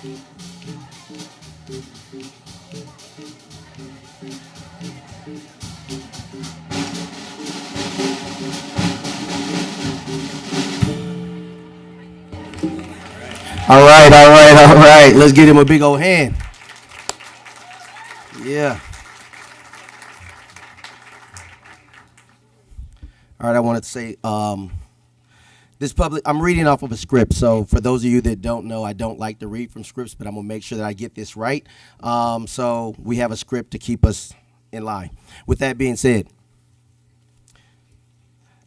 All right, all right, all right. Let's give him a big old hand. Yeah. All right, I wanted to say this public. I'm reading off of a script, so for those of you that don't know, I don't like to read from scripts, but I'm gonna make sure that I get this right. So we have a script to keep us in line. With that being said,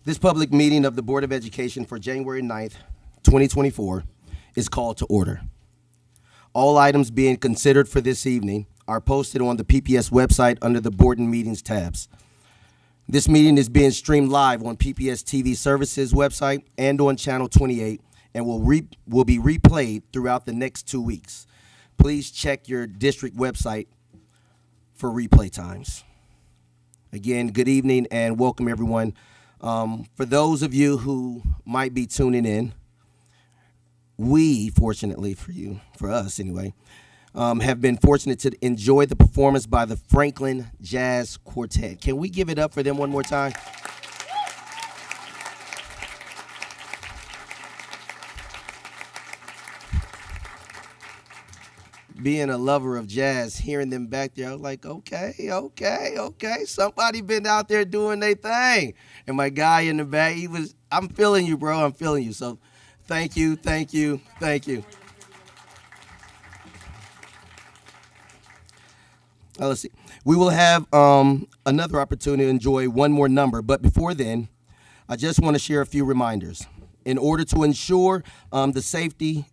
this public meeting of the Board of Education for January 9th, 2024 is called to order. All items being considered for this evening are posted on the PPS website under the Board and Meetings tabs. This meeting is being streamed live on PPS TV Services website and on Channel 28 and will be replayed throughout the next 2 weeks. Please check your district website for replay times. Again, good evening and welcome everyone. For those of you who might be tuning in, we, fortunately for you, for us anyway, have been fortunate to enjoy the performance by the Franklin Jazz Quartet. Can we give it up for them one more time? Being a lover of jazz, hearing them back there, I was like, okay, okay, okay. Somebody been out there doing their thing. And my guy in the back, I'm feeling you, bro. I'm feeling you. So thank you, thank you, thank you. Let's see. We will have another opportunity to enjoy one more number, but before then, I just want to share a few reminders. In order to ensure the safety,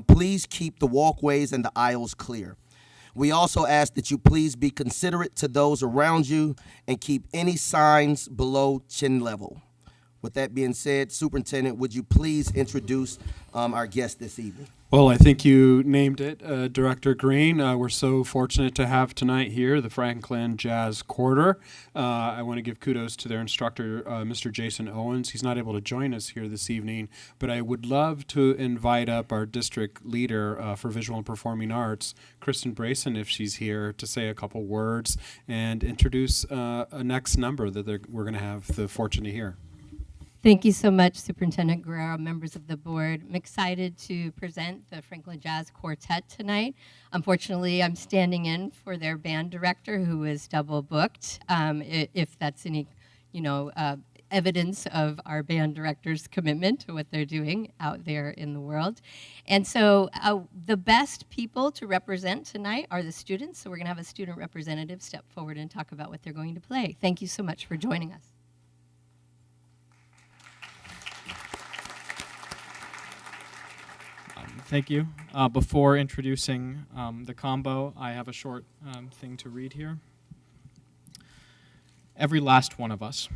please keep the walkways and the aisles clear. We also ask that you please be considerate to those around you and keep any signs below chin level. With that being said, Superintendent, would you please introduce our guest this evening? Well, I think you named it, Director Green. We're so fortunate to have tonight here the Franklin Jazz Quarter. I want to give kudos to their instructor, Mr. Jason Owens. He's not able to join us here this evening, but I would love to invite up our district leader for visual and performing arts, Kristen Brayson, if she's here, to say a couple words and introduce a next number that we're going to have the fortune to hear. Thank you so much, Superintendent Guerrero, members of the board. I'm excited to present the Franklin Jazz Quartet tonight. Unfortunately, I'm standing in for their band director, who is double booked. If that's any, evidence of our band director's commitment to what they're doing out there in the world. And so the best people to represent tonight are the students. So we're going to have a student representative step forward and talk about what they're going to play. Thank you so much for joining us. Thank you. Before introducing the combo, I have a short thing to read here. Every last one of us.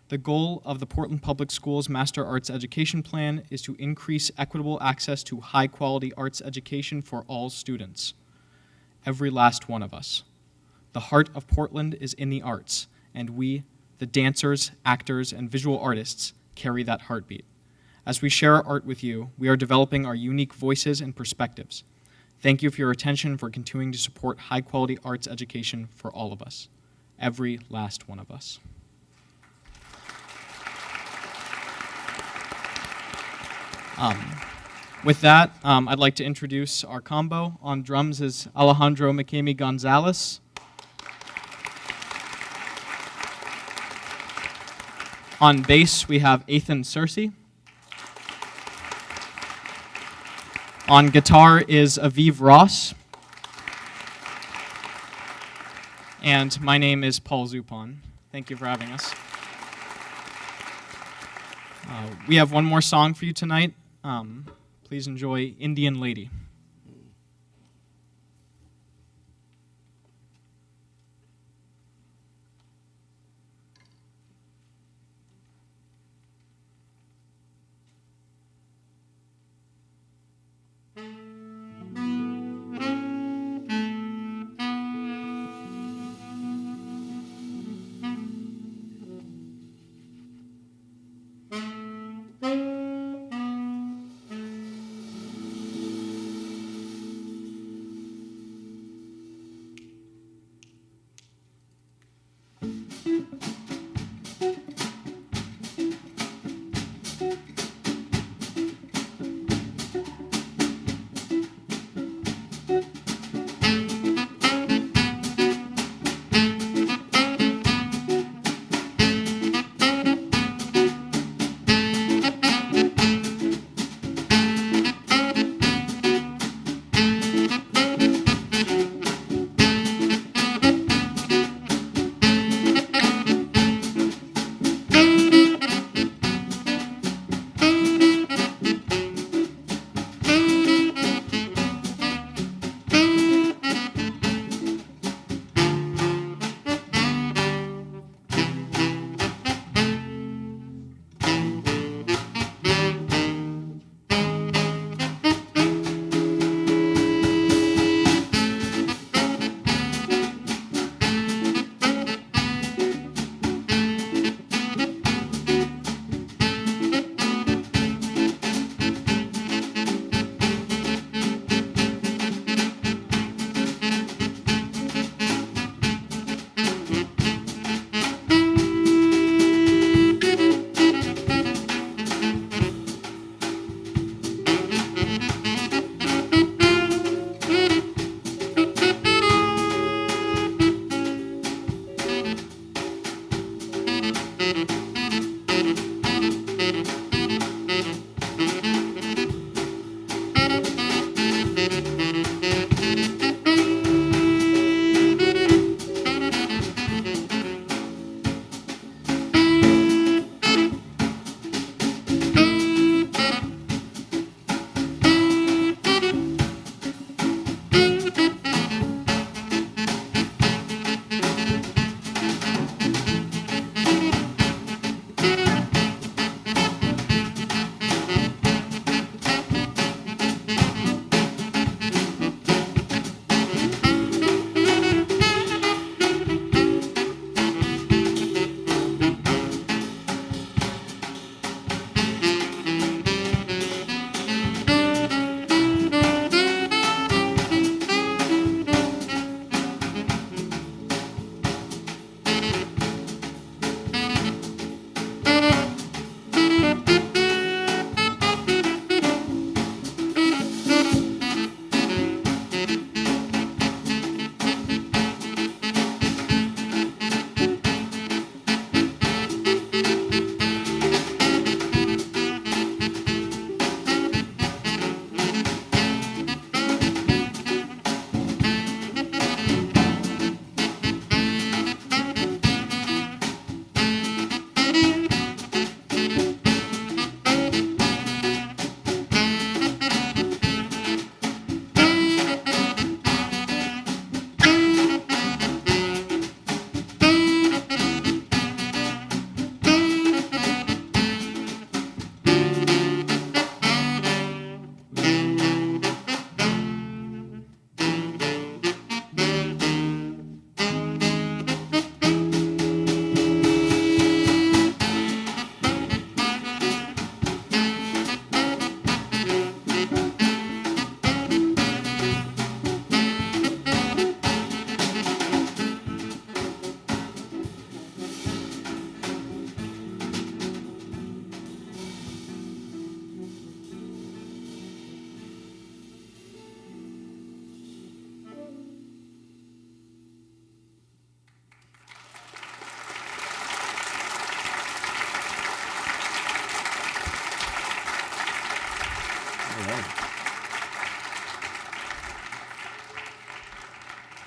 The goal of the Portland Public Schools Master Arts Education Plan is to increase equitable access to high-quality arts education for all students. Every last one of us. The heart of Portland is in the arts, and we, the dancers, actors, and visual artists, carry that heartbeat. As we share our art with you, we are developing our unique voices and perspectives. Thank you for your attention, for continuing to support high-quality arts education for all of us. Every last one of us. With that, I'd like to introduce our combo. On drums is Alejandro McCamey Gonzalez. On bass, we have Ethan Searcy. On guitar is Aviv Ross. And my name is Paul Zupon. Thank you for having us. We have one more song for you tonight. Please enjoy Indian Lady.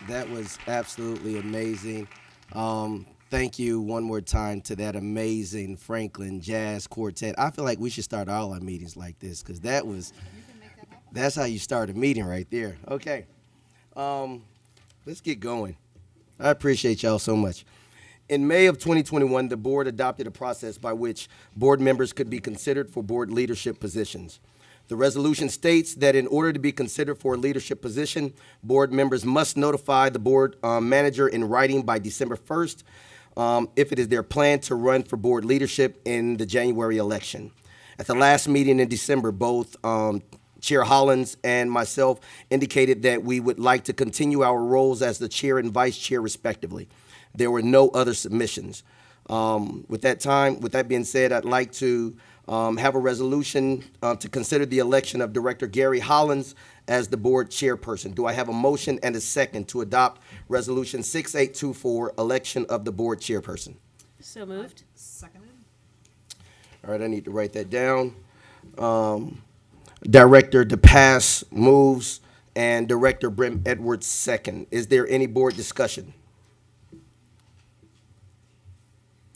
That was absolutely amazing. Thank you one more time to that amazing Franklin Jazz Quartet. I feel like we should start all our meetings like this because that's how you start a meeting right there. Okay, let's get going. I appreciate y'all so much. In May of 2021, the board adopted a process by which board members could be considered for board leadership positions. The resolution states that in order to be considered for a leadership position, board members must notify the board manager in writing by December 1st if it is their plan to run for board leadership in the January election. At the last meeting in December, both Chair Hollins and myself indicated that we would like to continue our roles as the chair and vice chair respectively. There were no other submissions. With that being said, I'd like to have a resolution to consider the election of Director Gary Hollins as the board chairperson. Do I have a motion and a second to adopt Resolution 6824, election of the board chairperson? So moved. Seconded. All right, I need to write that down. Director DePass moves and Director Brim Edwards second. Is there any board discussion?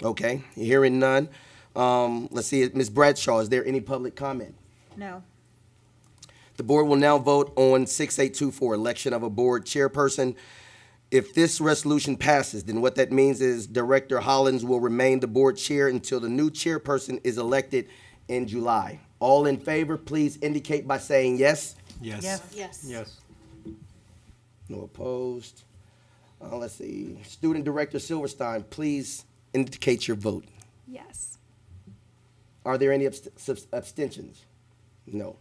Okay, hearing none. Let's see, Ms. Bradshaw, is there any public comment? No. The board will now vote on 6824, election of a board chairperson. If this resolution passes, then what that means is Director Hollins will remain the board chair until the new chairperson is elected in July. All in favor, please indicate by saying yes. Yes. Yes. No opposed. Let's see, Student Director Silverstein, please indicate your vote. Yes. Are there any abstentions? No.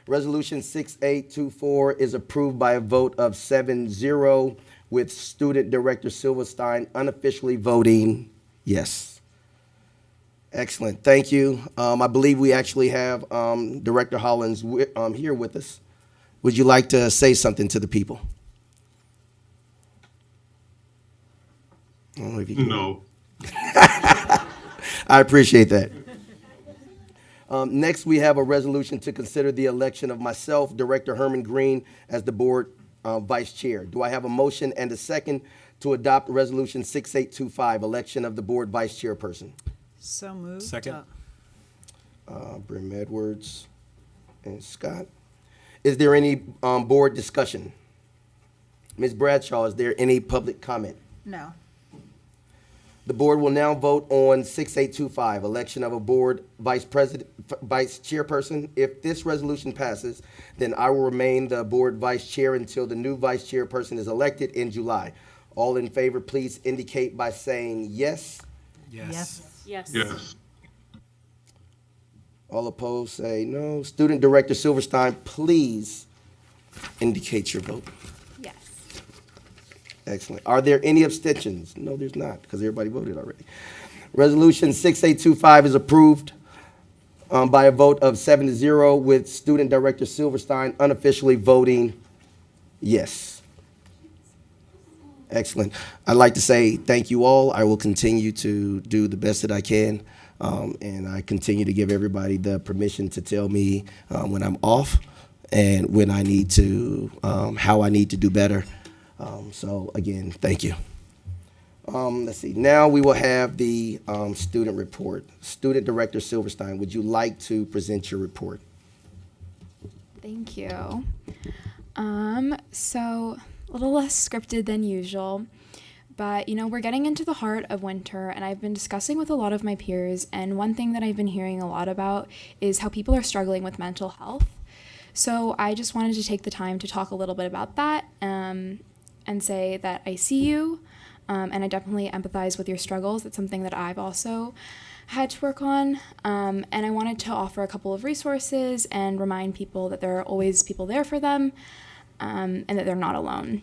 Resolution 6824 is approved by a vote of 7-0, with Student Director Silverstein unofficially voting yes. Excellent, thank you. I believe we actually have Director Hollins here with us. Would you like to say something to the people? I don't know if you can. No. I appreciate that. Next, we have a resolution to consider the election of myself, Director Herman Green, as the board vice chair. Do I have a motion and a second to adopt Resolution 6825, election of the board vice chairperson? So moved. Second. Brim Edwards and Scott. Is there any board discussion? Ms. Bradshaw, is there any public comment? No. The board will now vote on 6825, election of a board vice chairperson. If this resolution passes, then I will remain the board vice chair until the new vice chairperson is elected in July. All in favor, please indicate by saying yes. Yes. Yes. All opposed, say no. Student Director Silverstein, please indicate your vote. Yes. Excellent. Are there any abstentions? No, there's not, because everybody voted already. Resolution 6825 is approved by a vote of 7-0, with Student Director Silverstein unofficially voting yes. Excellent. I'd like to say thank you all. I will continue to do the best that I can, and I continue to give everybody the permission to tell me when I'm off and when I need to, how I need to do better. So again, thank you. Let's see. Now we will have the student report. Student Director Silverstein, would you like to present your report? Thank you. So a little less scripted than usual, but we're getting into the heart of winter, and I've been discussing with a lot of my peers, and one thing that I've been hearing a lot about is how people are struggling with mental health. So I just wanted to take the time to talk a little bit about that, and say that I see you, and I definitely empathize with your struggles. It's something that I've also had to work on, and I wanted to offer a couple of resources and remind people that there are always people there for them, and that they're not alone.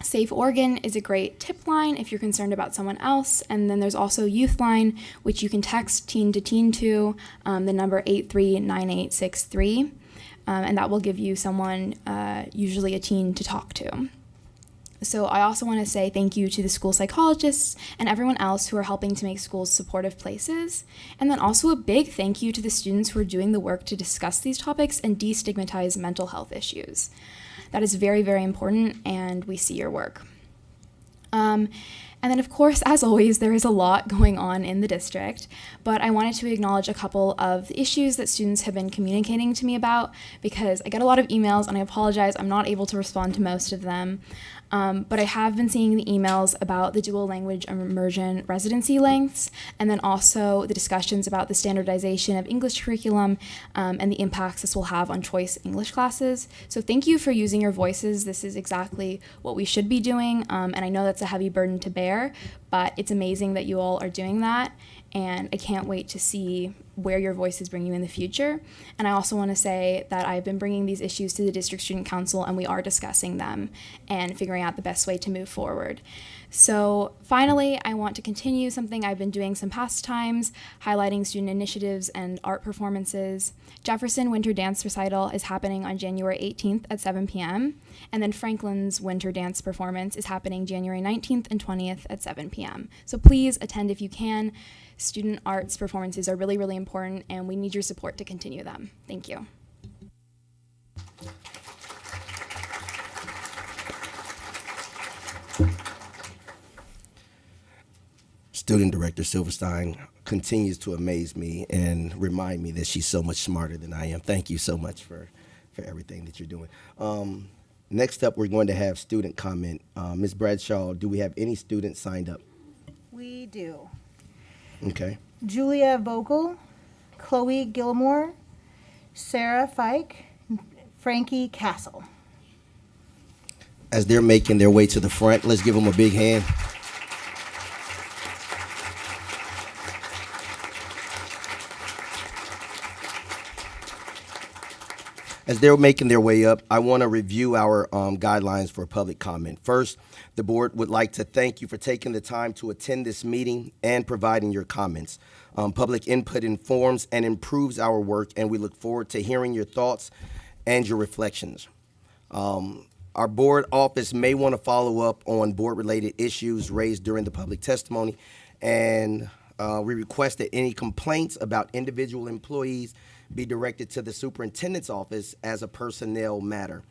Safe Oregon is a great tip line if you're concerned about someone else, and then there's also Youth Line, which you can text teen to teen to, the number 839863, and that will give you someone, usually a teen, to talk to. So I also want to say thank you to the school psychologists and everyone else who are helping to make schools supportive places. And then also a big thank you to the students who are doing the work to discuss these topics and destigmatize mental health issues. That is very, very important, and we see your work. And then, of course, as always, there is a lot going on in the district, but I wanted to acknowledge a couple of the issues that students have been communicating to me about, because I get a lot of emails, and I apologize, I'm not able to respond to most of them. But I have been seeing the emails about the dual language immersion residency lengths, and then also the discussions about the standardization of English curriculum, and the impacts this will have on choice English classes. So thank you for using your voices. This is exactly what we should be doing, and I know that's a heavy burden to bear, but it's amazing that you all are doing that, and I can't wait to see where your voices bring you in the future. And I also want to say that I've been bringing these issues to the District Student Council, and we are discussing them and figuring out the best way to move forward. So finally, I want to continue something I've been doing some past times, highlighting student initiatives and art performances. Jefferson Winter Dance Recital is happening on January 18th at 7 p.m. And then Franklin's Winter Dance Performance is happening January 19th and 20th at 7 p.m. So please attend if you can. Student arts performances are really, really important, and we need your support to continue them. Thank you. Student Director Silverstein continues to amaze me and remind me that she's so much smarter than I am. Thank you so much for everything that you're doing. Next up, we're going to have student comment. Ms. Bradshaw, do we have any students signed up? We do. Okay. Julia Vogel, Chloe Gilmore, Sarah Fike, Frankie Castle. As they're making their way to the front, let's give them a big hand. As they're making their way up, I want to review our guidelines for public comment. First, the board would like to thank you for taking the time to attend this meeting and providing your comments. Public input informs and improves our work, and we look forward to hearing your thoughts and your reflections. Our board office may want to follow up on board-related issues raised during the public testimony, and we request that any complaints about individual employees be directed to the superintendent's office as a personnel matter.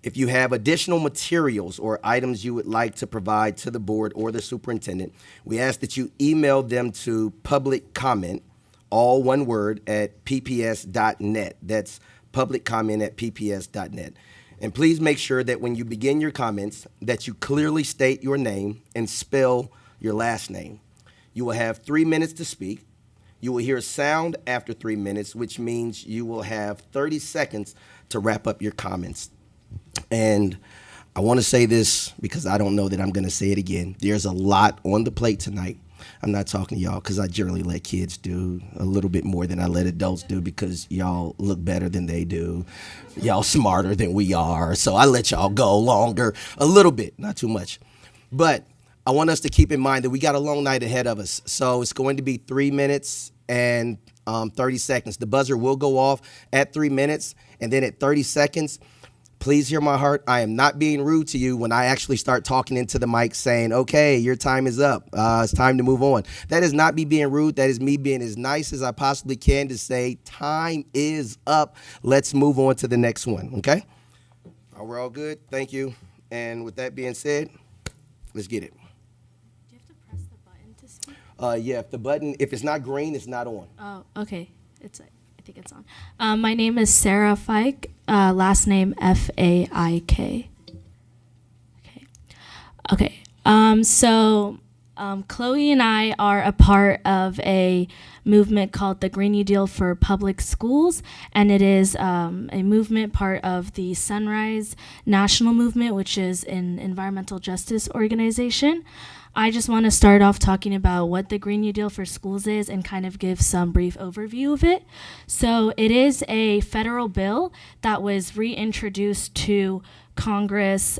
If you have additional materials or items you would like to provide to the board or the superintendent, we ask that you email them to public comment, all one word, at pps.net. That's public comment at pps.net. And please make sure that when you begin your comments that you clearly state your name and spell your last name. You will have 3 minutes to speak. You will hear a sound after 3 minutes, which means you will have 30 seconds to wrap up your comments. And I want to say this because I don't know that I'm going to say it again. There's a lot on the plate tonight. I'm not talking to y'all because I generally let kids do a little bit more than I let adults do because y'all look better than they do. Y'all smarter than we are. So I let y'all go longer a little bit, not too much. But I want us to keep in mind that we got a long night ahead of us. So it's going to be 3 minutes and 30 seconds. The buzzer will go off at 3 minutes, and then at 30 seconds, please hear my heart. I am not being rude to you when I actually start talking into the mic saying, okay, your time is up. It's time to move on. That is not me being rude. That is me being as nice as I possibly can to say, time is up. Let's move on to the next one, okay? We're all good. Thank you. And with that being said, let's get it. Do you have to press the button to speak? Yeah, if it's not green, it's not on. Oh, okay. I think it's on. My name is Sarah Fike. Last name Faik. Okay. So Chloe and I are a part of a movement called the Green New Deal for Public Schools, and it is a movement part of the Sunrise National Movement, which is an environmental justice organization. I just want to start off talking about what the Green New Deal for Schools is and kind of give some brief overview of it. So it is a federal bill that was reintroduced to Congress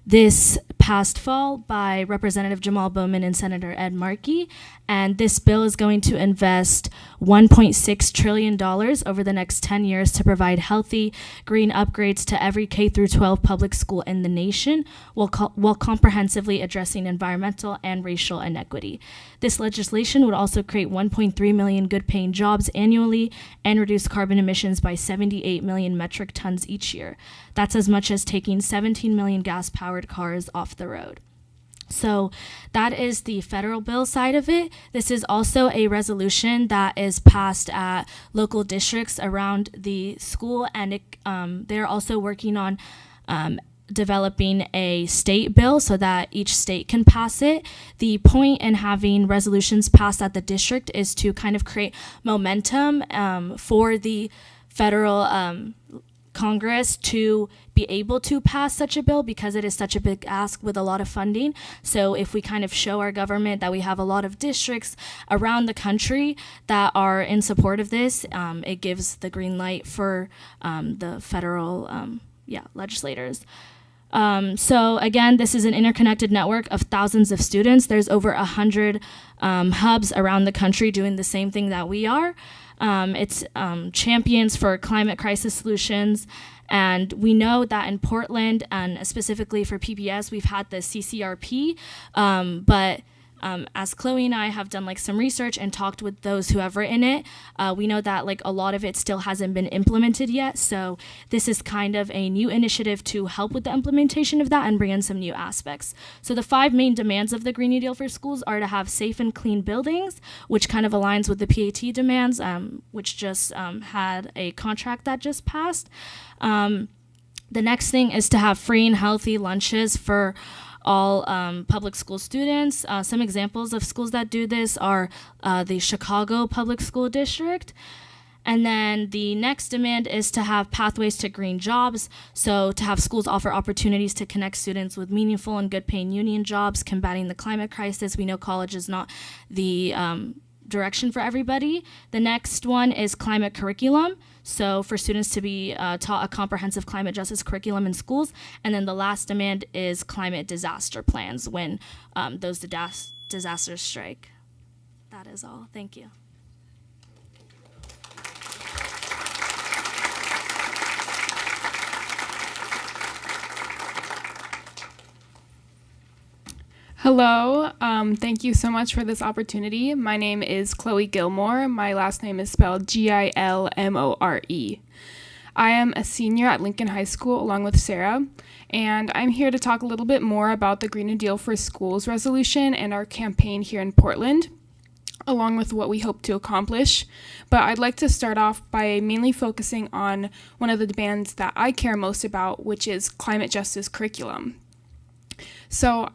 this past fall by Representative Jamal Bowman and Senator Ed Markey. And this bill is going to invest $1.6 trillion over the next 10 years to provide healthy green upgrades to every K-12 public school in the nation while comprehensively addressing environmental and racial inequity. This legislation would also create 1.3 million good-paying jobs annually and reduce carbon emissions by 78 million metric tons each year. That's as much as taking 17 million gas-powered cars off the road. So that is the federal bill side of it. This is also a resolution that is passed at local districts around the school, and they're also working on developing a state bill so that each state can pass it. The point in having resolutions passed at the district is to kind of create momentum for the federal Congress to be able to pass such a bill because it is such a big ask with a lot of funding. So if we kind of show our government that we have a lot of districts around the country that are in support of this, it gives the green light for the federal legislators. So again, this is an interconnected network of thousands of students. There's over 100 hubs around the country doing the same thing that we are. It's champions for climate crisis solutions. And we know that in Portland, and specifically for PPS, we've had the CCRP, but as Chloe and I have done some research and talked with those who have written it, we know that a lot of it still hasn't been implemented yet. So this is kind of a new initiative to help with the implementation of that and bring in some new aspects. So the 5 main demands of the Green New Deal for Schools are to have safe and clean buildings, which kind of aligns with the PAT demands, which just had a contract that just passed. The next thing is to have free and healthy lunches for all public school students. Some examples of schools that do this are the Chicago Public School District. And then the next demand is to have pathways to green jobs. So to have schools offer opportunities to connect students with meaningful and good paying union jobs, combating the climate crisis. We know college is not the direction for everybody. The next one is climate curriculum. So for students to be taught a comprehensive climate justice curriculum in schools. And then the last demand is climate disaster plans when those disasters strike. That is all. Thank you. Hello, thank you so much for this opportunity. My name is Chloe Gilmore. My last name is spelled Gilmore. I am a senior at Lincoln High School along with Sarah, and I'm here to talk a little bit more about the Green New Deal for Schools resolution and our campaign here in Portland. along with what we hope to accomplish. But I'd like to start off by mainly focusing on one of the demands that I care most about, which is climate justice curriculum. So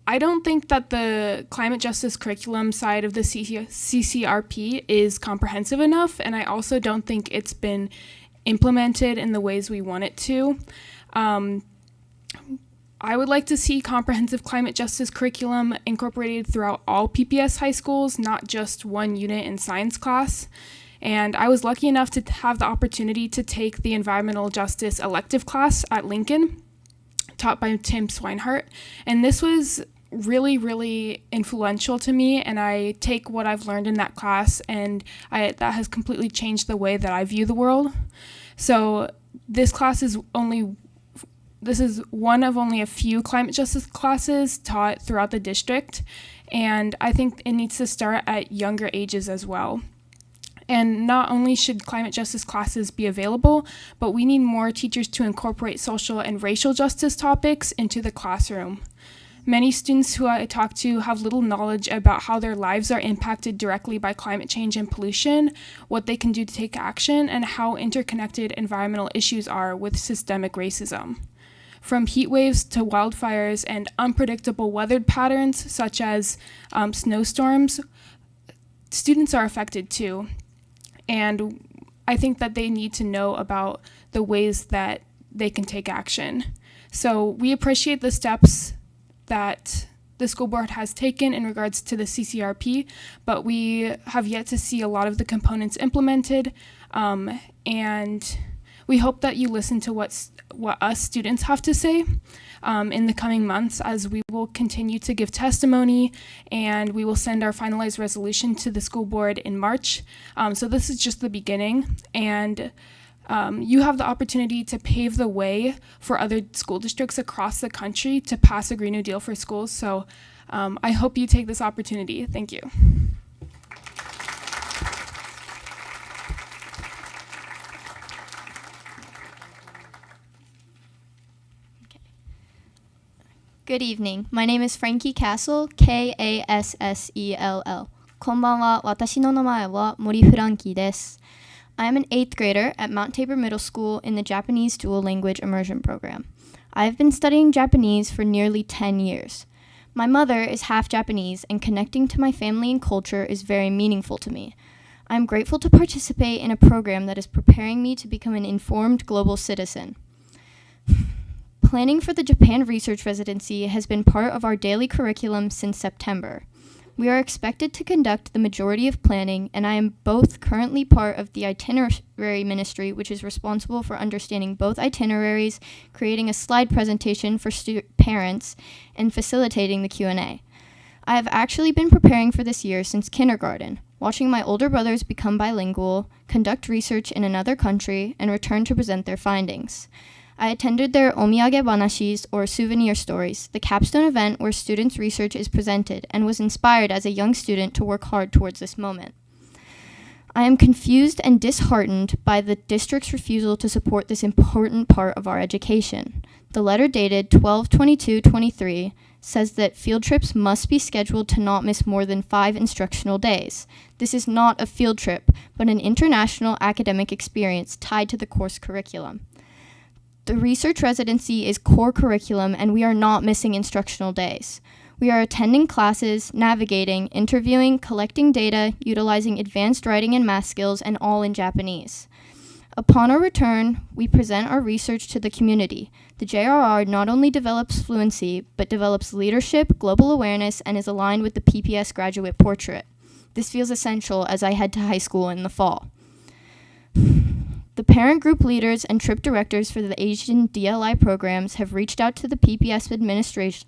I don't think that the climate justice curriculum side of the CCRP is comprehensive enough, and I also don't think it's been implemented in the ways we want it to. I would like to see comprehensive climate justice curriculum incorporated throughout all PPS high schools, not just one unit in science class. And I was lucky enough to have the opportunity to take the environmental justice elective class at Lincoln, taught by Tim Swinehart. And this was really, really influential to me, and I take what I've learned in that class, and that has completely changed the way that I view the world. So this class is one of only a few climate justice classes taught throughout the district, and I think it needs to start at younger ages as well. And not only should climate justice classes be available, but we need more teachers to incorporate social and racial justice topics into the classroom. Many students who I talk to have little knowledge about how their lives are impacted directly by climate change and pollution, what they can do to take action, and how interconnected environmental issues are with systemic racism. From heat waves to wildfires and unpredictable weather patterns such as snowstorms, students are affected too. And I think that they need to know about the ways that they can take action. So we appreciate the steps that the school board has taken in regards to the CCRP, but we have yet to see a lot of the components implemented, and we hope that you listen to what us students have to say in the coming months, as we will continue to give testimony, and we will send our finalized resolution to the school board in March. So this is just the beginning, and you have the opportunity to pave the way for other school districts across the country to pass a Green New Deal for schools. So I hope you take this opportunity. Thank you. Good evening. My name is Frankie Castle, K-A-S-S-E-L-L. こんばんは。私の名前は森フランキーです。I am an 8th grader at Mount Tabor Middle School in the Japanese Dual Language Immersion Program. I have been studying Japanese for nearly 10 years. My mother is half Japanese, and connecting to my family and culture is very meaningful to me. I am grateful to participate in a program that is preparing me to become an informed global citizen. Planning for the Japan Research Residency has been part of our daily curriculum since September. We are expected to conduct the majority of planning, and I am both currently part of the itinerary ministry, which is responsible for understanding both itineraries, creating a slide presentation for parents, and facilitating the Q&A. I have actually been preparing for this year since kindergarten, watching my older brothers become bilingual, conduct research in another country, and return to present their findings. I attended their omiyage banashis, or souvenir stories, the capstone event where students' research is presented, and was inspired as a young student to work hard towards this moment. I am confused and disheartened by the district's refusal to support this important part of our education. The letter dated 12/22/23 says that field trips must be scheduled to not miss more than 5 instructional days. This is not a field trip, but an international academic experience tied to the course curriculum. The research residency is core curriculum, and we are not missing instructional days. We are attending classes, navigating, interviewing, collecting data, utilizing advanced writing and math skills, and all in Japanese. Upon our return, we present our research to the community. The JRR not only develops fluency, but develops leadership, global awareness, and is aligned with the PPS graduate portrait. This feels essential as I head to high school in the fall. The parent group leaders and trip directors for the Asian DLI programs have reached out to the PPS administration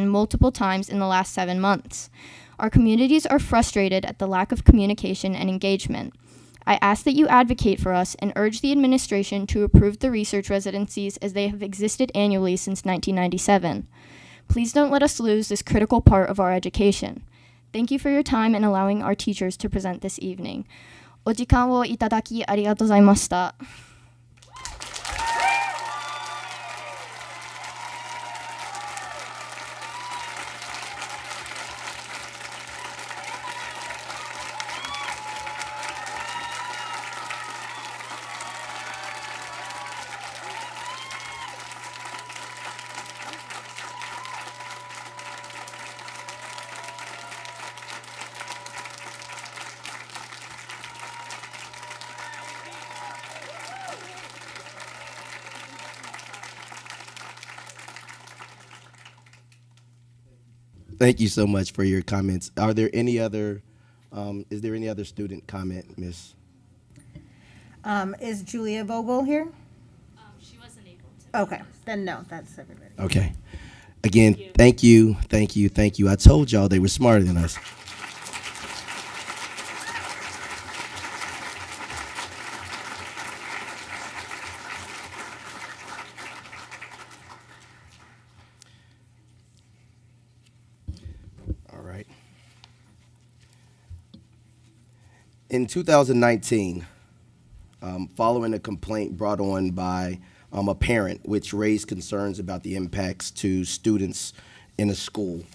multiple times in the last 7 months. Our communities are frustrated at the lack of communication and engagement. I ask that you advocate for us and urge the administration to approve the research residencies as they have existed annually since 1997. Please don't let us lose this critical part of our education. Thank you for your time and allowing our teachers to present this evening. お時間をいただきありがとうございました。Thank you so much for your comments. Are there any other, is there any other student comment, Miss? Is Julia Vogel here? She wasn't able to. Okay, then no, that's everybody. Okay. Again, thank you. I told y'all they were smarter than us. All right. In 2019, following a complaint brought on by a parent which raised concerns about the impacts to students in a school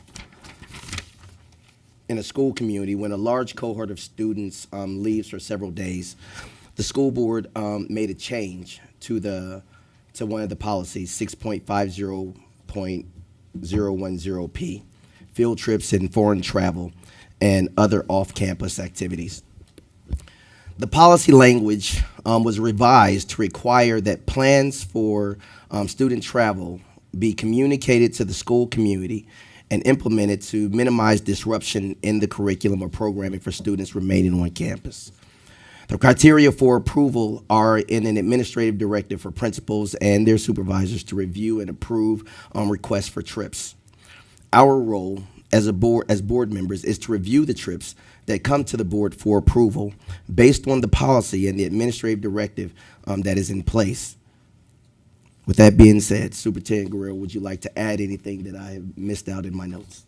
community, when a large cohort of students leaves for several days, the school board made a change to one of the policies, 6.50.010P, field trips and foreign travel and other off-campus activities. The policy language was revised to require that plans for student travel be communicated to the school community and implemented to minimize disruption in the curriculum or programming for students remaining on campus. The criteria for approval are in an administrative directive for principals and their supervisors to review and approve requests for trips. Our role as board members is to review the trips that come to the board for approval based on the policy and the administrative directive that is in place. With that being said, Superintendent Guerrero, would you like to add anything that I have missed out in my notes?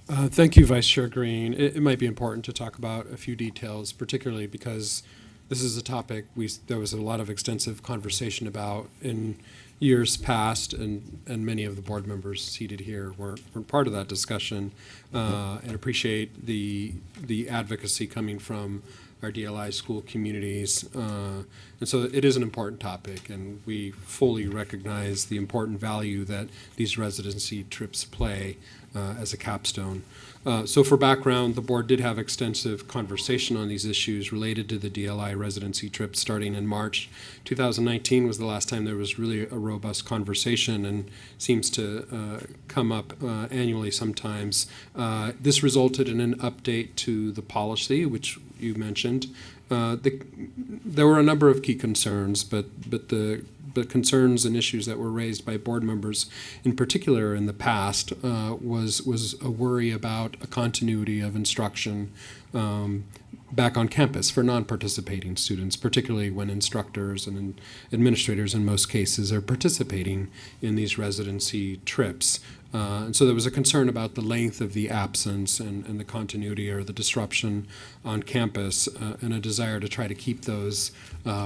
Thank you, Vice Chair Green. It might be important to talk about a few details, particularly because this is a topic there was a lot of extensive conversation about in years past, and many of the board members seated here were part of that discussion, and appreciate the advocacy coming from our DLI school communities. And so it is an important topic, and we fully recognize the important value that these residency trips play as a capstone. So for background, the board did have extensive conversation on these issues related to the DLI residency trip starting in March. 2019 was the last time there was really a robust conversation, and seems to come up annually sometimes. This resulted in an update to the policy, which you mentioned. There were a number of key concerns, but the concerns and issues that were raised by board members, in particular in the past, was a worry about a continuity of instruction back on campus for non-participating students, particularly when instructors and administrators in most cases are participating in these residency trips. And so there was a concern about the length of the absence and the continuity or the disruption on campus, and a desire to try to keep those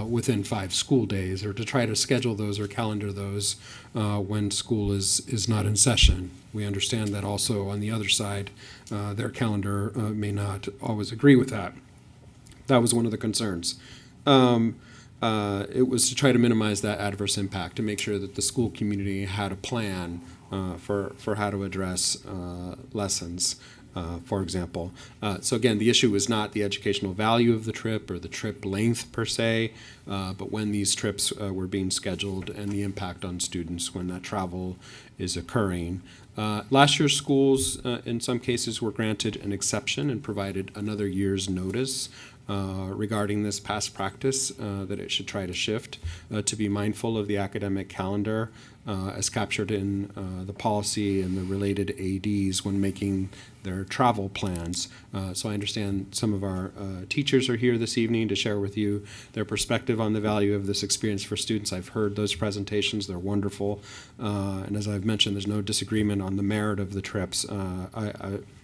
within 5 school days, or to try to schedule those or calendar those when school is not in session. We understand that also on the other side, their calendar may not always agree with that. That was one of the concerns. It was to try to minimize that adverse impact, to make sure that the school community had a plan for how to address lessons, for example. So again, the issue is not the educational value of the trip or the trip length per se, but when these trips were being scheduled and the impact on students when that travel is occurring. Last year's schools, in some cases, were granted an exception and provided another year's notice regarding this past practice, that it should try to shift to be mindful of the academic calendar as captured in the policy and the related ADs when making their travel plans. So I understand some of our teachers are here this evening to share with you their perspective on the value of this experience for students. I've heard those presentations. They're wonderful. And as I've mentioned, there's no disagreement on the merit of the trips.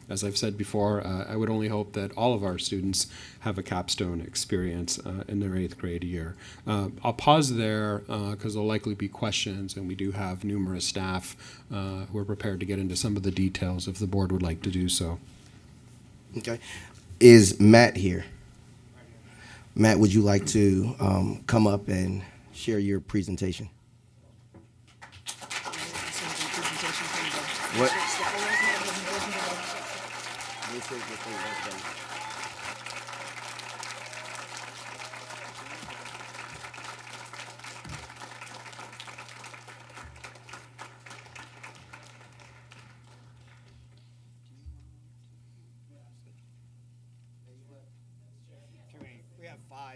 As I've said before, I would only hope that all of our students have a capstone experience in their 8th grade year. I'll pause there because there'll likely be questions, and we do have numerous staff who are prepared to get into some of the details if the board would like to do so. Okay. Is Matt here? Matt, would you like to come up and share your presentation? What?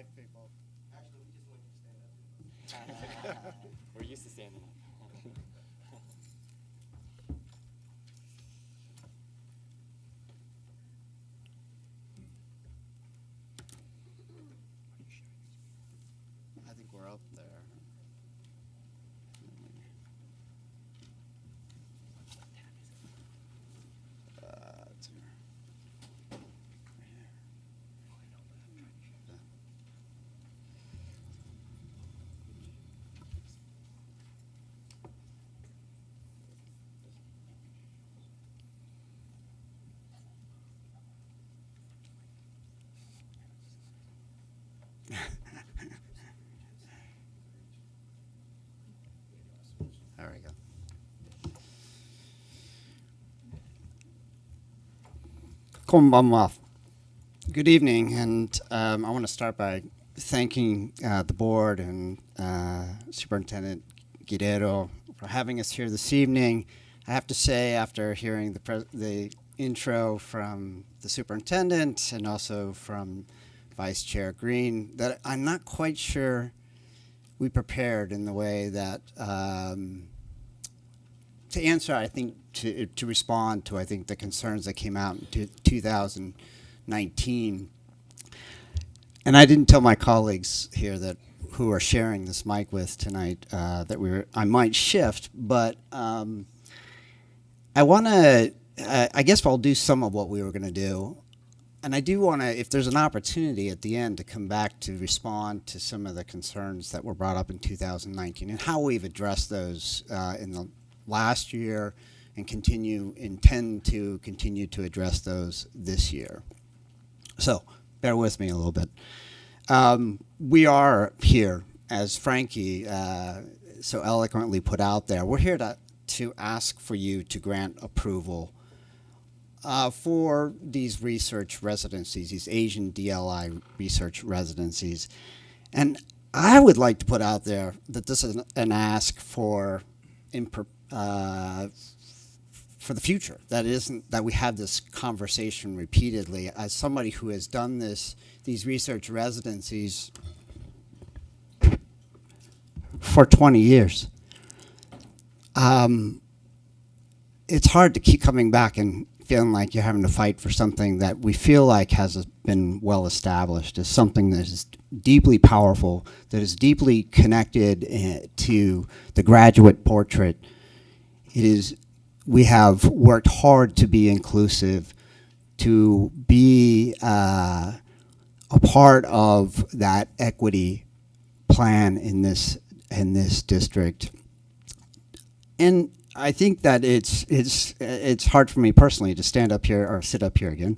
5 people. We're used to standing up. I think we're up there. It's here. Right here. Yeah. There we go. Konbanwa. Good evening, and I want to start by thanking the board and Superintendent Guerrero for having us here this evening. I have to say, after hearing the intro from the superintendent and also from Vice Chair Green, that I'm not quite sure we prepared in the way that to answer, I think, to respond to, I think, the concerns that came out in 2019. And I didn't tell my colleagues here that who are sharing this mic with tonight that I might shift, but I want to, I guess I'll do some of what we were going to do. And I do want to, if there's an opportunity at the end, to come back to respond to some of the concerns that were brought up in 2019 and how we've addressed those in the last year and intend to continue to address those this year. So bear with me a little bit. We are here, as Frankie so eloquently put out there, we're here to ask for you to grant approval for these research residencies, these Asian DLI research residencies. And I would like to put out there that this is an ask for the future. That isn't that we have this conversation repeatedly. As somebody who has done these research residencies for 20 years, it's hard to keep coming back and feeling like you're having to fight for something that we feel like has been well established as something that is deeply powerful, that is deeply connected to the graduate portrait. We have worked hard to be inclusive, to be a part of that equity plan in this district. And I think that it's hard for me personally to stand up here or sit up here again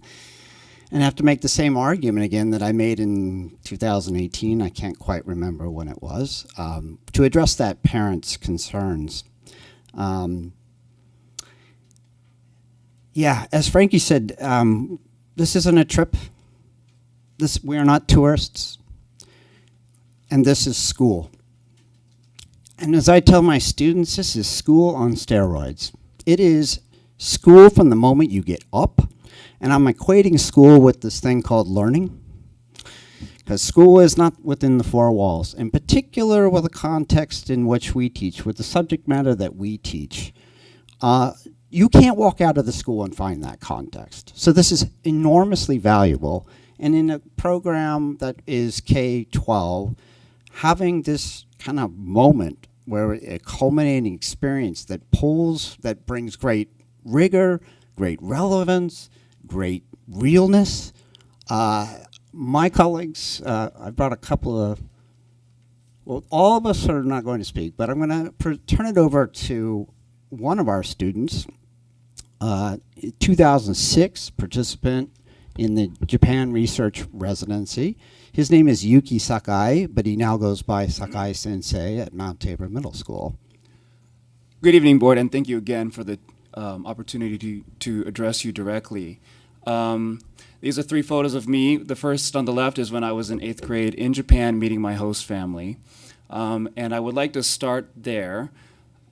and have to make the same argument again that I made in 2018. I can't quite remember when it was, to address that parent's concerns. Yeah, as Frankie said, this isn't a trip. We are not tourists, and this is school. And as I tell my students, this is school on steroids. It is school from the moment you get up, and I'm equating school with this thing called learning, because school is not within the four walls, in particular with the context in which we teach, with the subject matter that we teach. You can't walk out of the school and find that context. So this is enormously valuable, and in a program that is K-12, having this kind of moment where a culminating experience that brings great rigor, great relevance, great realness. My colleagues, I brought a couple of, well, all of us are not going to speak, but I'm going to turn it over to one of our students, 2006 participant in the Japan Research Residency. His name is Yuki Sakai, but he now goes by Sakai Sensei at Mount Tabor Middle School. Good evening, board, and thank you again for the opportunity to address you directly. These are 3 photos of me. The first on the left is when I was in 8th grade in Japan meeting my host family. And I would like to start there.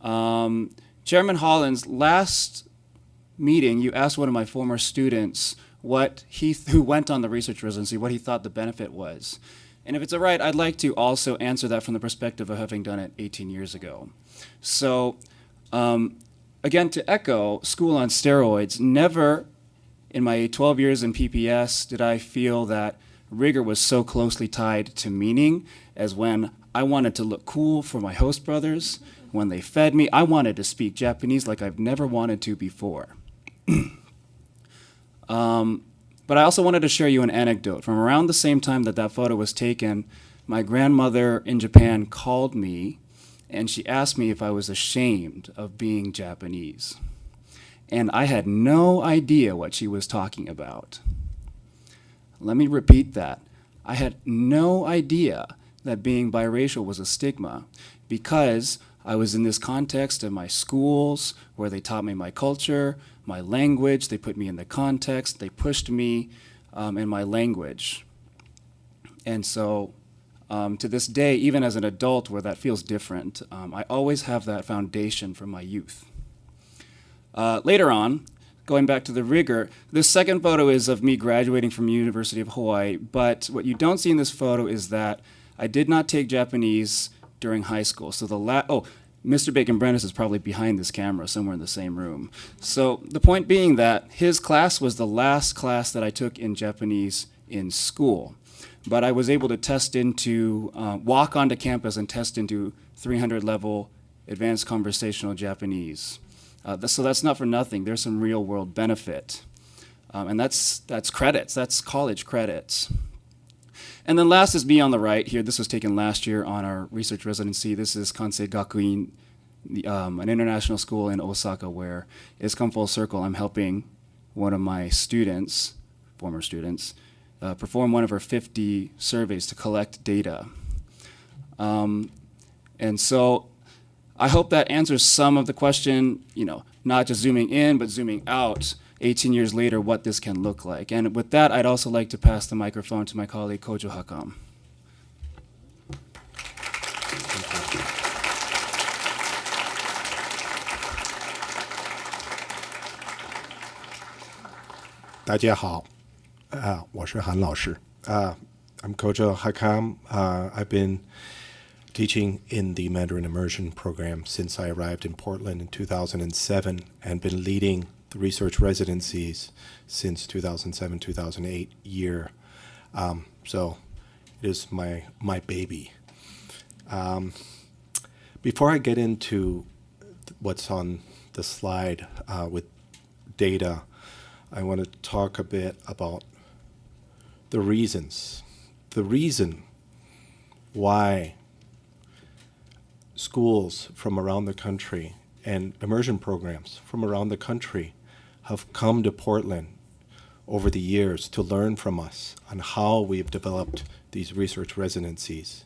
Chairman Hollins, last meeting, you asked one of my former students who went on the research residency what he thought the benefit was. And if it's all right, I'd like to also answer that from the perspective of having done it 18 years ago. So, again, to echo, school on steroids, never in my 12 years in PPS did I feel that rigor was so closely tied to meaning as when I wanted to look cool for my host brothers. When they fed me, I wanted to speak Japanese like I've never wanted to before. But I also wanted to share you an anecdote. From around the same time that that photo was taken, my grandmother in Japan called me and she asked me if I was ashamed of being Japanese. And I had no idea what she was talking about. Let me repeat that. I had no idea that being biracial was a stigma because I was in this context of my schools where they taught me my culture, my language, they put me in the context, they pushed me in my language. And so to this day, even as an adult where that feels different, I always have that foundation from my youth. Later on, going back to the rigor, this second photo is of me graduating from University of Hawaii, but what you don't see in this photo is that I did not take Japanese during high school. So Mr. Bacon-Brennis is probably behind this camera somewhere in the same room. So the point being that his class was the last class that I took in Japanese in school. But I was able to walk onto campus and test into 300 level advanced conversational Japanese. So that's not for nothing. There's some real world benefit. And that's credits, that's college credits. And then last is me on the right here. This was taken last year on our research residency. This is Kansei Gakuin, an international school in Osaka where it's come full circle. I'm helping one of my students, former students, perform one of her 50 surveys to collect data. And so I hope that answers some of the question, not just zooming in, but zooming out 18 years later, what this can look like. And with that, I'd also like to pass the microphone to my colleague, Kojo Hakam. 大家好，我是韩老师。I'm Kojo Hakam. I've been teaching in the Mandarin Immersion program since I arrived in Portland in 2007 and been leading the research residencies since 2007-2008 year. So it is my baby. Before I get into what's on the slide with data, I want to talk a bit about the reasons. The reason why schools from around the country and immersion programs from around the country have come to Portland over the years to learn from us on how we've developed these research residencies.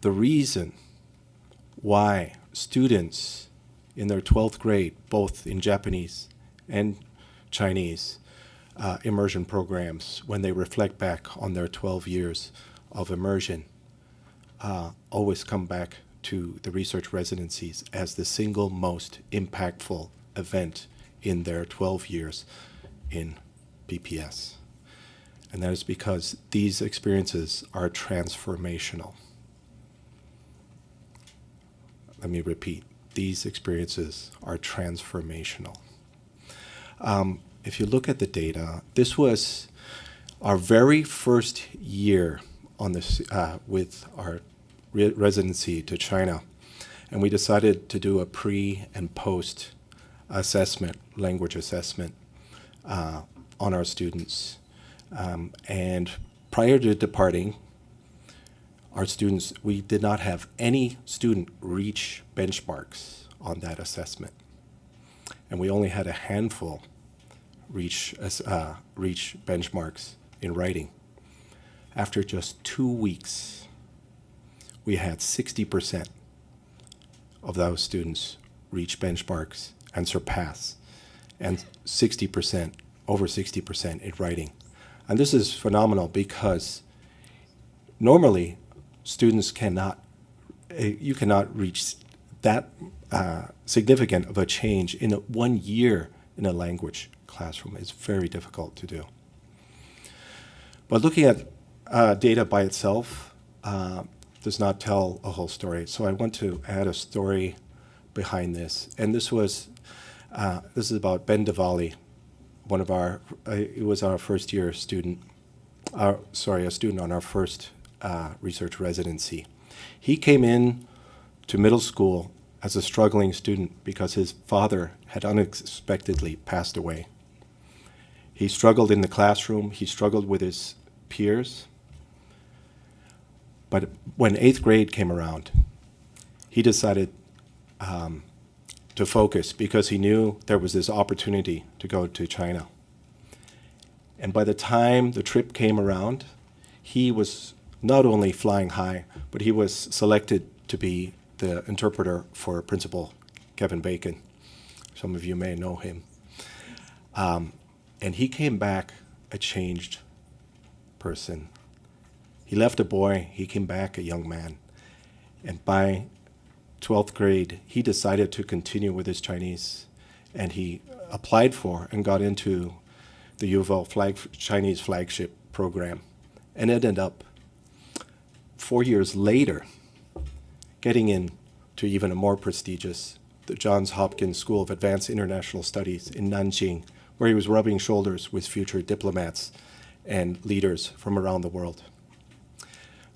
The reason why students in their 12th grade, both in Japanese and Chinese immersion programs, when they reflect back on their 12 years of immersion, always come back to the research residencies as the single most impactful event in their 12 years in PPS. And that is because these experiences are transformational. Let me repeat, these experiences are transformational. If you look at the data, this was our very first year on this with our residency to China, and we decided to do a pre and post assessment, language assessment on our students. And prior to departing, our students, we did not have any student reach benchmarks on that assessment. And we only had a handful reach benchmarks in writing. After just 2 weeks, we had 60% of those students reach benchmarks and surpass, and 60%, over 60% in writing. And this is phenomenal because normally students you cannot reach that significant of a change in 1 year in a language classroom. It's very difficult to do. But looking at data by itself does not tell a whole story. So I want to add a story behind this. And this is about Ben Diwali, one of our, it was our first year student, a student on our first research residency. He came in to middle school as a struggling student because his father had unexpectedly passed away. He struggled in the classroom, he struggled with his peers. But when 8th grade came around, he decided to focus because he knew there was this opportunity to go to China. And by the time the trip came around, he was not only flying high, but he was selected to be the interpreter for Principal Kevin Bacon. Some of you may know him. And he came back a changed person. He left a boy, he came back a young man. And by 12th grade, he decided to continue with his Chinese, and he applied for and got into the U of L Chinese flagship program, and ended up 4 years later getting into even a more prestigious, the Johns Hopkins School of Advanced International Studies in Nanjing, where he was rubbing shoulders with future diplomats and leaders from around the world.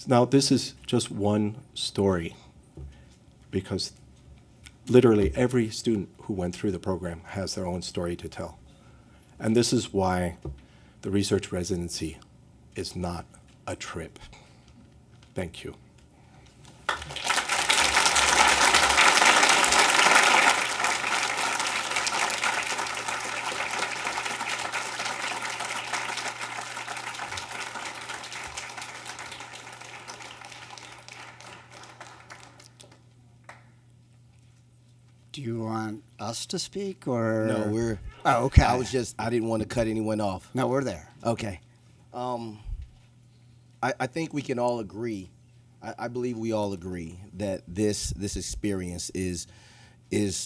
Now, this is just one story, because literally every student who went through the program has their own story to tell. And this is why the research residency is not a trip. Thank you. Do you want us to speak, or? No, we're. Oh, okay. I didn't want to cut anyone off. No, we're there. Okay. I think we can all agree. I believe we all agree that this experience is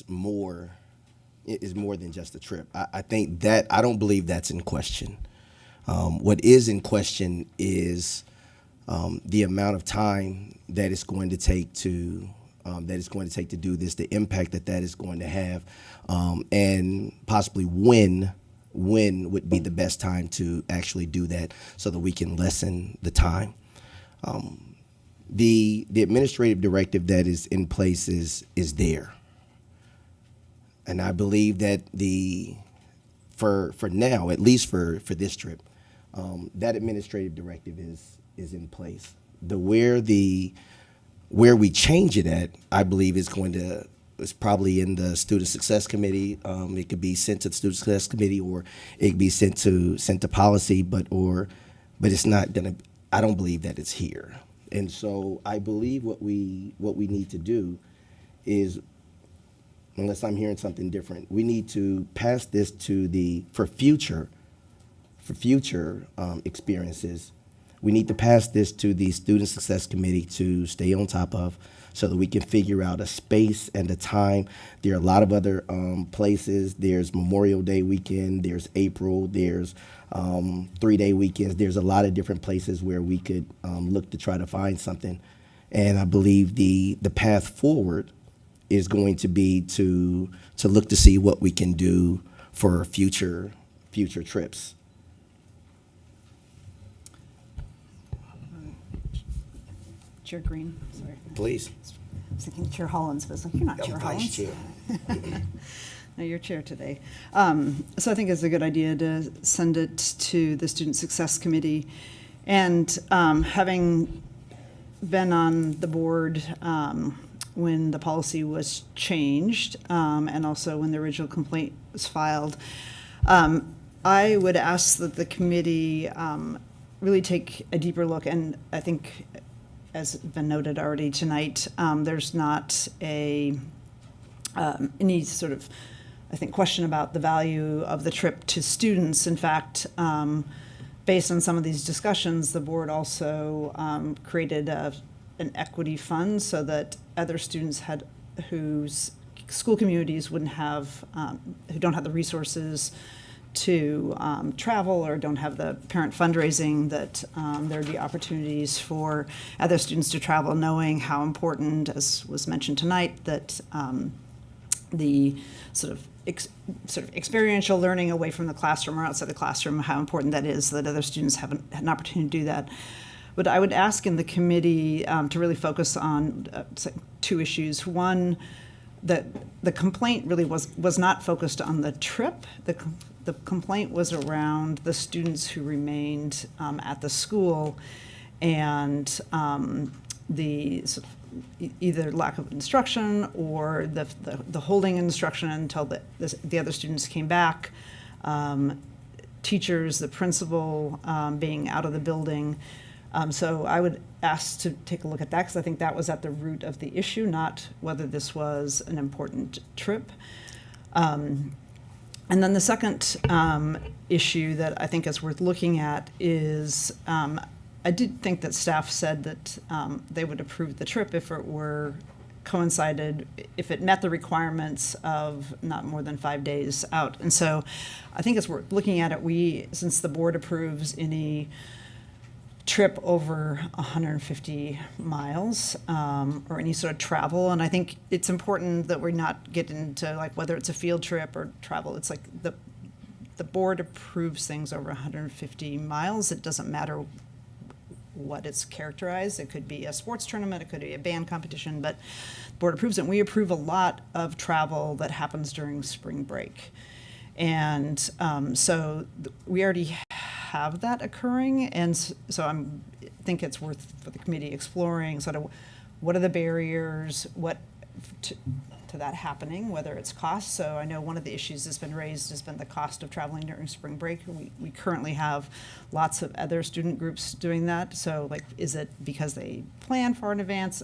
more than just a trip. I think that I don't believe that's in question. What is in question is the amount of time that it's going to take to do this, the impact that is going to have, and possibly when would be the best time to actually do that, so that we can lessen the time. The administrative directive that is in place is there, and I believe that for now, at least for this trip, that administrative directive is in place. Where we change it at, I believe, is probably in the Student Success Committee. It could be sent to the Student Success Committee, or it could be sent to policy, but it's not gonna. I don't believe that it's here, and so I believe what we need to do is, unless I'm hearing something different, we need to pass this for future experiences. We need to pass this to the Student Success Committee to stay on top of, so that we can figure out a space and a time. There are a lot of other places. There's Memorial Day weekend, there's April, there's 3-day weekends. There's a lot of different places where we could look to try to find something. And I believe the path forward is going to be to look to see what we can do for future trips. Chair Green, sorry. Please. I was thinking Chair Hollins, but it's like, you're not Chair Vice Hollins. Chair. No, you're chair today. So I think it's a good idea to send it to the Student Success Committee. And having been on the board when the policy was changed, and also when the original complaint was filed, I would ask that the committee really take a deeper look. And I think, as been noted already tonight, there's not any sort of, I think, question about the value of the trip to students. In fact, based on some of these discussions, the board also created an equity fund so that other students whose school communities wouldn't have, who don't have the resources to travel or don't have the parent fundraising, that there'd be opportunities for other students to travel, knowing how important, as was mentioned tonight, that the sort of experiential learning away from the classroom or outside the classroom, how important that is, that other students have an opportunity to do that. But I would ask in the committee to really focus on two issues. One, that the complaint really was not focused on the trip. The complaint was around the students who remained at the school and the sort of either lack of instruction or the holding instruction until the other students came back, teachers, the principal being out of the building. So I would ask to take a look at that, because I think that was at the root of the issue, not whether this was an important trip. And then the second issue that I think is worth looking at is I did think that staff said that they would approve the trip if it were coincided, if it met the requirements of not more than 5 days out. And so I think it's worth looking at it. Since the board approves any trip over 150 miles or any sort of travel, and I think it's important that we're not get into like whether it's a field trip or travel. It's like the board approves things over 150 miles. It doesn't matter what it's characterized. It could be a sports tournament, it could be a band competition, but the board approves it. And we approve a lot of travel that happens during spring break. And so we already have that occurring, and so I think it's worth for the committee exploring sort of what are the barriers, to that happening, whether it's cost. So I know one of the issues that's been raised has been the cost of traveling during spring break. We currently have lots of other student groups doing that. So like, is it because they plan far in advance?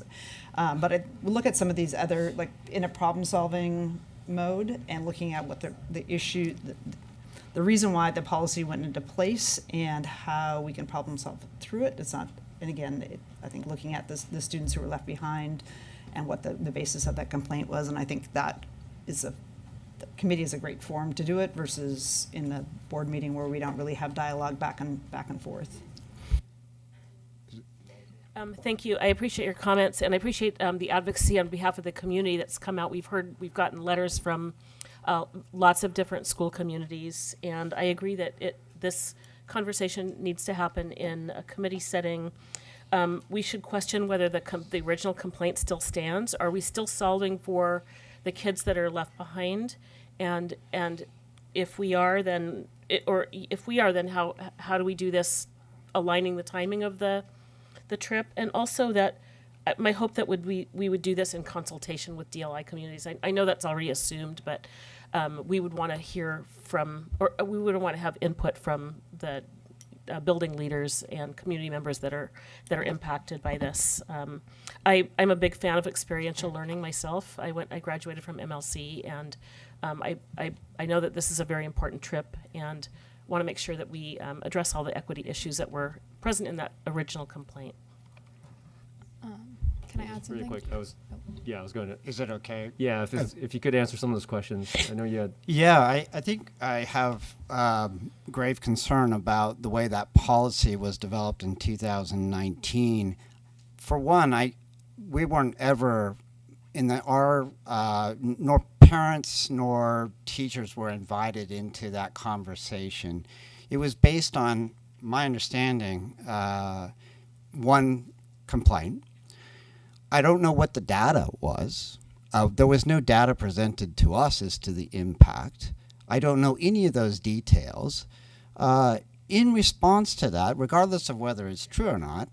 But I look at some of these other, like in a problem solving mode and looking at what the issue, the reason why the policy went into place and how we can problem solve through it. It's not, and again, I think looking at the students who were left behind and what the basis of that complaint was. And I think that is the committee is a great forum to do it versus in the board meeting where we don't really have dialogue back and forth. Thank you. I appreciate your comments, and I appreciate the advocacy on behalf of the community that's come out. We've gotten letters from lots of different school communities, and I agree that this conversation needs to happen in a committee setting. We should question whether the original complaint still stands. Are we still solving for the kids that are left behind? And if we are, then how do we do this, aligning the timing of the trip? And also that my hope that we would do this in consultation with DLI communities. I know that's already assumed, but we would want to hear from, or we would want to have input from the building leaders and community members that are impacted by this. I'm a big fan of experiential learning myself. I graduated from MLC, and I know that this is a very important trip, and want to make sure that we address all the equity issues that were present in that original complaint. Can I add something? Really quick, I was going to. Is it okay? Yeah, if you could answer some of those questions. I know you had. Yeah, I think I have grave concern about the way that policy was developed in 2019. For one, we weren't ever nor parents nor teachers were invited into that conversation. It was based on my understanding, one complaint. I don't know what the data was. There was no data presented to us as to the impact. I don't know any of those details. In response to that, regardless of whether it's true or not,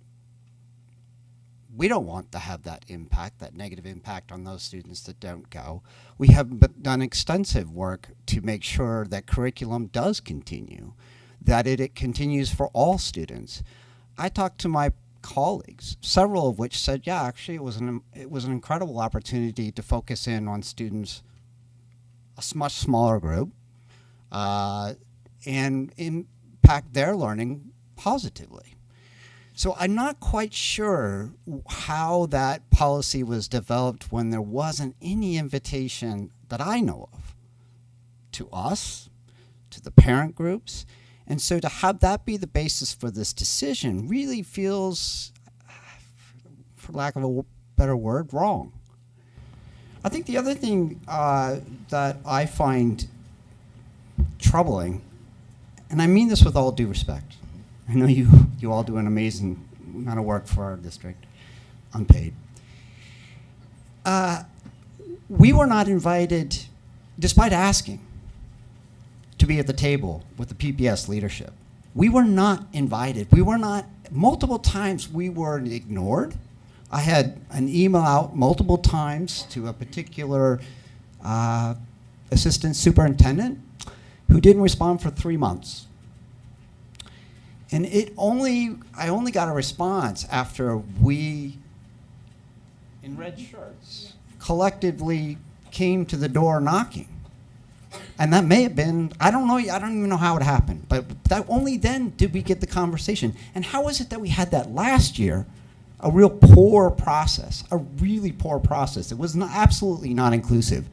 we don't want to have that impact, that negative impact on those students that don't go. We have done extensive work to make sure that curriculum does continue, that it continues for all students. I talked to my colleagues, several of which said, yeah, actually it was an incredible opportunity to focus in on students, a much smaller group, and impact their learning positively. So I'm not quite sure how that policy was developed when there wasn't any invitation that I know of to us, to the parent groups. And so to have that be the basis for this decision really feels, for lack of a better word, wrong. I think the other thing that I find troubling, and I mean this with all due respect, I know you all do an amazing amount of work for our district, unpaid. We were not invited, despite asking, to be at the table with the PPS leadership. We were not invited. We were not, multiple times we were ignored. I had an email out multiple times to a particular assistant superintendent who didn't respond for 3 months. And I only got a response after we, in red shirts, collectively came to the door knocking. And that may have been, I don't know, I don't even know how it happened, but that only then did we get the conversation. And how is it that we had that last year? A real poor process, a really poor process. It was absolutely not inclusive.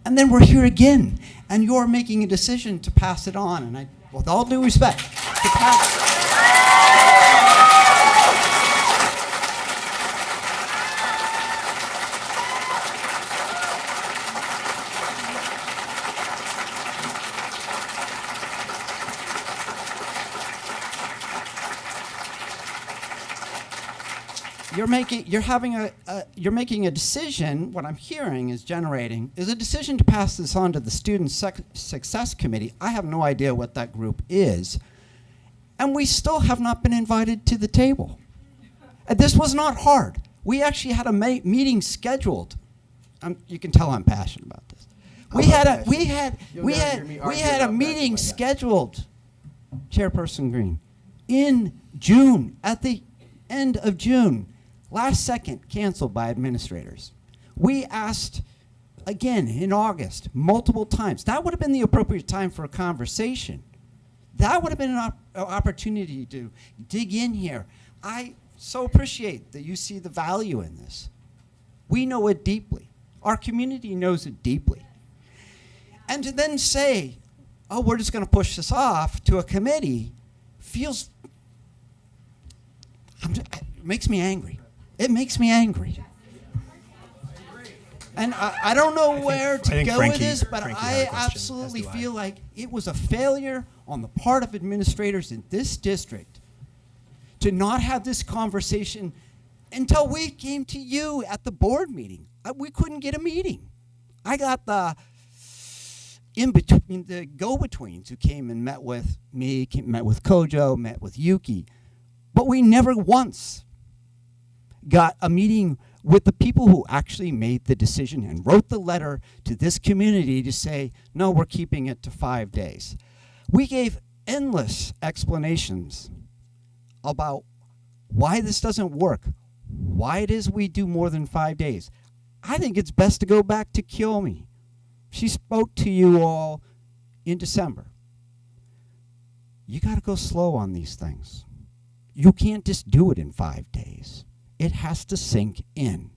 And then we're here again, and you're making a decision to pass it on. And with all due respect, to pass you're making a decision. What I'm hearing is a decision to pass this on to the Student Success Committee. I have no idea what that group is, and we still have not been invited to the table. This was not hard. We actually had a meeting scheduled. You can tell I'm passionate about this. We had a meeting scheduled, Chairperson Green, in June, at the end of June. Last second, canceled by administrators. We asked again in August, multiple times. That would have been the appropriate time for a conversation. That would have been an opportunity to dig in here. I so appreciate that you see the value in this. We know it deeply. Our community knows it deeply. And to then say, oh, we're just going to push this off to a committee feels, it makes me angry. It makes me angry. And I don't know where to go with this, but I absolutely feel like it was a failure on the part of administrators in this district to not have this conversation until we came to you at the board meeting. We couldn't get a meeting. I got the in-between, the go-betweens who came and met with me, met with Kojo, met with Yuki, but we never once got a meeting with the people who actually made the decision and wrote the letter to this community to say, no, we're keeping it to 5 days. We gave endless explanations about why this doesn't work, why it is we do more than 5 days. I think it's best to go back to Kiyomi. She spoke to you all in December. You got to go slow on these things. You can't just do it in 5 days. It has to sink in.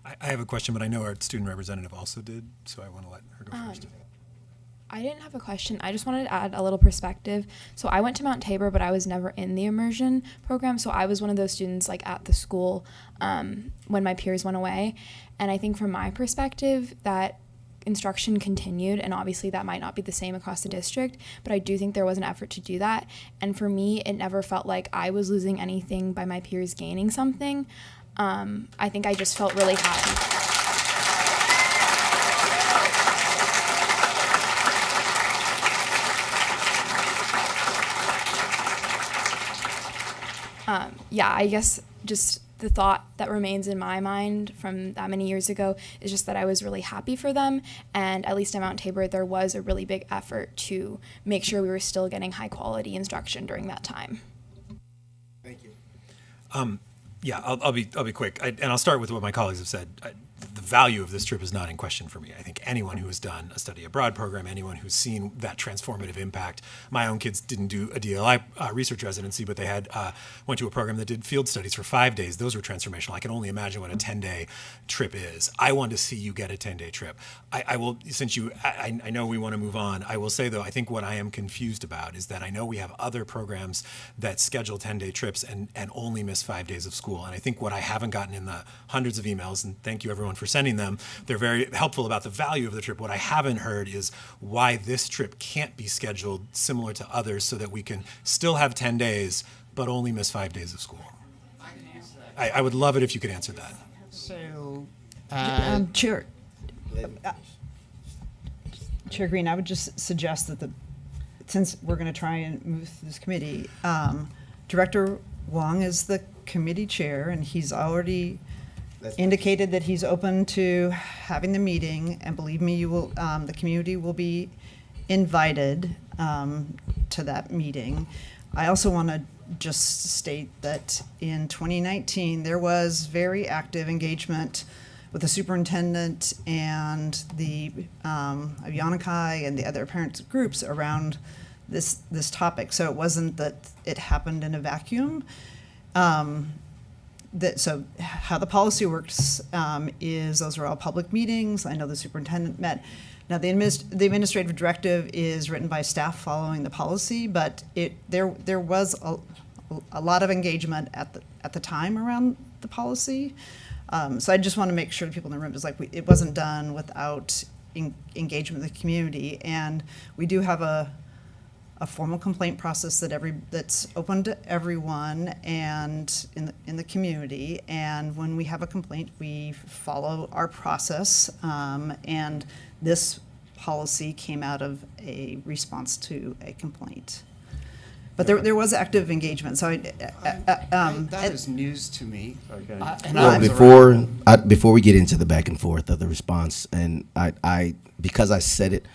I have a question, but I know our student representative also did, so I want to let her go first. I didn't have a question. I just wanted to add a little perspective. So I went to Mount Tabor, but I was never in the immersion program. So I was one of those students like at the school when my peers went away. And I think from my perspective that instruction continued, and obviously that might not be the same across the district, but I do think there was an effort to do that. And for me, it never felt like I was losing anything by my peers gaining something. I think I just felt really happy. I guess just the thought that remains in my mind from that many years ago is just that I was really happy for them, and at least at Mount Tabor there was a really big effort to make sure we were still getting high quality instruction during that time. Thank you. I'll be quick, and I'll start with what my colleagues have said. The value of this trip is not in question for me. I think anyone who has done a study abroad program, anyone who's seen that transformative impact. My own kids didn't do a DLI research residency, but they had went to a program that did field studies for 5 days. Those were transformational. I can only imagine what a 10-day trip is. I want to see you get a 10-day trip. I will, since I know we want to move on, I will say though, I think what I am confused about is that I know we have other programs that schedule 10-day trips and only miss 5 days of school. And I think what I haven't gotten in the hundreds of emails, and thank you everyone for sending them, they're very helpful about the value of the trip. What I haven't heard is why this trip can't be scheduled similar to others so that we can still have 10 days, but only miss 5 days of school. I would love it if you could answer that. So, Chair Green, I would just suggest that since we're going to try and move through this committee, Director Wong is the committee chair, and he's already indicated that he's open to having the meeting. And believe me, you will. The community will be invited to that meeting. I also want to just state that in 2019 there was very active engagement with the superintendent and the Yanakai and the other parents groups around this topic. So it wasn't that it happened in a vacuum. So how the policy works is those are all public meetings. I know the superintendent met. Now the administrative directive is written by staff following the policy, but there was a lot of engagement at the time around the policy. So I just want to make sure the people in the room is like it wasn't done without engagement with the community, and we do have a formal complaint process that's open to everyone and in the community. And when we have a complaint, we follow our process. And this policy came out of a response to a complaint. But there was active engagement. So that is news to me. Okay. Well, before we get into the back and forth of the response, and I because I said it,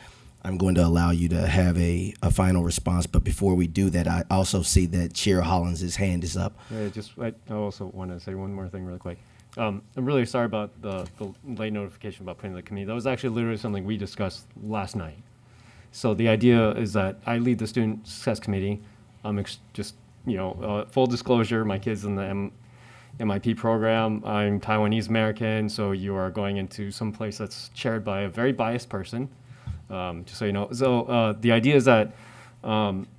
I'm going to allow you to have a final response. But before we do that, I also see that Chair Hollins' hand is up. Yeah, I also want to say one more thing really quick. I'm really sorry about the late notification about putting the committee. That was actually literally something we discussed last night. So the idea is that I lead the Student Success Committee. Full disclosure, my kid's in the MIP program. I'm Taiwanese American, so you are going into some place that's chaired by a very biased person, just so you know. So the idea is that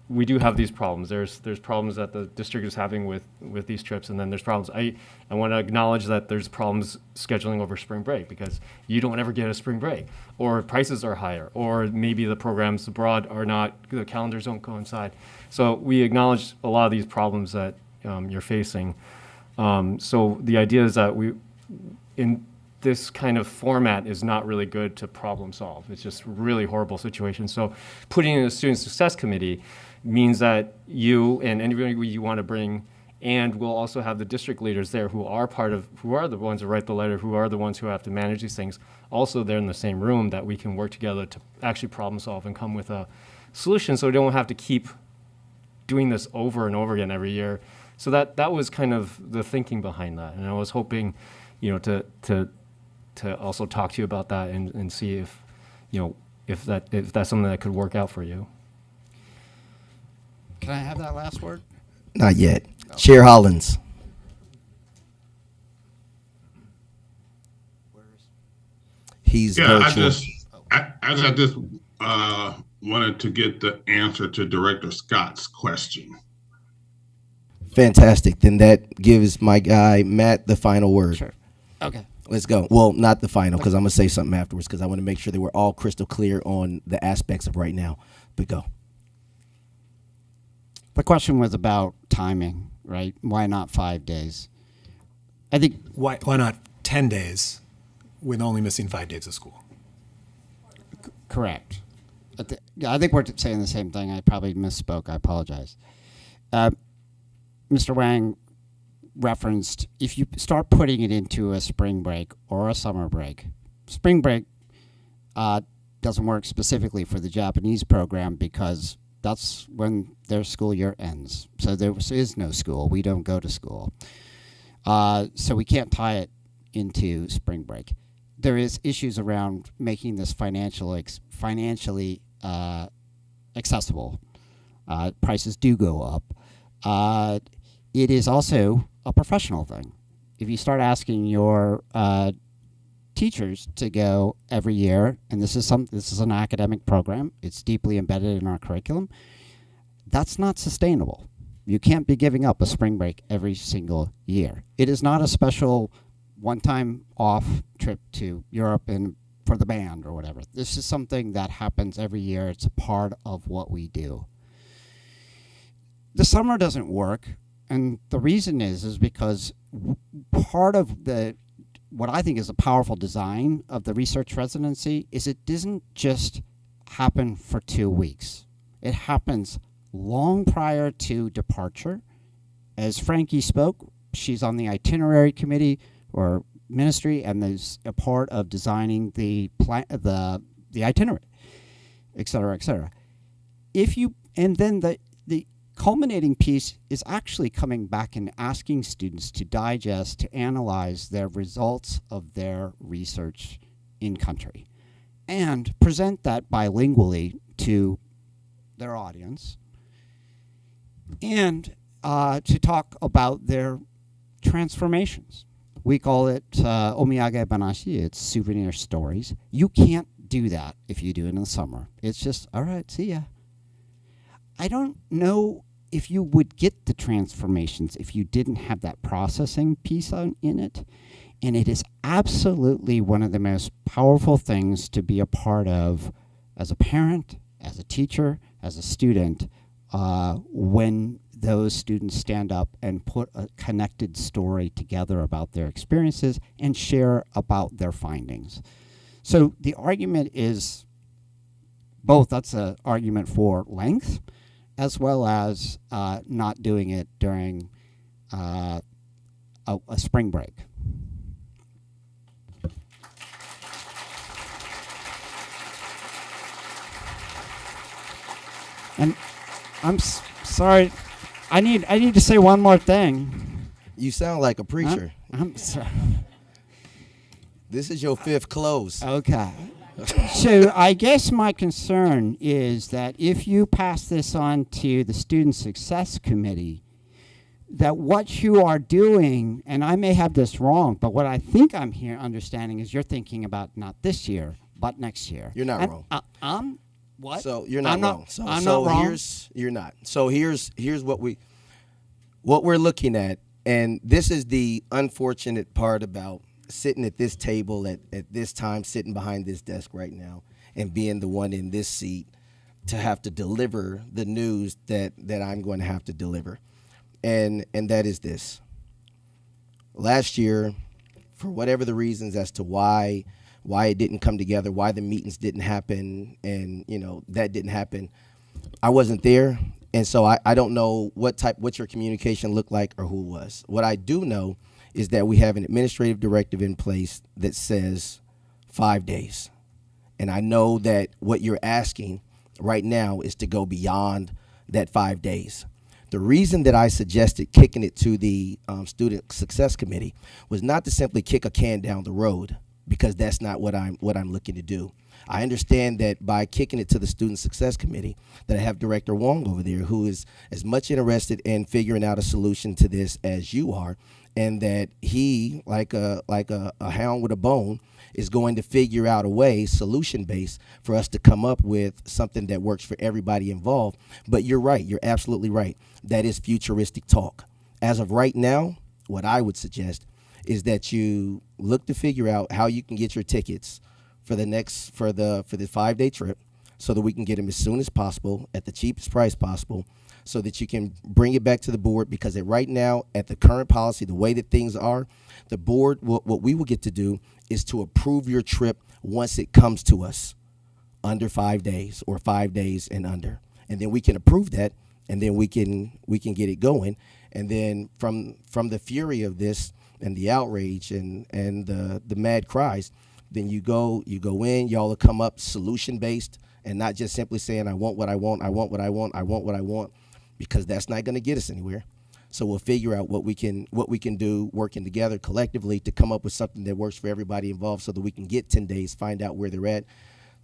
we do have these problems. There's problems that the district is having with these trips, and then there's problems. I want to acknowledge that there's problems scheduling over spring break because you don't ever get a spring break, or prices are higher, or maybe the programs abroad are not, the calendars don't coincide. So we acknowledge a lot of these problems that you're facing. So the idea is that in this kind of format is not really good to problem solve. It's just really horrible situation. So putting in a Student Success Committee means that you and anybody you want to bring, and we'll also have the district leaders there who are the ones who write the letter, who are the ones who have to manage these things, also they're in the same room, that we can work together to actually problem solve and come with a solution so we don't have to keep doing this over and over again every year. So that was kind of the thinking behind that. And I was hoping, to also talk to you about that and see if that's something that could work out for you. Can I have that last word? Not yet. Chair Hollins. He's virtual. I just wanted to get the answer to Director Scott's question. Fantastic. Then that gives my guy Matt the final word. Sure. Okay. Let's go. Well, not the final, because I'm going to say something afterwards, because I want to make sure that we're all crystal clear on the aspects of right now. But go. The question was about timing, right? Why not 5 days? I think Why not 10 days with only missing 5 days of school? correct. I think we're saying the same thing. I probably misspoke. I apologize. Mr. Wang referenced if you start putting it into a spring break or a summer break. Spring break doesn't work specifically for the Japanese program because that's when their school year ends. So there is no school. We don't go to school. So we can't tie it into spring break. there is issues around making this financially accessible. Prices do go up. It is also a professional thing. If you start asking your teachers to go every year, and this is an academic program, it's deeply embedded in our curriculum, that's not sustainable. You can't be giving up a spring break every single year. It is not a special one-time off trip to Europe and for the band or whatever. This is something that happens every year. It's a part of what we do. The summer doesn't work, and the reason is because part of what I think is a powerful design of the research residency is it doesn't just happen for 2 weeks. It happens long prior to departure. As Frankie spoke, she's on the itinerary committee or ministry and is a part of designing the itinerary, et cetera, et cetera. And then the culminating piece is actually coming back and asking students to digest, to analyze their results of their research in country and present that bilingually to their audience and to talk about their transformations. We call it omiyage banashi, it's souvenir stories. You can't do that if you do it in the summer. It's just, all right, see ya. I don't know if you would get the transformations if you didn't have that processing piece in it. And it is absolutely one of the most powerful things to be a part of as a parent, as a teacher, as a student, when those students stand up and put a connected story together about their experiences and share about their findings. So the argument is both. That's an argument for length, as well as not doing it during a spring break. And I'm sorry, I need to say one more thing. You sound like a preacher. I'm sorry. This is your fifth close. Okay. So I guess my concern is that if you pass this on to the Student Success Committee, that what you are doing, and I may have this wrong, but what I think I'm here understanding is you're thinking about not this year, but next year. You're not and wrong. What? So you're not wrong. I'm not wrong. You're not. So here's what we're looking at, and this is the unfortunate part about sitting at this table at this time, sitting behind this desk right now, and being the one in this seat to have to deliver the news that I'm going to have to deliver. And that is this. Last year, for whatever the reasons as to why it didn't come together, why the meetings didn't happen, and that didn't happen, I wasn't there, and so I don't know what your communication looked like or who was. What I do know is that we have an administrative directive in place that says 5 days. And I know that what you're asking right now is to go beyond that 5 days. The reason that I suggested kicking it to the Student Success Committee was not to simply kick a can down the road, because that's not what I'm looking to do. I understand that by kicking it to the Student Success Committee, that I have Director Wong over there, who is as much interested in figuring out a solution to this as you are, and that he, like a hound with a bone, is going to figure out a way, solution-based, for us to come up with something that works for everybody involved. But you're right. You're absolutely right. That is futuristic talk. As of right now, what I would suggest is that you look to figure out how you can get your tickets for the 5-day trip, so that we can get them as soon as possible at the cheapest price possible, so that you can bring it back to the board. Because right now, at the current policy, the way that things are, the board, what we will get to do is to approve your trip once it comes to us under 5 days, or 5 days and under. And then we can approve that, and then we can get it going. And then from the fury of this and the outrage and the mad cries, then you go in, y'all will come up solution-based, and not just simply saying, I want what I want, I want what I want, I want what I want, because that's not going to get us anywhere. So we'll figure out what we can do working together collectively to come up with something that works for everybody involved so that we can get 10 days, find out where they're at.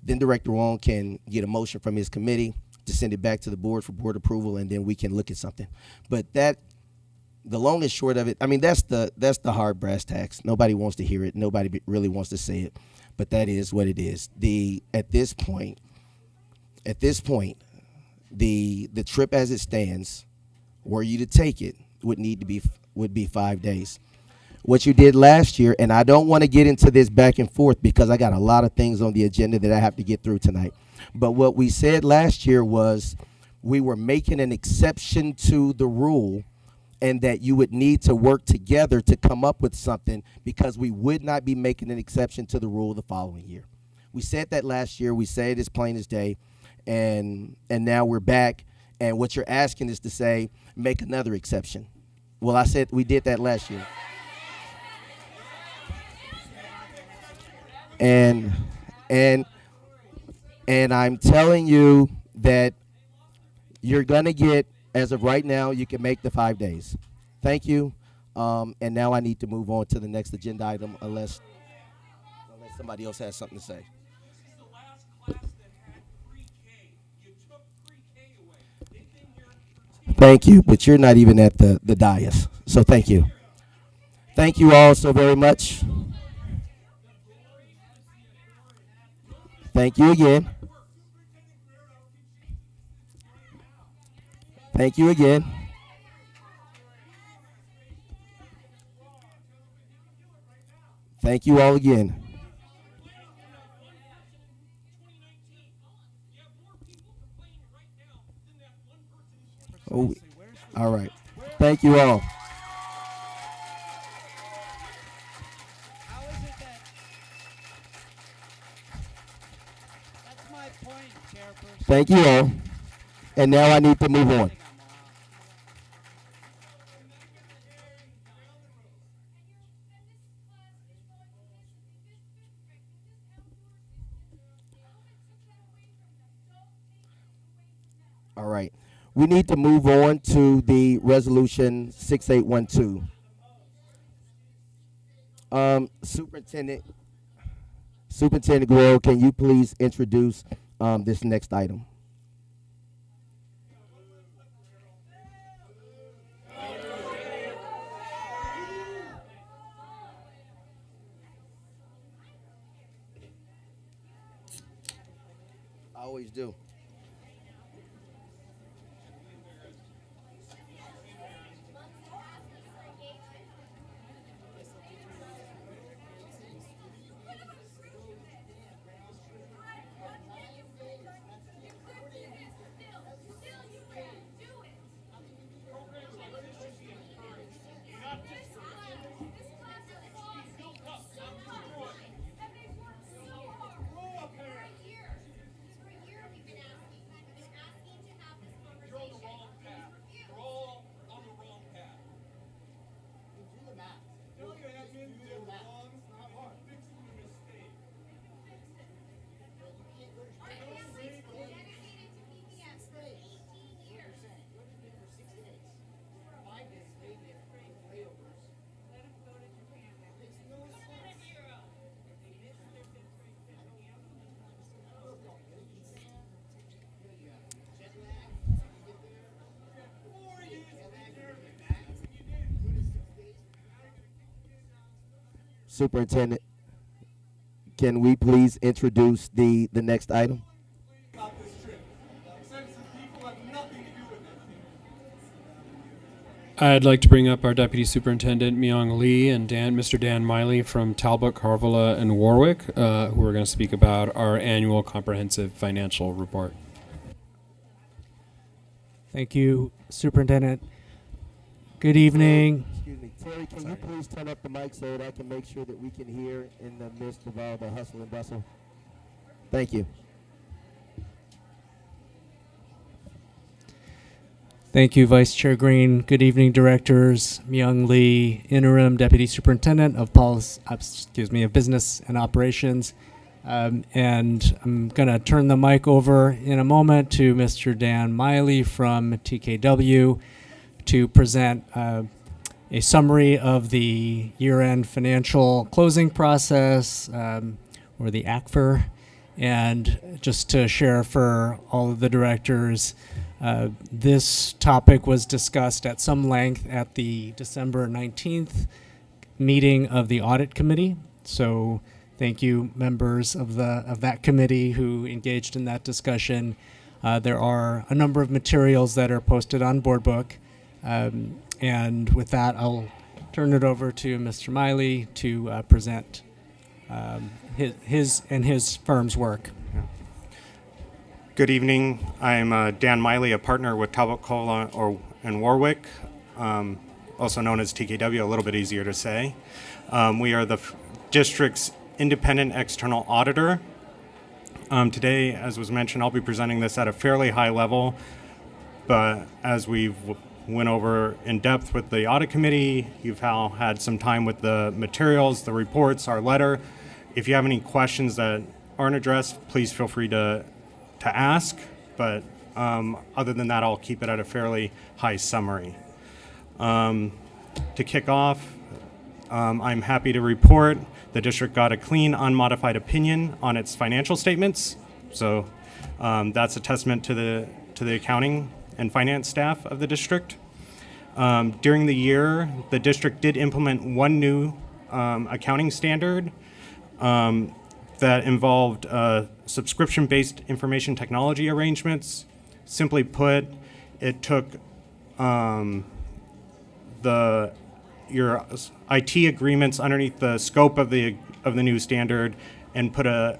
Then Director Wong can get a motion from his committee to send it back to the board for board approval, and then we can look at something. But the long and short of it, I mean, that's the hard brass tacks. Nobody wants to hear it. Nobody really wants to say it, but that is what it is. At this point, the trip as it stands, were you to take it, would be 5 days. What you did last year, and I don't want to get into this back and forth because I got a lot of things on the agenda that I have to get through tonight. But what we said last year was we were making an exception to the rule and that you would need to work together to come up with something because we would not be making an exception to the rule the following year. We said that last year. We said it as plain as day, and now we're back. And what you're asking is to say, make another exception. Well, I said we did that last year. And I'm telling you that you're gonna get, as of right now, you can make the 5 days. Thank you. And now I need to move on to the next agenda item unless somebody else has something to say. Thank you, but you're not even at the dais, so thank you. Thank you all so very much. Thank you again. Thank you again. Thank you all again. Oh, all right. Thank you all. Thank you all. And now I need to move on. All right. We need to move on to the resolution 6812. Superintendent Guerrero, can you please introduce this next item? I always do. Superintendent, can we please introduce the next item? I'd like to bring up our Deputy Superintendent Myung Lee and Mr. Dan Miley from Talbot, Carvilla, and Warwick, who are going to speak about our annual comprehensive financial report. Thank you, Superintendent. Good evening. Excuse me, Terry, can you please turn up the mic so that I can make sure that we can hear in the midst of all the hustle and bustle? Thank you. Thank you, Vice Chair Green. Good evening, Directors. Myung Lee, Interim Deputy Superintendent of Business and Operations. And I'm going to turn the mic over in a moment to Mr. Dan Miley from TKW to present a summary of the year-end financial closing process, or the ACFR, and just to share for all of the directors, this topic was discussed at some length at the December 19th meeting of the Audit Committee. So thank you, members of that committee who engaged in that discussion. There are a number of materials that are posted on BoardBook. And with that, I'll turn it over to Mr. Miley to present his firm's work. Good evening. I'm Dan Miley, a partner with Talbot Cole and Warwick, also known as TKW, a little bit easier to say. We are the district's independent external auditor. Today, as was mentioned, I'll be presenting this at a fairly high level, but as we've went over in depth with the audit committee, you've all had some time with the materials, the reports, our letter. If you have any questions that aren't addressed, please feel free to ask, but other than that, I'll keep it at a fairly high summary. To kick off, I'm happy to report the district got a clean, unmodified opinion on its financial statements. So that's a testament to the accounting and finance staff of the district. During the year, the district did implement one new accounting standard that involved subscription-based information technology arrangements. Simply put, it took your IT agreements underneath the scope of the new standard and put a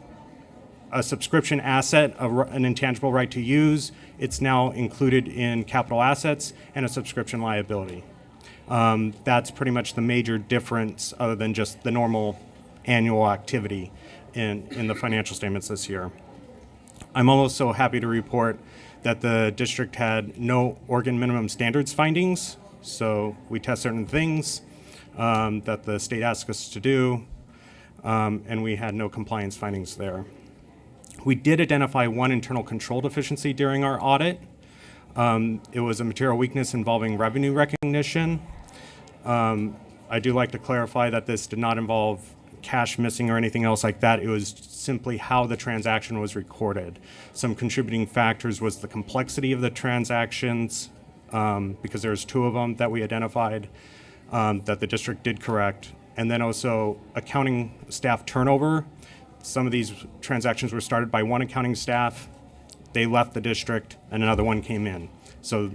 subscription asset, an intangible right to use. It's now included in capital assets and a subscription liability. That's pretty much the major difference other than just the normal annual activity in the financial statements this year. I'm also happy to report that the district had no Oregon minimum standards findings. So we test certain things that the state asked us to do, and we had no compliance findings there. We did identify one internal control deficiency during our audit. It was a material weakness involving revenue recognition. I do like to clarify that this did not involve cash missing or anything else like that. It was simply how the transaction was recorded. Some contributing factors was the complexity of the transactions, because there's two of them that we identified that the district did correct. And then also accounting staff turnover. Some of these transactions were started by one accounting staff, they left the district, and another one came in. So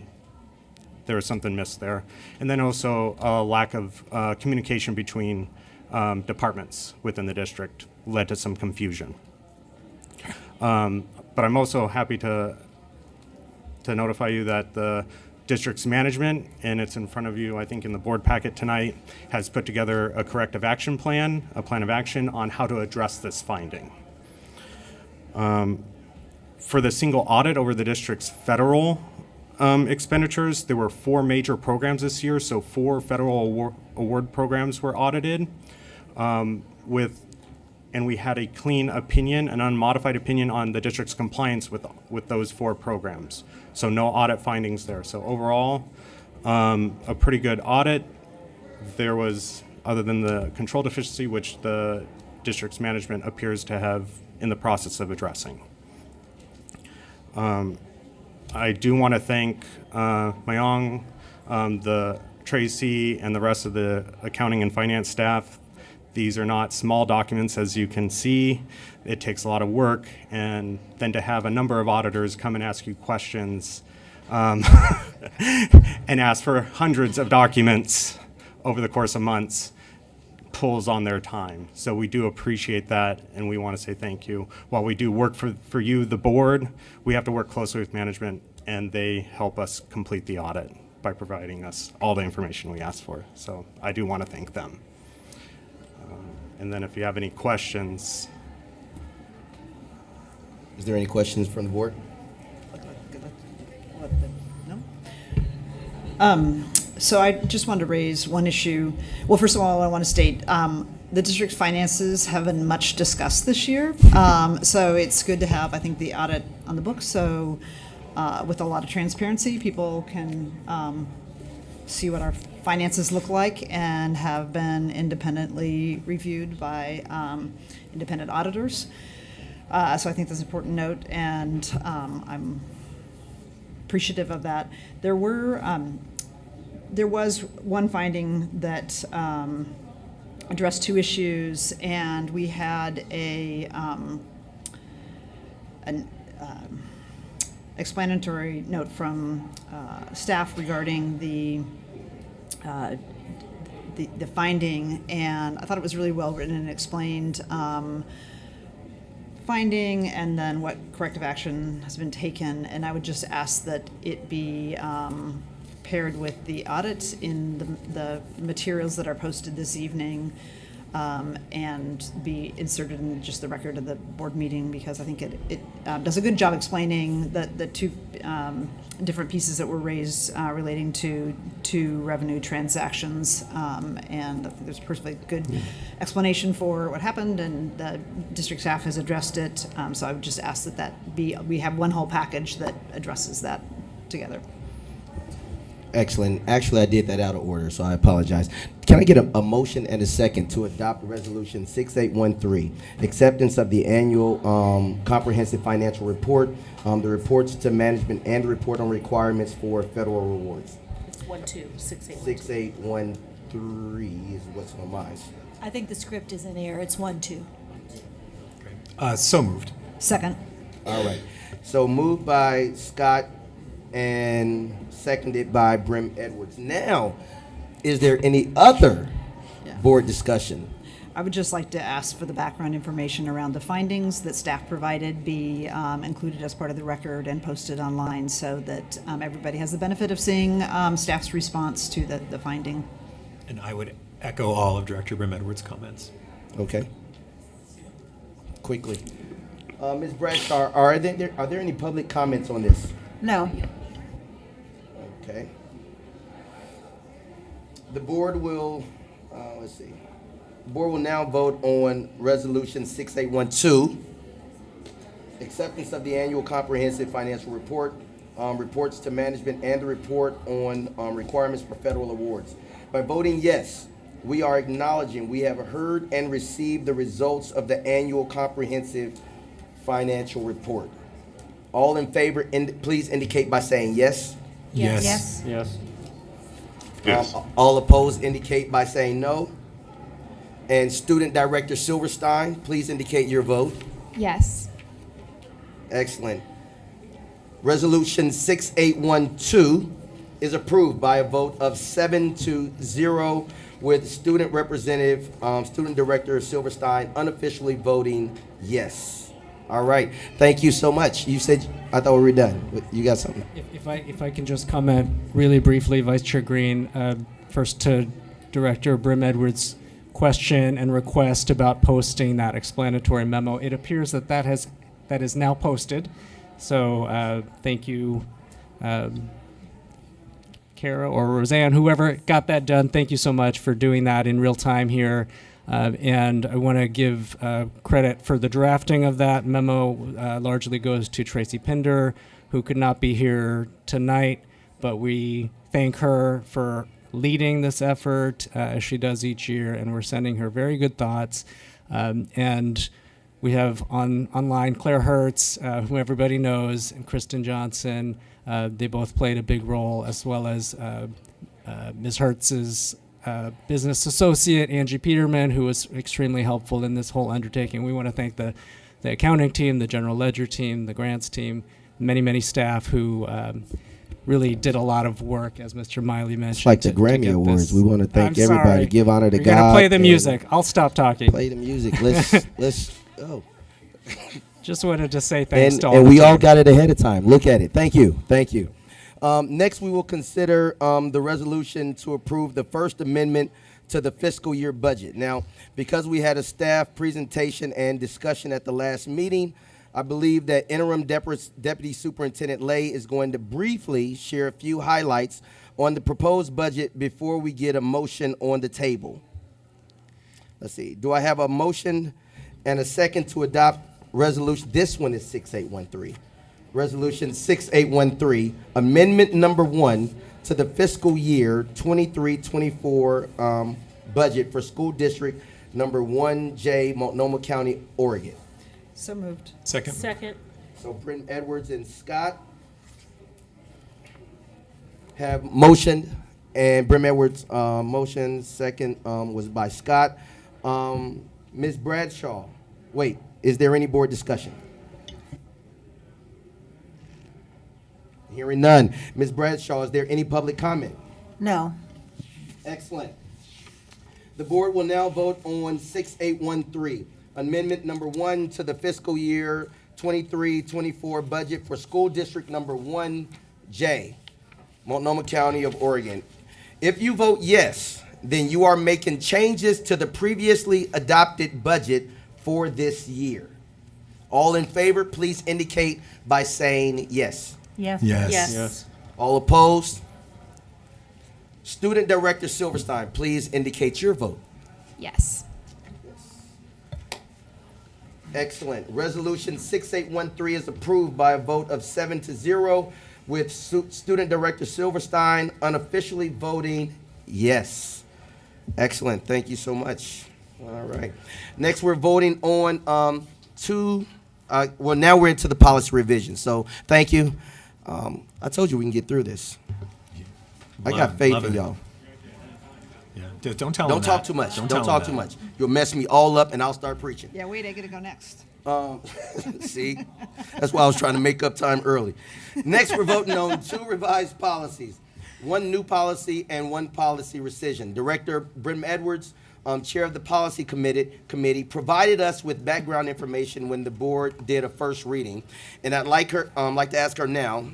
there was something missed there. And then also a lack of communication between departments within the district led to some confusion. But I'm also happy to notify you that the district's management, and it's in front of you, I think in the board packet tonight, has put together a corrective action plan, a plan of action on how to address this finding. For the single audit over the district's federal expenditures, there were 4 major programs this year, so 4 federal award programs were audited, and we had a clean opinion, an unmodified opinion on the district's compliance with those 4 programs. So no audit findings there. So overall, a pretty good audit. There was, other than the control deficiency, which the district's management appears to have in the process of addressing. I do want to thank Mayong, the Tracy, and the rest of the accounting and finance staff. These are not small documents, as you can see. It takes a lot of work, and then to have a number of auditors come and ask you questions and ask for hundreds of documents over the course of months pulls on their time. So we do appreciate that, and we want to say thank you. While we do work for you, the board, we have to work closely with management, and they help us complete the audit by providing us all the information we ask for. So I do want to thank them. And then if you have any questions. Is there any questions from the board? No? So I just wanted to raise one issue. Well, first of all, I want to state the district's finances haven't been much discussed this year. So it's good to have, I think, the audit on the books. So with a lot of transparency, people can see what our finances look like and have been independently reviewed by independent auditors. So I think that's an important note, and I'm appreciative of that. There was one finding that addressed two issues, and we had an explanatory note from staff regarding the finding, and I thought it was really well written and explained finding and then what corrective action has been taken. And I would just ask that it be paired with the audit in the materials that are posted this evening, and be inserted in just the record of the board meeting, because I think it does a good job explaining the two different pieces that were raised relating to revenue transactions, and I think there's a perfectly good explanation for what happened, and the district staff has addressed it. So I would just ask that we have one whole package that addresses that together. Excellent. Actually, I did that out of order, so I apologize. Can I get a motion and a second to adopt Resolution 6813, acceptance of the annual comprehensive financial report, the reports to management, and the report on requirements for federal rewards? It's 12681. 6813 is what's on mine. I think the script is in error. It's 1-2. So moved. Second. All right. So moved by Scott and seconded by Brim Edwards. Now, is there any other board discussion? I would just like to ask for the background information around the findings that staff provided be included as part of the record and posted online, so that everybody has the benefit of seeing staff's response to the finding. And I would echo all of Director Brim Edwards' comments. Okay. Quickly. Ms. Bradshaw, are there any public comments on this? No. Okay. The board will, let's see. The board will now vote on Resolution 6812, acceptance of the annual comprehensive financial report, reports to management, and the report on requirements for federal awards. By voting yes, we are acknowledging we have heard and received the results of the annual comprehensive financial report. All in favor, please indicate by saying yes. Yes. Yes. Yes. Yes. All opposed indicate by saying no. And Student Director Silverstein, please indicate your vote. Yes. Excellent. Resolution 6812 is approved by a vote of 7-0, with Student Representative, Student Director Silverstein unofficially voting yes. All right. Thank you so much. You said, I thought we were done. You got something? If I can just comment really briefly, Vice Chair Green, first to Director Brim Edwards' question and request about posting that explanatory memo. It appears that is now posted. So thank you, Kara or Roseanne, whoever got that done. Thank you so much for doing that in real time here. And I want to give credit for the drafting of that memo. Largely goes to Tracy Pinder, who could not be here tonight, but we thank her for leading this effort as she does each year, and we're sending her very good thoughts. And we have online Claire Hertz, who everybody knows, and Kristen Johnson. They both played a big role, as well as Ms. Hertz's business associate, Angie Peterman, who was extremely helpful in this whole undertaking. We want to thank the accounting team, the general ledger team, the grants team, many staff who really did a lot of work, as Mr. Miley mentioned. It's like the Grammy Awards. We want to thank I'm everybody. sorry. Give honor to We're God. gonna play the music. I'll stop talking. Play the music. Let's go. Just wanted to say thanks to all. And the we all team. got it ahead of time. Look at it. Thank you. Thank you. Next, we will consider the resolution to approve the First Amendment to the fiscal year budget. Now, because we had a staff presentation and discussion at the last meeting, I believe that Interim Deputy Superintendent Lay is going to briefly share a few highlights on the proposed budget before we get a motion on the table. Let's see. Do I have a motion and a second to adopt resolution? This one is 6813. Resolution 6813, Amendment Number 1 to the fiscal year 23-24 budget for school district number 1J, Multnomah County, Oregon. So moved. Second. Second. So Britton Edwards and Scott have motioned, and Brim Edwards' motion, second was by Scott. Ms. Bradshaw, wait, is there any board discussion? Hearing none. Ms. Bradshaw, is there any public comment? No. Excellent. The board will now vote on 6813, amendment number 1 to the fiscal year 23-24 budget for school district number 1J, Multnomah County of Oregon. If you vote yes, then you are making changes to the previously adopted budget for this year. All in favor, please indicate by saying yes. Yes. Yes. All opposed? Student Director Silverstein, please indicate your vote. Yes. Excellent. Resolution 6813 is approved by a vote of 7-0, with Student Director Silverstein unofficially voting yes. Excellent. Thank you so much. All right. Next, we're voting on now we're into the policy revision. So thank you. I told you we can get through this. I got faith in y'all. Yeah. Don't tell them Don't talk that. too much. Don't Don't tell talk them too that. much. You'll mess me all up, and I'll start preaching. Yeah, wait, I gotta go next. See, that's why I was trying to make up time early. Next, we're voting on 2 revised policies, 1 new policy and 1 policy rescission. Director Brim Edwards, chair of the policy committee, provided us with background information when the board did a first reading, and I'd like to ask her now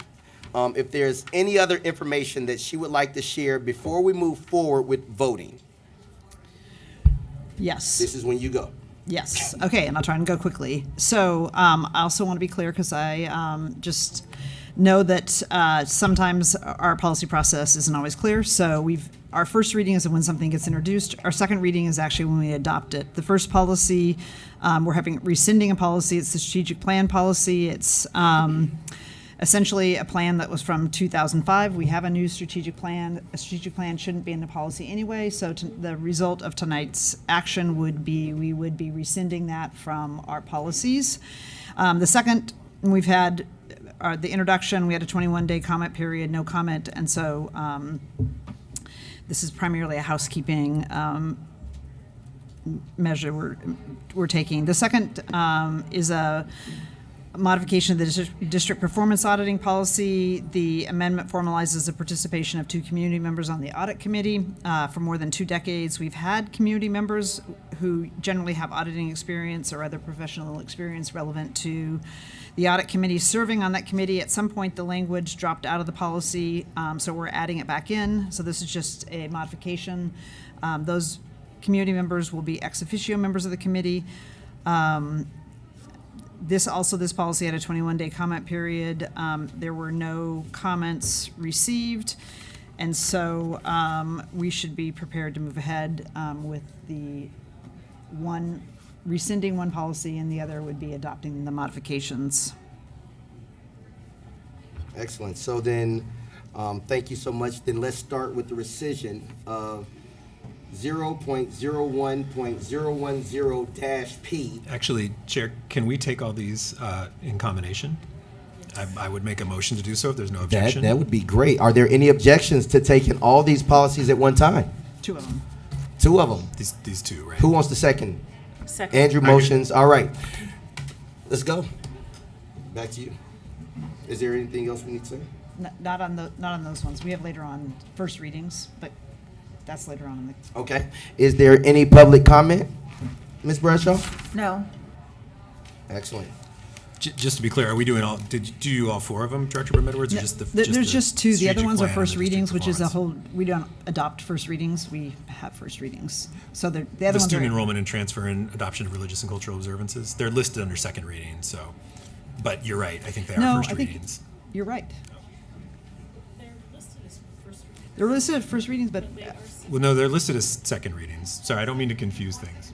if there's any other information that she would like to share before we move forward with voting. Yes. This is when you go. Yes. Okay, and I'll try and go quickly. So I also want to be clear because I just know that sometimes our policy process isn't always clear. So our first reading is when something gets introduced. Our second reading is actually when we adopt it. The first policy, we're rescinding a policy. It's the strategic plan policy. It's essentially a plan that was from 2005. We have a new strategic plan. A strategic plan shouldn't be in the policy anyway, so the result of tonight's action would be we would be rescinding that from our policies. The second, we've had the introduction, we had a 21-day comment period, no comment, and so this is primarily a housekeeping measure we're taking. The second is a modification of the district performance auditing policy. The amendment formalizes the participation of 2 community members on the audit committee. For more than 2 decades, we've had community members who generally have auditing experience or other professional experience relevant to the audit committee serving on that committee. At some point, the language dropped out of the policy, so we're adding it back in. So this is just a modification. Those community members will be ex officio members of the committee. This policy had a 21-day comment period. There were no comments received, and so we should be prepared to move ahead with the rescinding one policy, and the other would be adopting the modifications. Excellent. So then, thank you so much. Then let's start with the rescission of 0.01.010-P. Actually, Chair, can we take all these in combination? I would make a motion to do so if there's no objection. That would be great. Are there any objections to taking all these policies at one time? 2 of them. 2 of them. These 2, right? Who wants the second? Second. Andrew motions. All right. Let's go. Back to you. Is there anything else we need to say? Not on those ones. We have later on first readings, but that's later on in the. Okay. Is there any public comment, Ms. Bradshaw? No. Excellent. Just to be clear, are we doing all? Did you do all 4 of them, Director Brim Edwards, or just the? There's just 2. The other strategic ones are plan first and the readings, which is a performance? whole. We don't adopt first readings. We have first readings. So the other The ones student are. enrollment and transfer and adoption of religious and cultural observances. They're listed under second reading, so. But you're right. I think they are No, first I think readings. you're right. They're listed as first reading. They're listed as first readings, but Well, no, they're listed as second readings. Sorry, I don't mean to confuse things.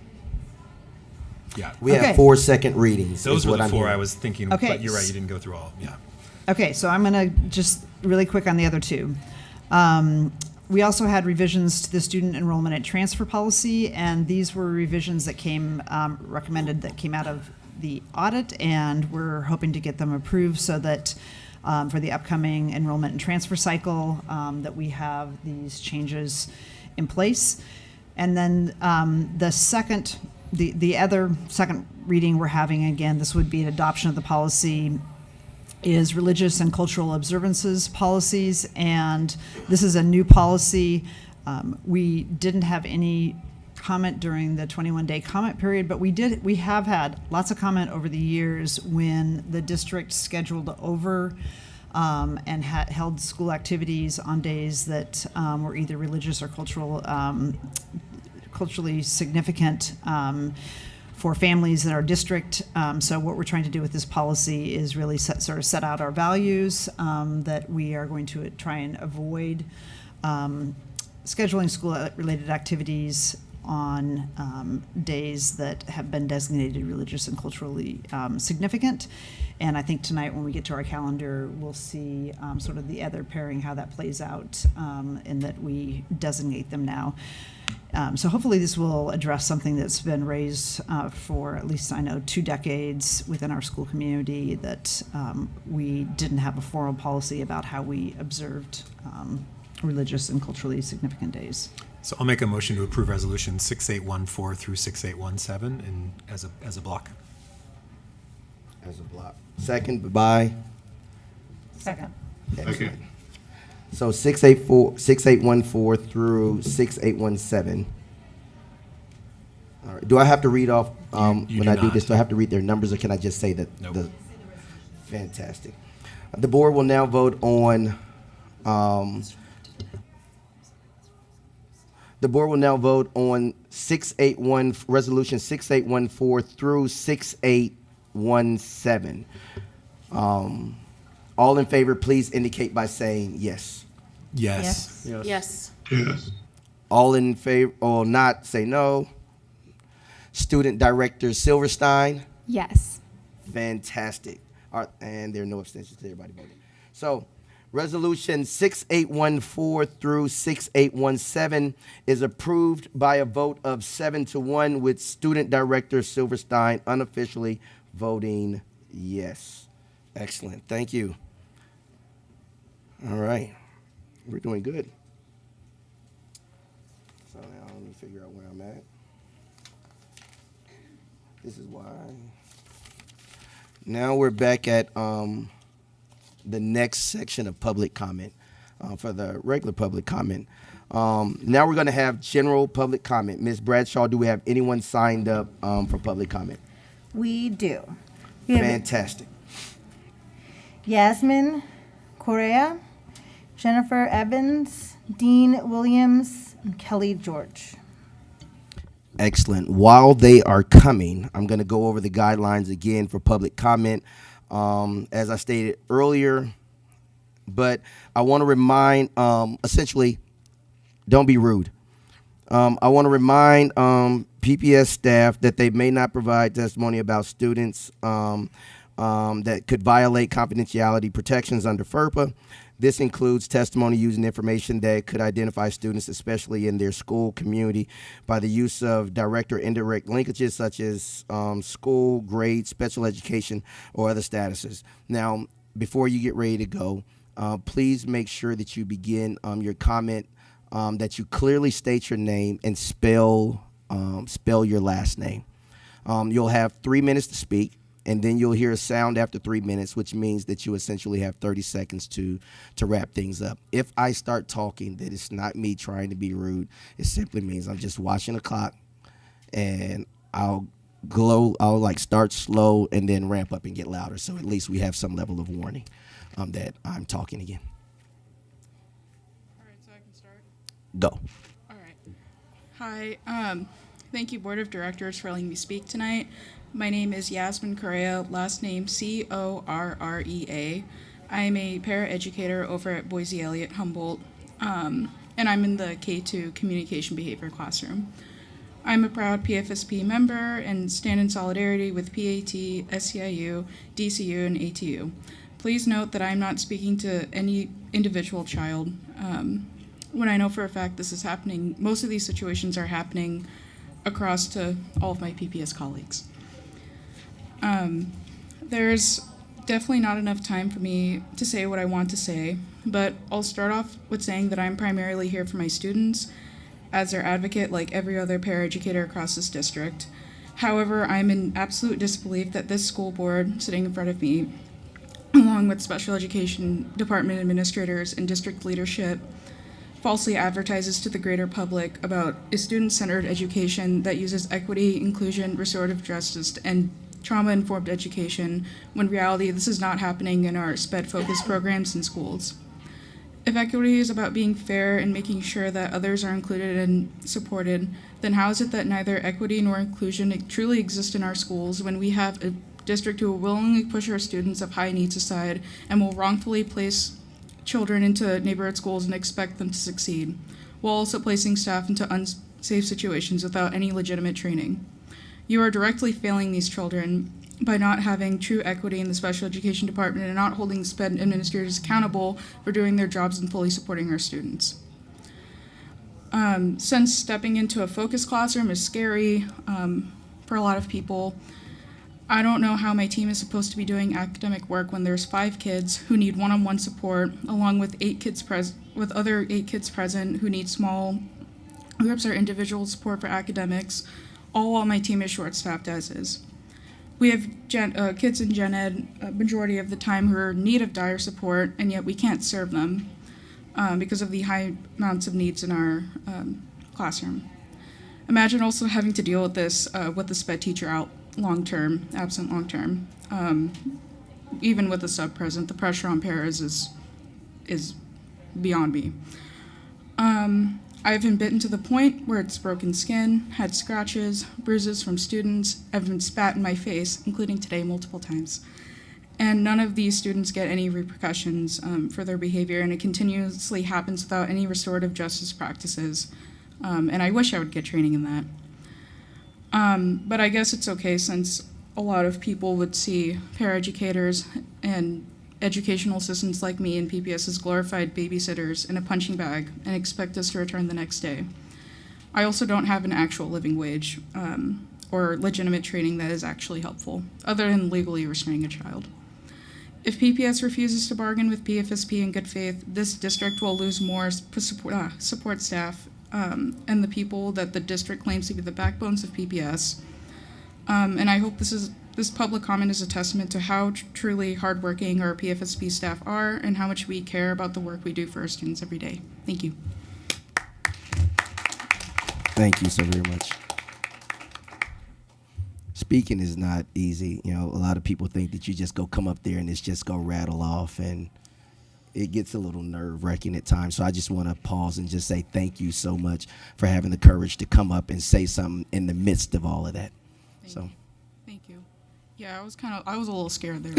Yeah. We Okay. have 4 second readings. Those is were what the I'm 4 I hearing. was thinking, Okay. but you're right, you didn't go through all. Yeah. okay. So I'm gonna just really quick on the other 2. We also had revisions to the student enrollment and transfer policy, and these were revisions that came recommended that came out of the audit, and we're hoping to get them approved so that for the upcoming enrollment and transfer cycle that we have these changes in place. And then the other second reading we're having, again, this would be an adoption of the policy, is religious and cultural observances policies, and this is a new policy. We didn't have any comment during the 21-day comment period, but we have had lots of comment over the years when the district scheduled over and held school activities on days that were either religious or culturally significant for families in our district. So what we're trying to do with this policy is really set out our values, that we are going to try and avoid scheduling school-related activities on days that have been designated religious and culturally significant. And I think tonight when we get to our calendar, we'll see sort of the other pairing, how that plays out, and that we designate them now. So hopefully this will address something that's been raised for at least, I know, 2 decades within our school community, that we didn't have a formal policy about how we observed religious and culturally significant days. So I'll make a motion to approve resolution 6814 through 6817 and as a block. As a block. Second by? Second. Excellent. So 6814 through 6817. All right. Do I have to read off You when do I do not. this? Do I have to read their numbers, or can I just say that? Nope. Fantastic. The board will now vote on. The board will now vote on resolution 6814 through 6817. All in favor, please indicate by saying yes. Yes. Yes. Yes. All in favor or not, say no. Student Director Silverstein. Yes. Fantastic. All right, and there are no abstentions. Everybody voted. So, resolution 6814 through 6817 is approved by a vote of 7-1, with Student Director Silverstein unofficially voting yes. Excellent. Thank you. All right. We're doing good. So now let me figure out where I'm at. This is why. Now we're back at the next section of public comment, for the regular public comment. Now we're going to have general public comment. Ms. Bradshaw, do we have anyone signed up for public comment? We do. We have Fantastic. Yasmin Correa, Jennifer Evans, Dean Williams, and Kelly George. Excellent. While they are coming, I'm going to go over the guidelines again for public comment. As I stated earlier, but I want to remind, essentially, don't be rude. I want to remind PPS staff that they may not provide testimony about students that could violate confidentiality protections under FERPA. This includes testimony using information that could identify students, especially in their school community, by the use of direct or indirect linkages such as school, grades, special education, or other statuses. Now, before you get ready to go, please make sure that you begin your comment, that you clearly state your name and spell your last name. You'll have 3 minutes to speak, and then you'll hear a sound after 3 minutes, which means that you essentially have 30 seconds to wrap things up. If I start talking, that it's not me trying to be rude. It simply means I'm just watching the clock, and I'll like start slow and then ramp up and get louder. So at least we have some level of warning that I'm talking again. All right, so I can start? Go. All right. Hi. Thank you, Board of Directors, for letting me speak tonight. My name is Yasmin Correa, last name Correa. I am a paraeducator over at Boise Elliott Humboldt, and I'm in the K2 Communication Behavior classroom. I'm a proud PFSP member and stand in solidarity with PAT, SEIU, DCU, and ATU. Please note that I'm not speaking to any individual child. When I know for a fact this is happening, most of these situations are happening across to all of my PPS colleagues. There's definitely not enough time for me to say what I want to say, but I'll start off with saying that I'm primarily here for my students as their advocate like every other paraeducator across this district. However, I'm in absolute disbelief that this school board sitting in front of me, along with special education department administrators and district leadership, falsely advertises to the greater public about a student-centered education that uses equity, inclusion, restorative justice, and trauma-informed education, when in reality this is not happening in our SPED-focused programs in schools. If equity is about being fair and making sure that others are included and supported, then how is it that neither equity nor inclusion truly exist in our schools when we have a district who will willingly push our students of high needs aside and will wrongfully place children into neighborhood schools and expect them to succeed, while also placing staff into unsafe situations without any legitimate training? You are directly failing these children by not having true equity in the special education department and not holding SPED administrators accountable for doing their jobs and fully supporting our students. Since stepping into a focused classroom is scary for a lot of people, I don't know how my team is supposed to be doing academic work when there's 5 kids who need one-on-one support, along with other 8 kids present who need small groups or individual support for academics, all while my team is short-staffed as is. We have kids in gen ed a majority of the time who are in need of dire support, and yet we can't serve them because of the high amounts of needs in our classroom. Imagine also having to deal with this with the SPED teacher absent long-term. Even with the sub present, the pressure on paras is beyond me. I've been bitten to the point where it's broken skin, had scratches, bruises from students, I've been spat in my face, including today multiple times. And none of these students get any repercussions for their behavior, and it continuously happens without any restorative justice practices. And I wish I would get training in that. But I guess it's okay, since a lot of people would see paraeducators and educational assistants like me in PPS as glorified babysitters in a punching bag and expect us to return the next day. I also don't have an actual living wage or legitimate training that is actually helpful, other than legally restraining a child. If PPS refuses to bargain with PFSP in good faith, this district will lose more support staff and the people that the district claims to be the backbones of PPS. And I hope this public comment is a testament to how truly hardworking our PFSP staff are and how much we care about the work we do for our students every day. Thank you. Thank you so very much. Speaking is not easy. You know, a lot of people think that you just come up there and it's just go rattle off, and it gets a little nerve-wracking at times. So I just want to pause and just say thank you so much for having the courage to come up and say something in the midst of all of that. Thank you. Yeah, I was a little scared there.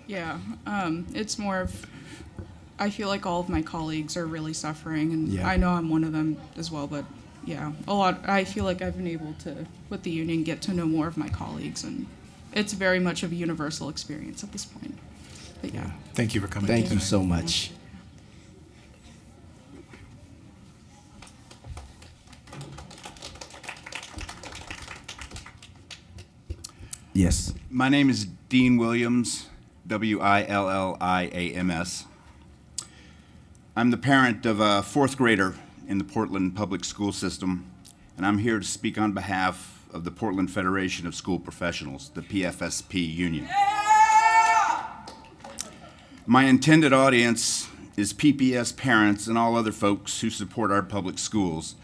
Yeah, it's more of, I feel like all of my colleagues are really suffering, and Yeah. I know I'm one of them as well, but yeah, I feel like I've been able to, with the union, get to know more of my colleagues, and it's very much of a universal experience at this point. But yeah. Thank you for coming. Thank you tonight. so much. Yes. My name is Dean Williams, Williams. I'm the parent of a 4th grader in the Portland Public School System, and I'm here to speak on behalf of the Portland Federation of School Professionals, the PFSP union. My intended audience is PPS parents and all other folks who support our public schools,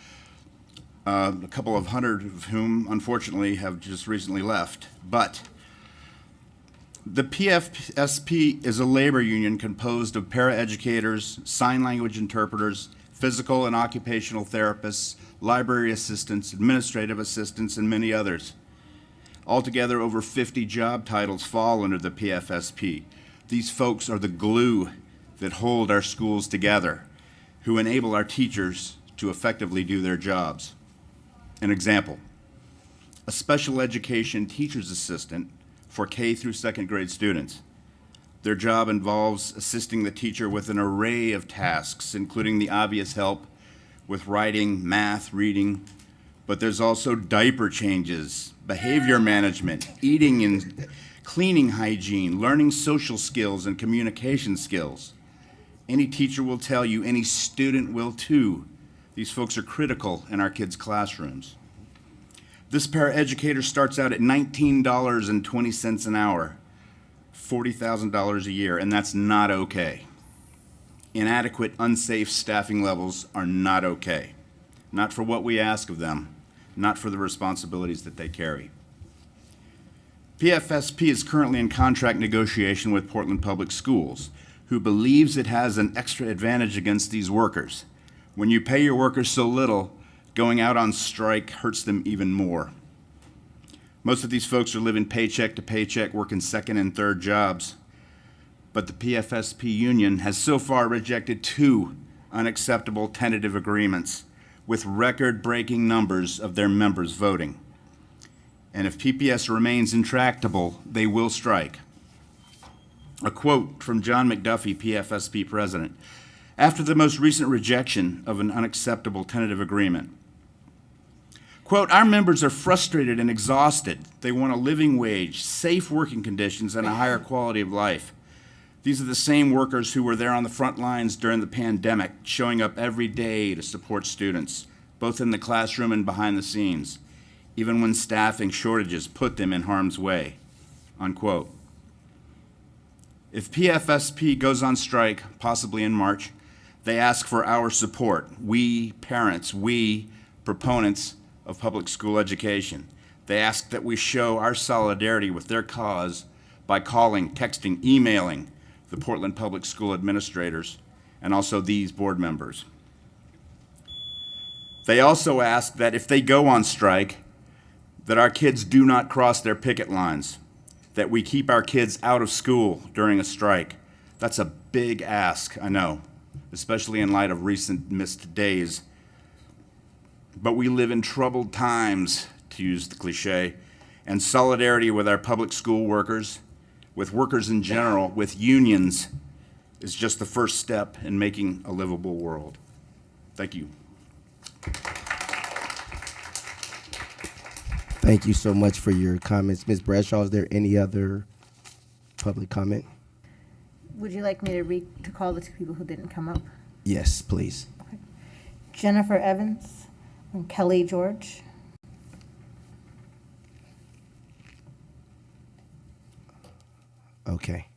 a couple of hundred of whom, unfortunately, have just recently left. But the PFSP is a labor union composed of paraeducators, sign language interpreters, physical and occupational therapists, library assistants, administrative assistants, and many others. Altogether, over 50 job titles fall under the PFSP. These folks are the glue that hold our schools together, who enable our teachers to effectively do their jobs. An example, a special education teacher's assistant for K through 2nd grade students Their job involves assisting the teacher with an array of tasks, including the obvious help with writing, math, reading, but there's also diaper changes, behavior management, eating and cleaning hygiene, learning social skills and communication skills. Any teacher will tell you, any student will too. These folks are critical in our kids' classrooms. This paraeducator starts out at $19.20 an hour, $40,000 a year, and that's not okay. Inadequate, unsafe staffing levels are not okay. Not for what we ask of them, not for the responsibilities that they carry. PFSP is currently in contract negotiation with Portland Public Schools, who believes it has an extra advantage against these workers. When you pay your workers so little, going out on strike hurts them even more. Most of these folks are living paycheck to paycheck, working second and third jobs. But the PFSP union has so far rejected 2 unacceptable tentative agreements with record-breaking numbers of their members voting. And if PPS remains intractable, they will strike. A quote from John McDuffie, PFSP president: after the most recent rejection of an unacceptable tentative agreement, quote, our members are frustrated and exhausted. They want a living wage, safe working conditions, and a higher quality of life. These are the same workers who were there on the front lines during the pandemic, showing up every day to support students, both in the classroom and behind the scenes, even when staffing shortages put them in harm's way, unquote. If PFSP goes on strike, possibly in March, they ask for our support. We parents, we proponents of public school education. They ask that we show our solidarity with their cause by calling, texting, emailing the Portland Public School administrators and also these board members. They also ask that if they go on strike, that our kids do not cross their picket lines, that we keep our kids out of school during a strike. That's a big ask, I know, especially in light of recent missed days. But we live in troubled times, to use the cliche, and solidarity with our public school workers, with workers in general, with unions, is just the first step in making a livable world. Thank you. Thank you so much for your comments. Ms. Bradshaw, is there any other public comment? Would you like me to call the 2 people who didn't come up? Yes, please. Jennifer Evans and Kelly George. Okay.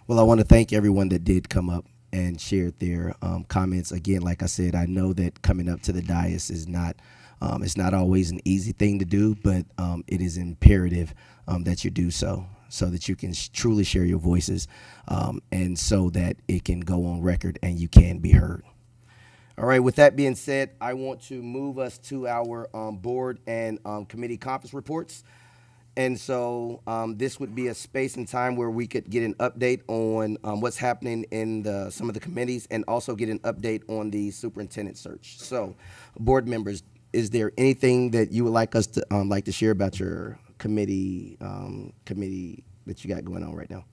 Well, I want to thank everyone that did come up and shared their comments. Again, like I said, I know that coming up to the dais is not it's not always an easy thing to do, but it is imperative that you do so that you can truly share your voices and so that it can go on record and you can be heard. All right, with that being said, I want to move us to our board and committee conference reports. And so this would be a space and time where we could get an update on what's happening in some of the committees and also get an update on the superintendent search. So, board members, is there anything that you would like us to like to share about your committee that you got going on right now?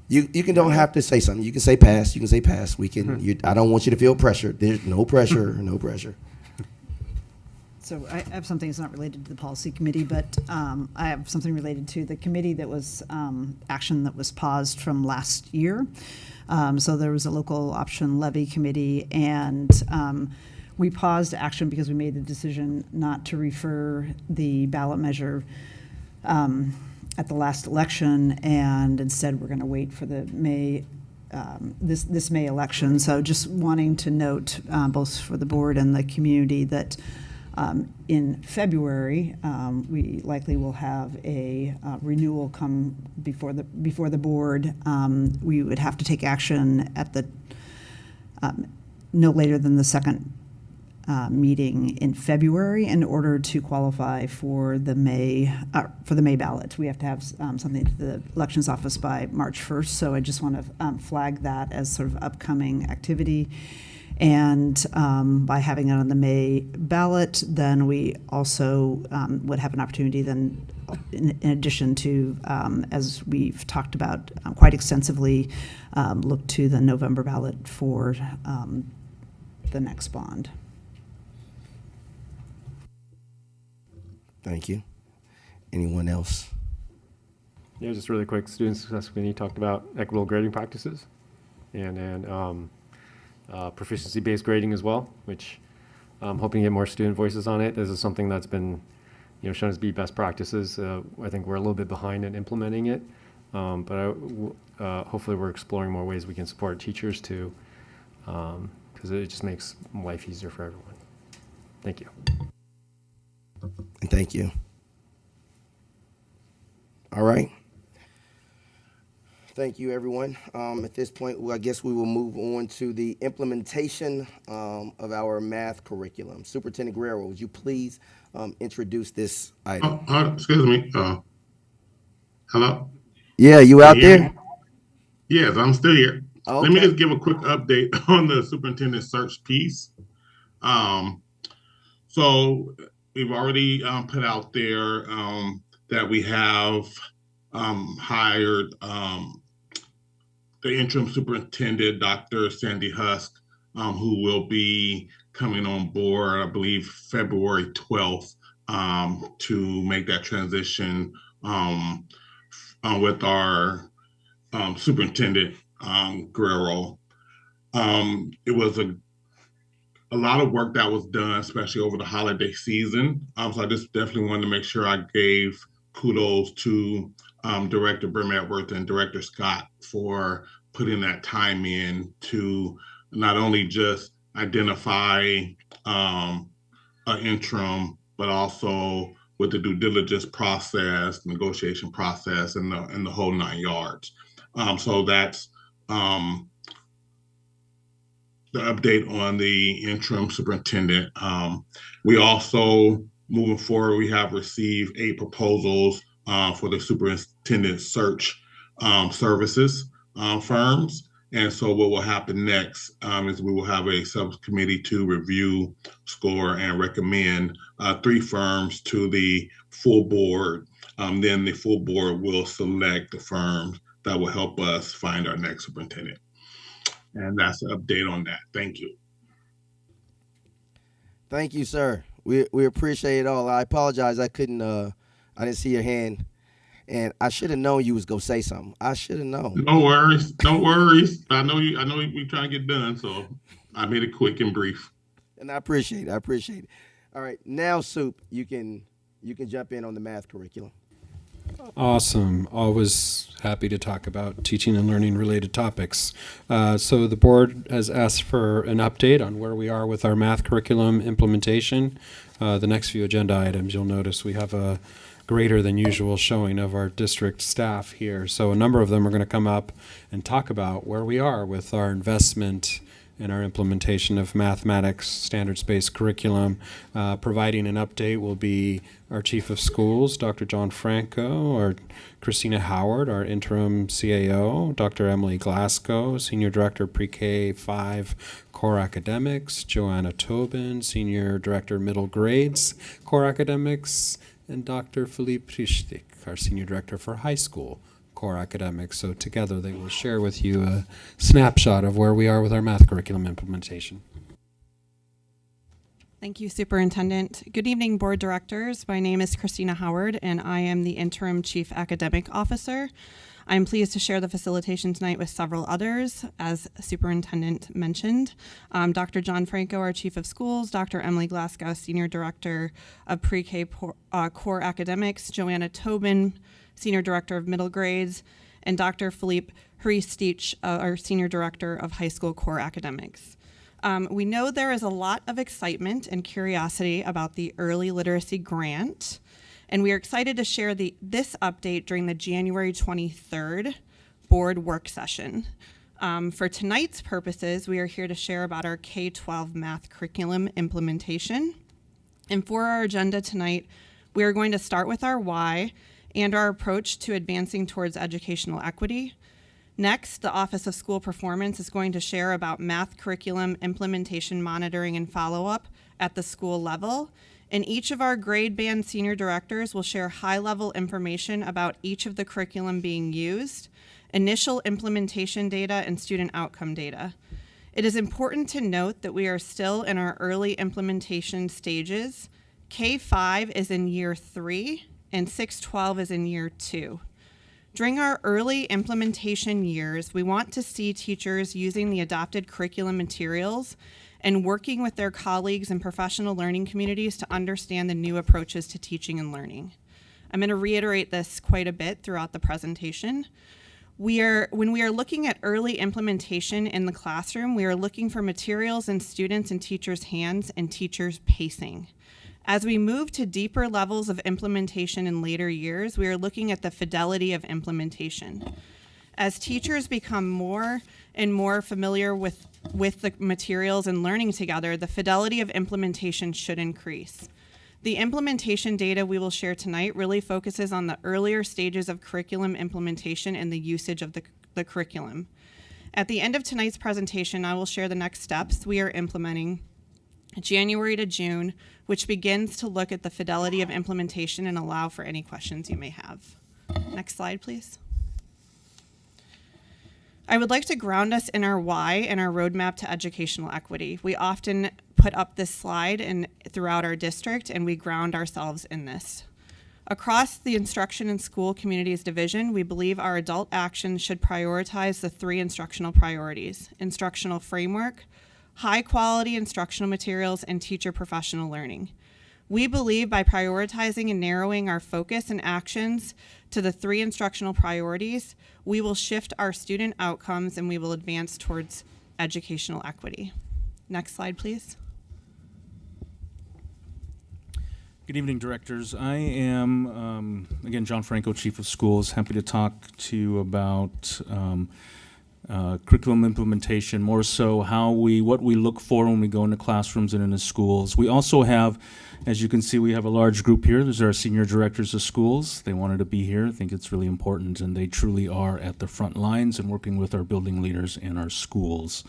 You don't have to say something. You can say pass. You can say pass. We can. I don't want you to feel pressure. There's no pressure. No pressure. So I have something that's not related to the policy committee, but I have something related to the committee that was action that was paused from last year. So there was a local option levy committee, and we paused action because we made the decision not to refer the ballot measure at the last election, and instead we're going to wait for the May this May election. So just wanting to note both for the board and the community that in February, we likely will have a renewal come before the board. We would have to take action at the no later than the second meeting in February in order to qualify for the May ballot. We have to have something to the elections office by March 1st. So I just want to flag that as sort of upcoming activity. And by having it on the May ballot, then we also would have an opportunity then, in addition to, as we've talked about quite extensively, look to the November ballot for the next bond. Thank you. Anyone else? Yeah, just really quick. Student Success Committee talked about equitable grading practices and proficiency-based grading as well, which I'm hoping to get more student voices on it. This is something that's been, shown as be best practices. I think we're a little bit behind in implementing it, but hopefully we're exploring more ways we can support teachers too, because it just makes life easier for everyone. Thank you. And thank you. All right. Thank you, everyone. At this point, I guess we will move on to the implementation of our math curriculum. Superintendent Guerrero, would you please introduce this item? Excuse me. Hello? Yeah, you out there? Yes, I'm still here. Okay. Let me just give a quick update on the superintendent search piece. So we've already put out there that we have hired the interim superintendent, Dr. Sandy Husk, who will be coming on board, I believe, February 12th to make that transition with our superintendent, Guerrero. It was a lot of work that was done, especially over the holiday season. So I just definitely wanted to make sure I gave kudos to Director Burnett-Worth and Director Scott for putting that time in to not only just identify an interim, but also with the due diligence process, negotiation process, and the whole 9 yards. So that's the update on the interim superintendent. We also, moving forward, we have received 8 proposals for the superintendent search services firms. And so what will happen next is we will have a subcommittee to review, score, and recommend 3 firms to the full board. Then the full board will select the firms that will help us find our next superintendent. And that's an update on that. Thank you. Thank you, sir. We appreciate it all. I apologize. I couldn't. I didn't see your hand, and I should have known you was gonna say something. I should have known. No worries. No worries. I know you. I know we trying to get done, so I made it quick and brief. And I appreciate it. I appreciate it. All right, now, Soup, you can jump in on the math curriculum. Awesome. Always happy to talk about teaching and learning related topics. So the board has asked for an update on where we are with our math curriculum implementation. The next few agenda items, you'll notice we have a greater than usual showing of our district staff here. So a number of them are going to come up and talk about where we are with our investment in our implementation of mathematics standards-based curriculum. Providing an update will be our Chief of Schools, Dr. John Franco, or Christina Howard, our interim CAO, Dr. Emily Glasgow, Senior Director Pre-K 5 Core Academics, Joanna Tobin, Senior Director Middle Grades Core Academics, and Dr. Philippe Prishtik, our Senior Director for High School Core Academics. So together they will share with you a snapshot of where we are with our math curriculum implementation. Thank you, Superintendent. Good evening, Board Directors. My name is Christina Howard, and I am the Interim Chief Academic Officer. I'm pleased to share the facilitation tonight with several others, as Superintendent mentioned. Dr. John Franco, our Chief of Schools, Dr. Emily Glasgow, Senior Director of Pre-K Core Academics, Joanna Tobin, Senior Director of Middle Grades, and Dr. Philippe Hristich, our Senior Director of High School Core Academics. We know there is a lot of excitement and curiosity about the Early Literacy Grant, and we are excited to share this update during the January 23rd board work session. For tonight's purposes, we are here to share about our K-12 math curriculum implementation. And for our agenda tonight, we are going to start with our why and our approach to advancing towards educational equity. Next, the Office of School Performance is going to share about math curriculum implementation, monitoring, and follow-up at the school level. And each of our grade band senior directors will share high-level information about each of the curriculum being used, initial implementation data, and student outcome data. It is important to note that we are still in our early implementation stages. K-5 is in year 3, and 6-12 is in year 2. During our early implementation years, we want to see teachers using the adopted curriculum materials and working with their colleagues and professional learning communities to understand the new approaches to teaching and learning. I'm going to reiterate this quite a bit throughout the presentation. When we are looking at early implementation in the classroom, we are looking for materials in students' and teachers' hands and teachers' pacing. As we move to deeper levels of implementation in later years, we are looking at the fidelity of implementation. As teachers become more and more familiar with the materials and learning together, the fidelity of implementation should increase. The implementation data we will share tonight really focuses on the earlier stages of curriculum implementation and the usage of the curriculum. At the end of tonight's presentation, I will share the next steps we are implementing January to June, which begins to look at the fidelity of implementation and allow for any questions you may have. Next slide, please. I would like to ground us in our why and our roadmap to educational equity. We often put up this slide throughout our district, and we ground ourselves in this. Across the Instruction and School Communities Division, we believe our adult actions should prioritize the 3 instructional priorities: instructional framework, high-quality instructional materials, and teacher professional learning. We believe by prioritizing and narrowing our focus and actions to the 3 instructional priorities, we will shift our student outcomes and we will advance towards educational equity. Next slide, please. Good evening, directors. I am, again, John Franco, Chief of Schools, happy to talk to you about curriculum implementation, more so what we look for when we go into classrooms and into schools. We also have, as you can see, we have a large group here. These are our senior directors of schools. They wanted to be here. I think it's really important, and they truly are at the front lines and working with our building leaders in our schools.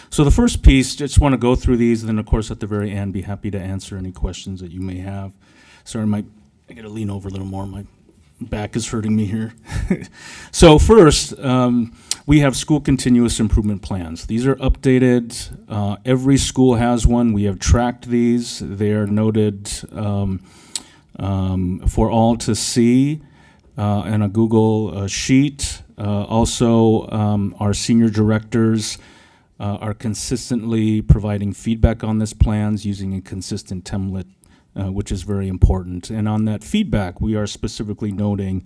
So the first piece, just want to go through these, and then of course at the very end, be happy to answer any questions that you may have. Sorry, I got to lean over a little more. My back is hurting me here. So first, we have school continuous improvement plans. These are updated. Every school has one. We have tracked these. They are noted for all to see in a Google sheet. Also, our senior directors are consistently providing feedback on these plans using a consistent template, which is very important. And on that feedback, we are specifically noting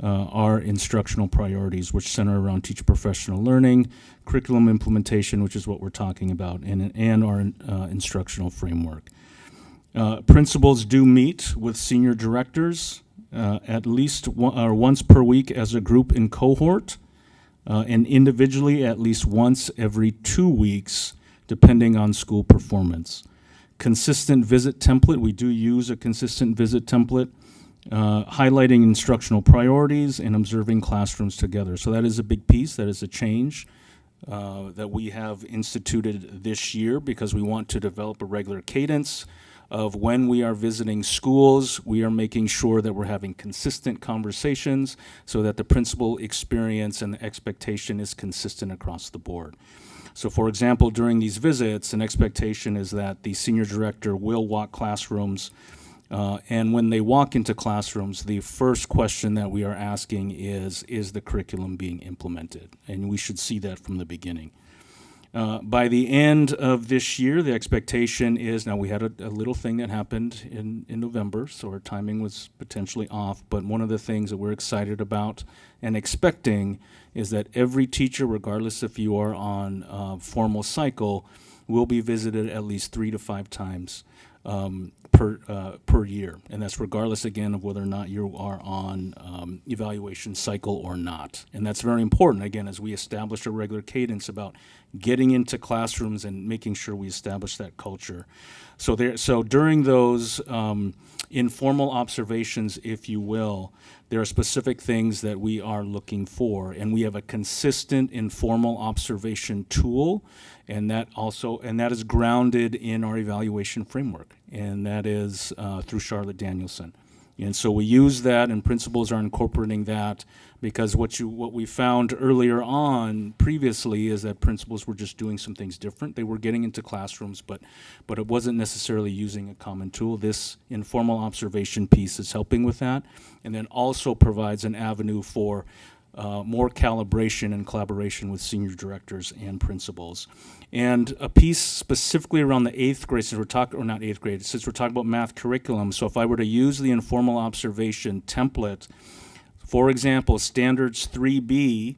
our instructional priorities, which center around teacher professional learning, curriculum implementation, which is what we're talking about, and our instructional framework. Principals do meet with senior directors at least once per week as a group in cohort, and individually at least once every 2 weeks, depending on school performance. Consistent visit template, we do use a consistent visit template, highlighting instructional priorities and observing classrooms together. So that is a big piece. That is a change that we have instituted this year because we want to develop a regular cadence of when we are visiting schools. We are making sure that we're having consistent conversations so that the principal experience and the expectation is consistent across the board. So for example, during these visits, an expectation is that the senior director will walk classrooms, and when they walk into classrooms, the first question that we are asking is the curriculum being implemented? And we should see that from the beginning. By the end of this year, the expectation is, now we had a little thing that happened in November, so our timing was potentially off, but one of the things that we're excited about and expecting is that every teacher, regardless if you are on a formal cycle, will be visited at least 3 to 5 times per year. And that's regardless, again, of whether or not you are on evaluation cycle or not. And that's very important, again, as we establish a regular cadence about getting into classrooms and making sure we establish that culture. So during those informal observations, if you will, there are specific things that we are looking for, and we have a consistent informal observation tool, and that is grounded in our evaluation framework, and that is through Charlotte Danielson. And so we use that, and principals are incorporating that, because what we found earlier on previously is that principals were just doing some things different. They were getting into classrooms, but it wasn't necessarily using a common tool. This informal observation piece is helping with that, and then also provides an avenue for more calibration and collaboration with senior directors and principals. And a piece specifically around the 8th grade, since we're talking about math curriculum. So if I were to use the informal observation template, for example, standards 3B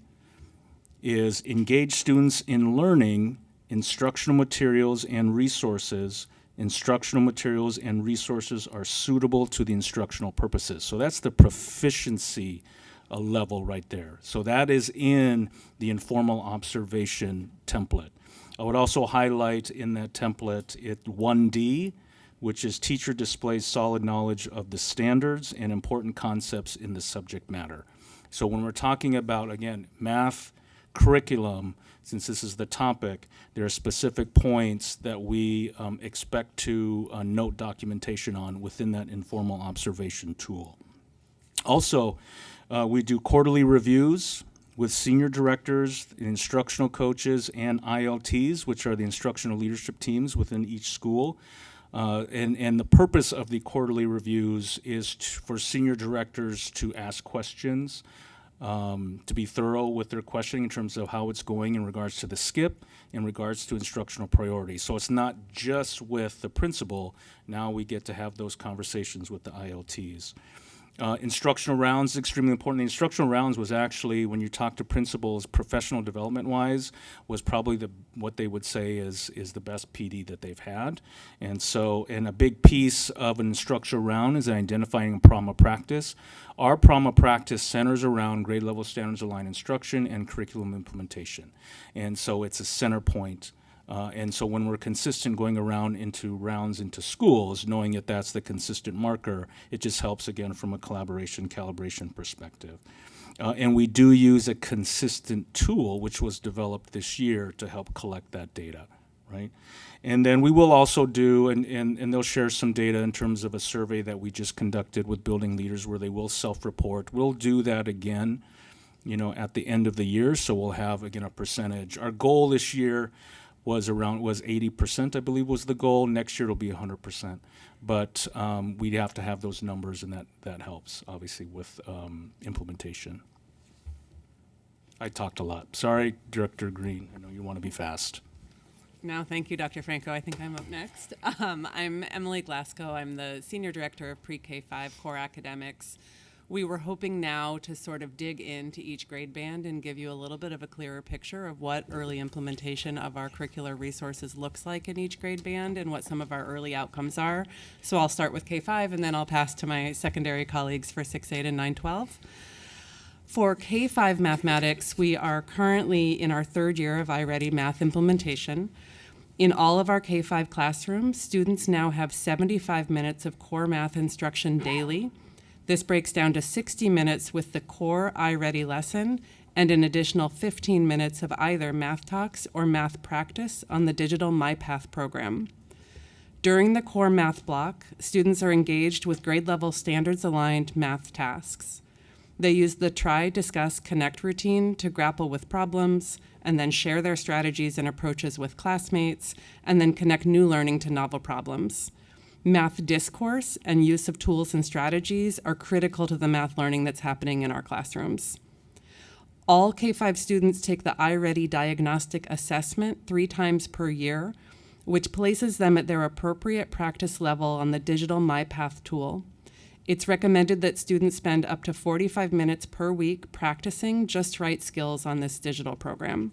is engage students in learning instructional materials and resources. Instructional materials and resources are suitable to the instructional purposes. So that's the proficiency level right there. So that is in the informal observation template. I would also highlight in that template 1D, which is teacher displays solid knowledge of the standards and important concepts in the subject matter. So when we're talking about, again, math curriculum, since this is the topic, there are specific points that we expect to note documentation on within that informal observation tool. Also, we do quarterly reviews with senior directors, instructional coaches, and ILTs, which are the instructional leadership teams within each school. And the purpose of the quarterly reviews is for senior directors to ask questions, to be thorough with their questioning in terms of how it's going in regards to the SCIP, in regards to instructional priorities. So it's not just with the principal. Now we get to have those conversations with the ILTs. Instructional rounds is extremely important. The instructional rounds was actually, when you talk to principals, professional development-wise, was probably what they would say is the best PD that they've had. And so, and a big piece of an instructional round is identifying a problem of practice. Our problem of practice centers around grade level standards aligned instruction and curriculum implementation. And so it's a center point. And so when we're consistent going around into rounds into schools, knowing that that's the consistent marker, it just helps, again, from a collaboration, calibration perspective. And we do use a consistent tool, which was developed this year to help collect that data, right? And then we will also do, and they'll share some data in terms of a survey that we just conducted with building leaders where they will self-report. We'll do that again, at the end of the year, so we'll have, again, a percentage. Our goal this year was 80%, I believe was the goal. Next year it'll be 100%. But we'd have to have those numbers, and that helps, obviously, with implementation. I talked a lot. Sorry, Director Green. I know you want to be fast. No, thank you, Dr. Franco. I think I'm up next. I'm Emily Glasgow. I'm the Senior Director of Pre-K-5 Core Academics. We were hoping now to sort of dig into each grade band and give you a little bit of a clearer picture of what early implementation of our curricular resources looks like in each grade band and what some of our early outcomes are. So I'll start with K-5 and then I'll pass to my secondary colleagues for 6-8 and 9-12. For K-5 mathematics, we are currently in our third year of iReady math implementation. In all of our K-5 classrooms, students now have 75 minutes of core math instruction daily. This breaks down to 60 minutes with the core iReady lesson and an additional 15 minutes of either Math Talks or Math Practice on the digital MyPath program. During the core math block, students are engaged with grade level standards aligned math tasks. They use the Try, Discuss, Connect routine to grapple with problems and then share their strategies and approaches with classmates and then connect new learning to novel problems. Math discourse and use of tools and strategies are critical to the math learning that's happening in our classrooms. All K-5 students take the iReady diagnostic assessment 3 times per year, which places them at their appropriate practice level on the digital MyPath tool. It's recommended that students spend up to 45 minutes per week practicing just right skills on this digital program.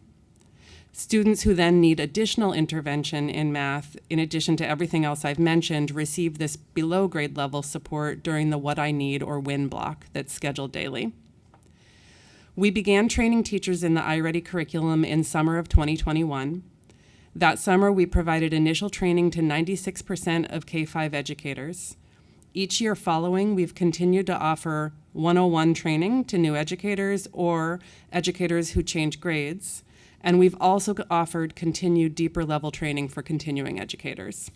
Students who then need additional intervention in math, in addition to everything else I've mentioned, receive this below grade level support during the What I Need or WIN block that's scheduled daily. We began training teachers in the iReady curriculum in summer of 2021. That summer, we provided initial training to 96% of K-5 educators. Each year following, we've continued to offer 101 training to new educators or educators who change grades, and we've also offered continued deeper level training for continuing educators.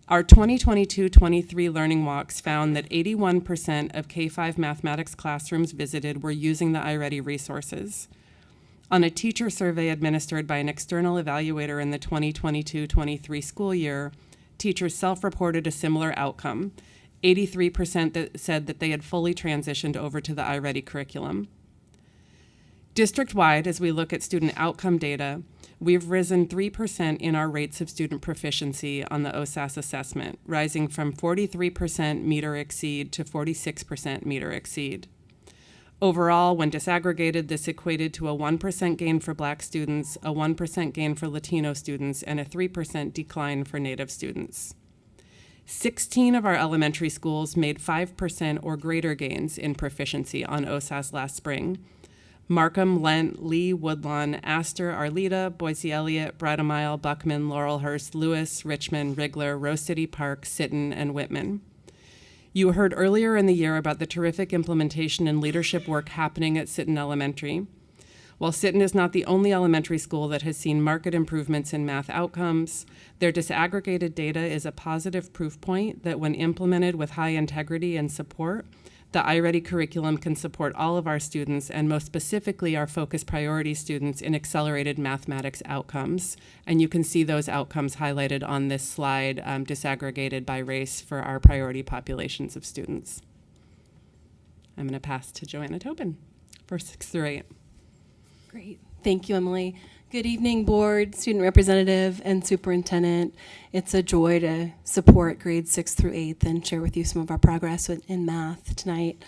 Our 2022-23 learning walks found that 81% of K-5 mathematics classrooms visited were using the iReady resources. On a teacher survey administered by an external evaluator in the 2022-23 school year, teachers self-reported a similar outcome. 83% that said that they had fully transitioned over to the iReady curriculum. District-wide, as we look at student outcome data, we've risen 3% in our rates of student proficiency on the OSAS assessment, rising from 43% meet or exceed to 46% meet or exceed. Overall, when disaggregated, this equated to a 1% gain for Black students, a 1% gain for Latino students, and a 3% decline for Native students. 16 of our elementary schools made 5% or greater gains in proficiency on OSAS last spring. Markham, Lent, Lee, Woodlawn, Astor, Arleta, Boise Elliott, Bradamile, Buckman, Laurelhurst, Lewis, Richmond, Rigler, Rose City Park, Sitton, and Whitman. You heard earlier in the year about the terrific implementation and leadership work happening at Sitton Elementary. While Sitton is not the only elementary school that has seen marked improvements in math outcomes, their disaggregated data is a positive proof point that when implemented with high integrity and support, the iReady curriculum can support all of our students, and most specifically our focus priority students, in accelerated mathematics outcomes. And you can see those outcomes highlighted on this slide, disaggregated by race for our priority populations of students. I'm going to pass to Joanna Tobin for 6 through 8. Great. Thank you, Emily. Good evening, board, student representative, and superintendent. It's a joy to support grades 6 through 8 and share with you some of our progress in math tonight.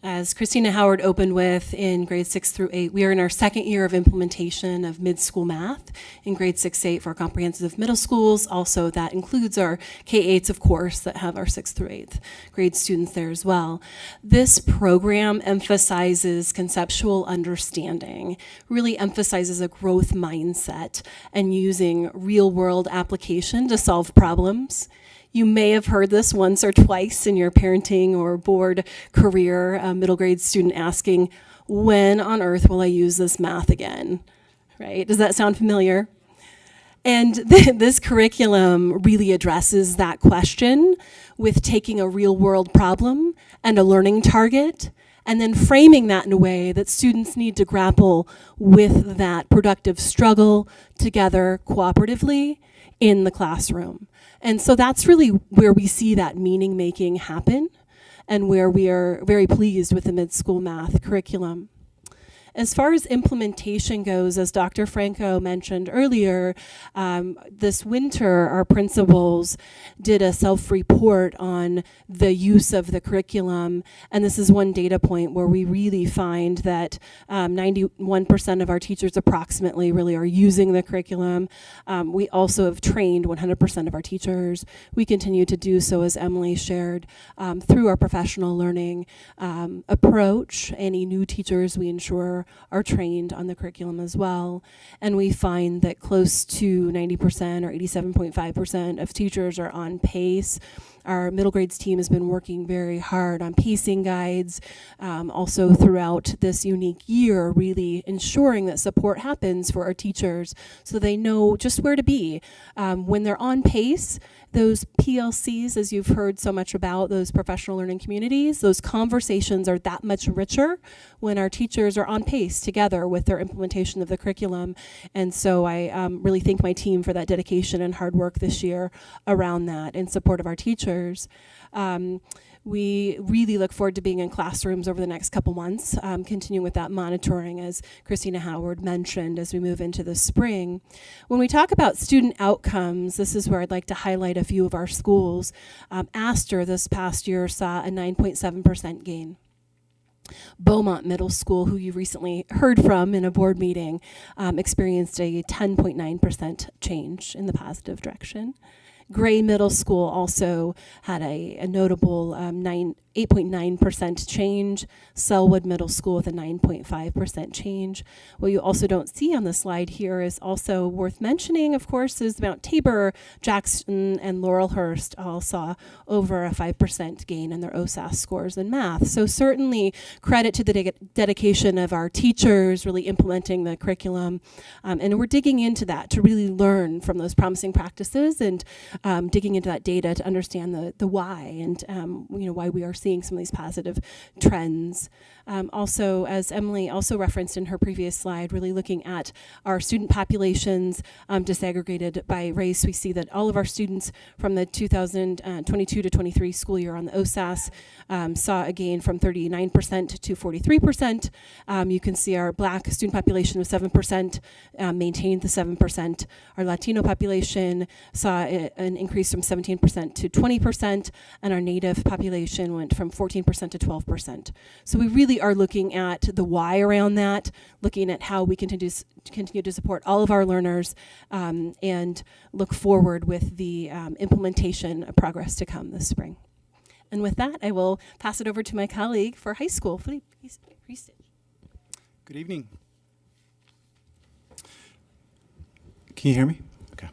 As Christina Howard opened with, in grades 6 through 8, we are in our second year of implementation of mid-school math in grades 6-8 for our comprehensive middle schools. Also, that includes our K-8s, of course, that have our 6th through 8th grade students there as well. This program emphasizes conceptual understanding, really emphasizes a growth mindset and using real-world application to solve problems. You may have heard this once or twice in your parenting or board career, a middle grade student asking, when on earth will I use this math again? Right? Does that sound familiar? And this curriculum really addresses that question with taking a real world problem and a learning target and then framing that in a way that students need to grapple with that productive struggle together cooperatively in the classroom. And so that's really where we see that meaning making happen and where we are very pleased with the mid-school math curriculum. As far as implementation goes, as Dr. Franco mentioned earlier, this winter our principals did a self-report on the use of the curriculum, and this is one data point where we really find that 91% of our teachers approximately really are using the curriculum. We also have trained 100% of our teachers. We continue to do so, as Emily shared, through our professional learning approach. Any new teachers we ensure are trained on the curriculum as well. And we find that close to 90% or 87.5% of teachers are on pace. Our middle grades team has been working very hard on pacing guides, also throughout this unique year, really ensuring that support happens for our teachers so they know just where to be. When they're on pace, those PLCs, as you've heard so much about, those professional learning communities, those conversations are that much richer when our teachers are on pace together with their implementation of the curriculum. And so I really thank my team for that dedication and hard work this year around that in support of our teachers. We really look forward to being in classrooms over the next couple months, continuing with that monitoring, as Christina Howard mentioned, as we move into the spring. When we talk about student outcomes, this is where I'd like to highlight a few of our schools. Astor this past year saw a 9.7% gain. Beaumont Middle School, who you recently heard from in a board meeting, experienced a 10.9% change in the positive direction. Gray Middle School also had a notable 8.9% change, Selwood Middle School with a 9.5% change. What you also don't see on the slide here is also worth mentioning, of course, is Mount Tabor, Jackson, and Laurelhurst all saw over a 5% gain in their OSAS scores in math. So certainly credit to the dedication of our teachers really implementing the curriculum. And we're digging into that to really learn from those promising practices and digging into that data to understand the why and why we are seeing some of these positive trends. Also, as Emily also referenced in her previous slide, really looking at our student populations disaggregated by race, we see that all of our students from the 2022 to 23 school year on the OSAS saw a gain from 39% to 43%. You can see our Black student population was 7%, maintained the 7%. Our Latino population saw an increase from 17% to 20%, and our Native population went from 14% to 12%. So we really are looking at the why around that, looking at how we continue to support all of our learners, and look forward with the implementation of progress to come this spring. And with that, I will pass it over to my colleague for high school, Philippe Priestich. Good evening. Can you hear me? Okay.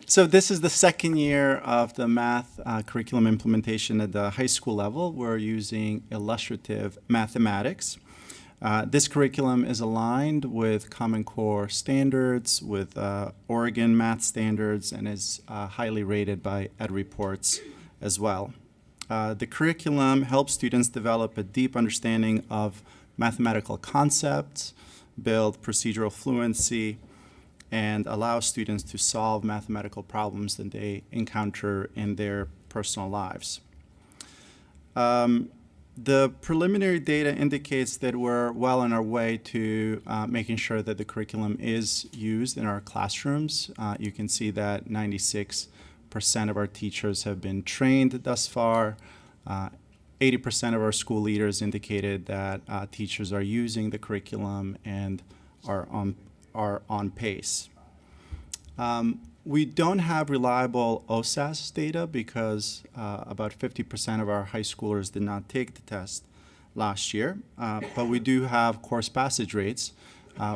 So this is the second year of the math curriculum implementation at the high school level. We're using illustrative mathematics. This curriculum is aligned with Common Core standards, with Oregon math standards, and is highly rated by EdReports as well. The curriculum helps students develop a deep understanding of mathematical concepts, build procedural fluency, and allow students to solve mathematical problems that they encounter in their personal lives. The preliminary data indicates that we're well on our way to making sure that the curriculum is used in our classrooms. You can see that 96% of our teachers have been trained thus far. 80% of our school leaders indicated that teachers are using the curriculum and are on pace. We don't have reliable OSAS data because about 50% of our high schoolers did not take the test last year, but we do have course passage rates,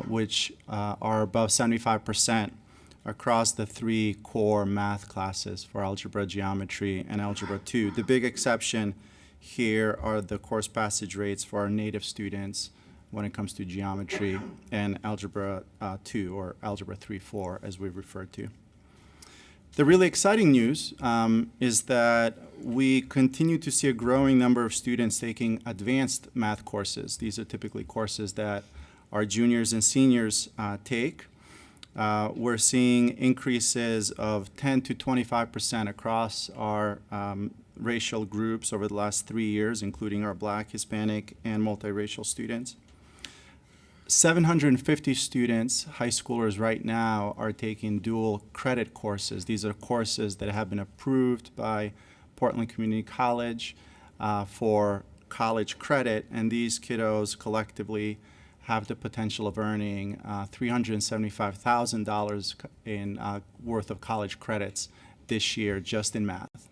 which are above 75% across the three core math classes for algebra, geometry, and algebra 2. The big exception here are the course passage rates for our native students when it comes to geometry and algebra 2, or algebra 3-4 as we refer to. The really exciting news is that we continue to see a growing number of students taking advanced math courses. These are typically courses that our juniors and seniors take. We're seeing increases of 10 to 25% across our racial groups over the last 3 years, including our Black, Hispanic, and multiracial students. 750 students, high schoolers right now, are taking dual credit courses. These are courses that have been approved by Portland Community College for college credit, and these kiddos collectively have the potential of earning $375,000 in worth of college credits this year just in math.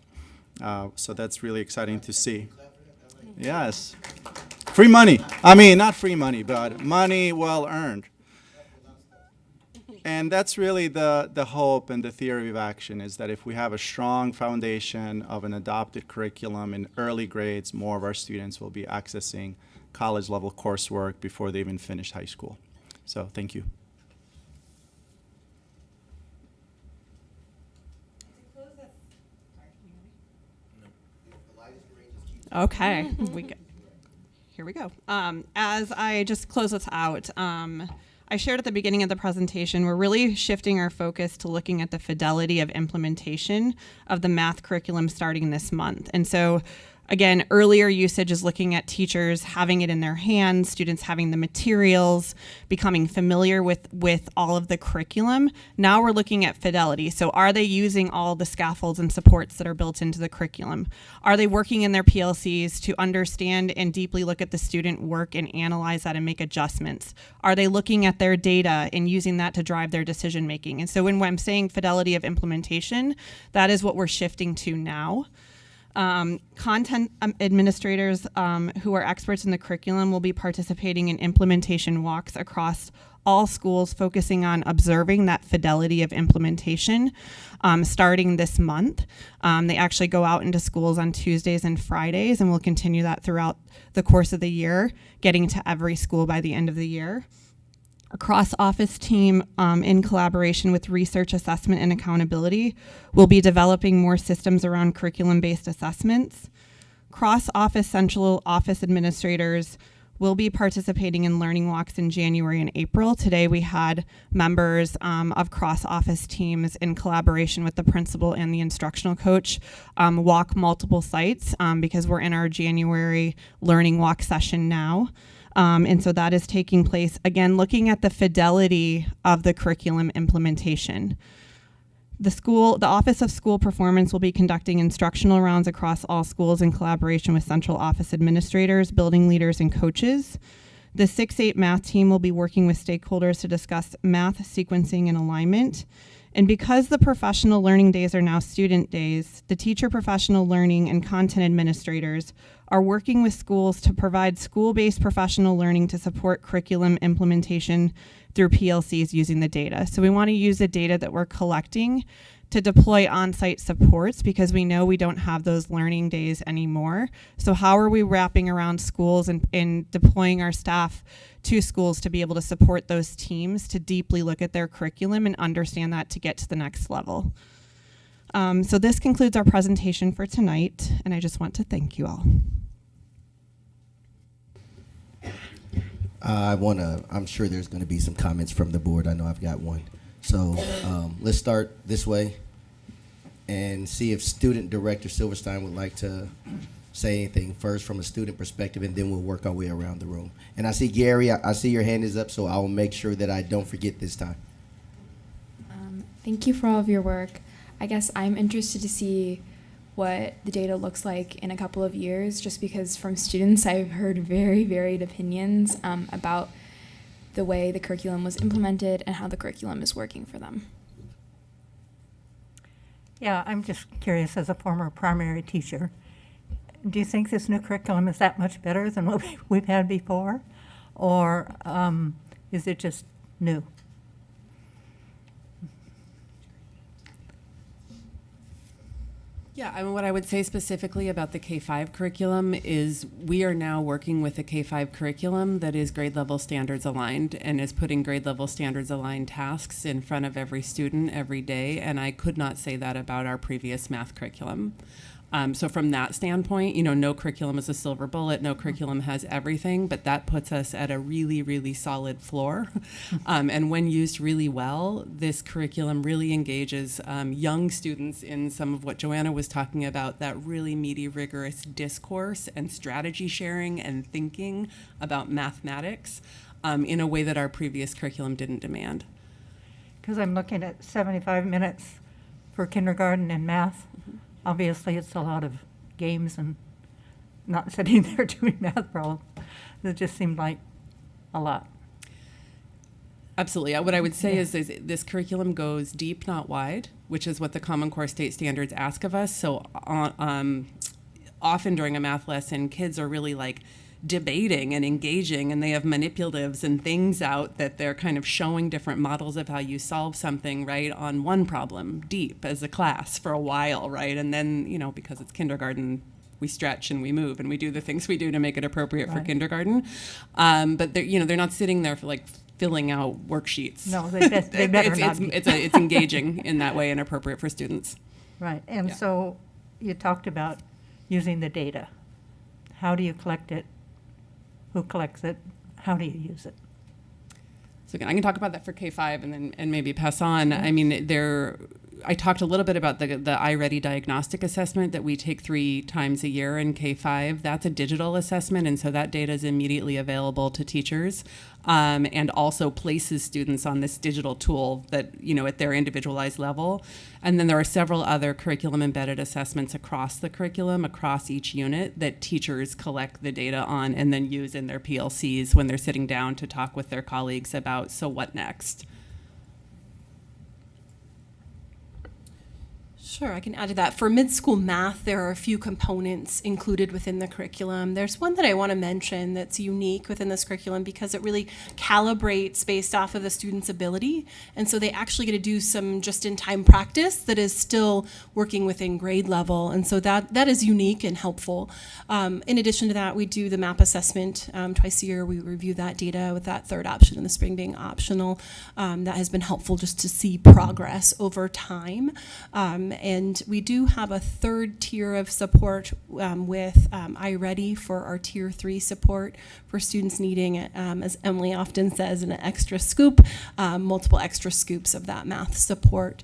So that's really exciting to see. Yes. Free money. I mean, not free money, but money well earned. And that's really the hope and the theory of action, is that if we have a strong foundation of an adopted curriculum in early grades, more of our students will be accessing college level coursework before they even finish high school. So thank you. Okay, here we go. As I just close this out, I shared at the beginning of the presentation, we're really shifting our focus to looking at the fidelity of implementation of the math curriculum starting this month. And so Again, earlier usage is looking at teachers having it in their hands, students having the materials, becoming familiar with all of the curriculum. Now we're looking at fidelity. So are they using all the scaffolds and supports that are built into the curriculum? Are they working in their PLCs to understand and deeply look at the student work and analyze that and make adjustments? Are they looking at their data and using that to drive their decision making? And so when I'm saying fidelity of implementation, that is what we're shifting to now. Content administrators who are experts in the curriculum will be participating in implementation walks across all schools, focusing on observing that fidelity of implementation starting this month. They actually go out into schools on Tuesdays and Fridays, and we'll continue that throughout the course of the year, getting to every school by the end of the year. A cross-office team, in collaboration with research, assessment, and accountability, will be developing more systems around curriculum-based assessments. Cross-office central office administrators will be participating in learning walks in January and April. Today we had members of cross-office teams in collaboration with the principal and the instructional coach walk multiple sites because we're in our January learning walk session now. And so that is taking place, again, looking at the fidelity of the curriculum implementation. The Office of School Performance will be conducting instructional rounds across all schools in collaboration with central office administrators, building leaders, and coaches. The 6-8 math team will be working with stakeholders to discuss math sequencing and alignment. And because the professional learning days are now student days, the teacher professional learning and content administrators are working with schools to provide school-based professional learning to support curriculum implementation through PLCs using the data. So we want to use the data that we're collecting to deploy on-site supports because we know we don't have those learning days anymore. So how are we wrapping around schools and deploying our staff to schools to be able to support those teams to deeply look at their curriculum and understand that to get to the next level? So this concludes our presentation for tonight, and I just want to thank you all. I'm sure there's going to be some comments from the board. I know I've got one. So let's start this way and see if Student Director Silverstein would like to say anything first from a student perspective, and then we'll work our way around the room. And I see Gary, I see your hand is up, so I will make sure that I don't forget this time. Thank you for all of your work. I guess I'm interested to see what the data looks like in a couple of years, just because from students I've heard very varied opinions about the way the curriculum was implemented and how the curriculum is working for them. Yeah, I'm just curious, as a former primary teacher, do you think this new curriculum is that much better than what we've had before? Or is it just new? Yeah, I mean, what I would say specifically about the K-5 curriculum is we are now working with a K-5 curriculum that is grade level standards aligned and is putting grade level standards aligned tasks in front of every student every day. And I could not say that about our previous math curriculum. So from that standpoint, no curriculum is a silver bullet, no curriculum has everything, but that puts us at a really, really solid floor. And when used really well, this curriculum really engages young students in some of what Joanna was talking about, that really meaty, rigorous discourse and strategy sharing and thinking about mathematics in a way that our previous curriculum didn't demand. Because I'm looking at 75 minutes for kindergarten and math. Obviously, it's a lot of games and not sitting there doing math problems. It just seemed like a lot. Absolutely. What I would say is this curriculum goes deep, not wide, which is what the Common Core state standards ask of us. So often during a math lesson, kids are really like debating and engaging, and they have manipulatives and things out that they're kind of showing different models of how you solve something, right, on one problem deep as a class for a while, right? And then, because it's kindergarten, we stretch and we move and we do the things we do to make it appropriate for kindergarten. But they're not sitting there for like filling out worksheets. No, they better not be. It's engaging in that way and appropriate for students. Right, and so you talked about using the data. How do you collect it? Who collects it? How do you use it? So again, I can talk about that for K-5 and maybe pass on. I mean, I talked a little bit about the iReady diagnostic assessment that we take 3 times a year in K-5. That's a digital assessment, and so that data is immediately available to teachers, and also places students on this digital tool that, at their individualized level. And then there are several other curriculum embedded assessments across the curriculum, across each unit, that teachers collect the data on and then use in their PLCs when they're sitting down to talk with their colleagues about, so what next? Sure, I can add to that. For mid-school math, there are a few components included within the curriculum. There's one that I want to mention that's unique within this curriculum because it really calibrates based off of the student's ability. And so they actually get to do some just-in-time practice that is still working within grade level. And so that is unique and helpful. In addition to that, we do the MAP assessment twice a year. We review that data with that third option in the spring being optional. That has been helpful just to see progress over time. And we do have a third tier of support with iReady for our tier 3 support for students needing, as Emily often says, an extra scoop, multiple extra scoops of that math support.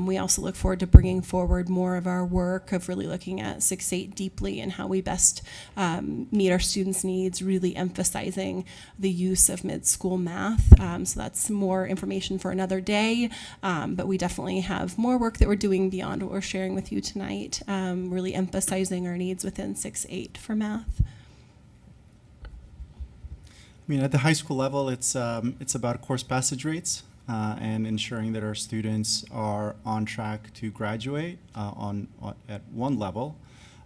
We also look forward to bringing forward more of our work of really looking at 6-8 deeply and how we best meet our students' needs, really emphasizing the use of mid-school math. So that's more information for another day, but we definitely have more work that we're doing beyond what we're sharing with you tonight, really emphasizing our needs within 6-8 for math. I mean, at the high school level, it's about course passage rates and ensuring that our students are on track to graduate at one level.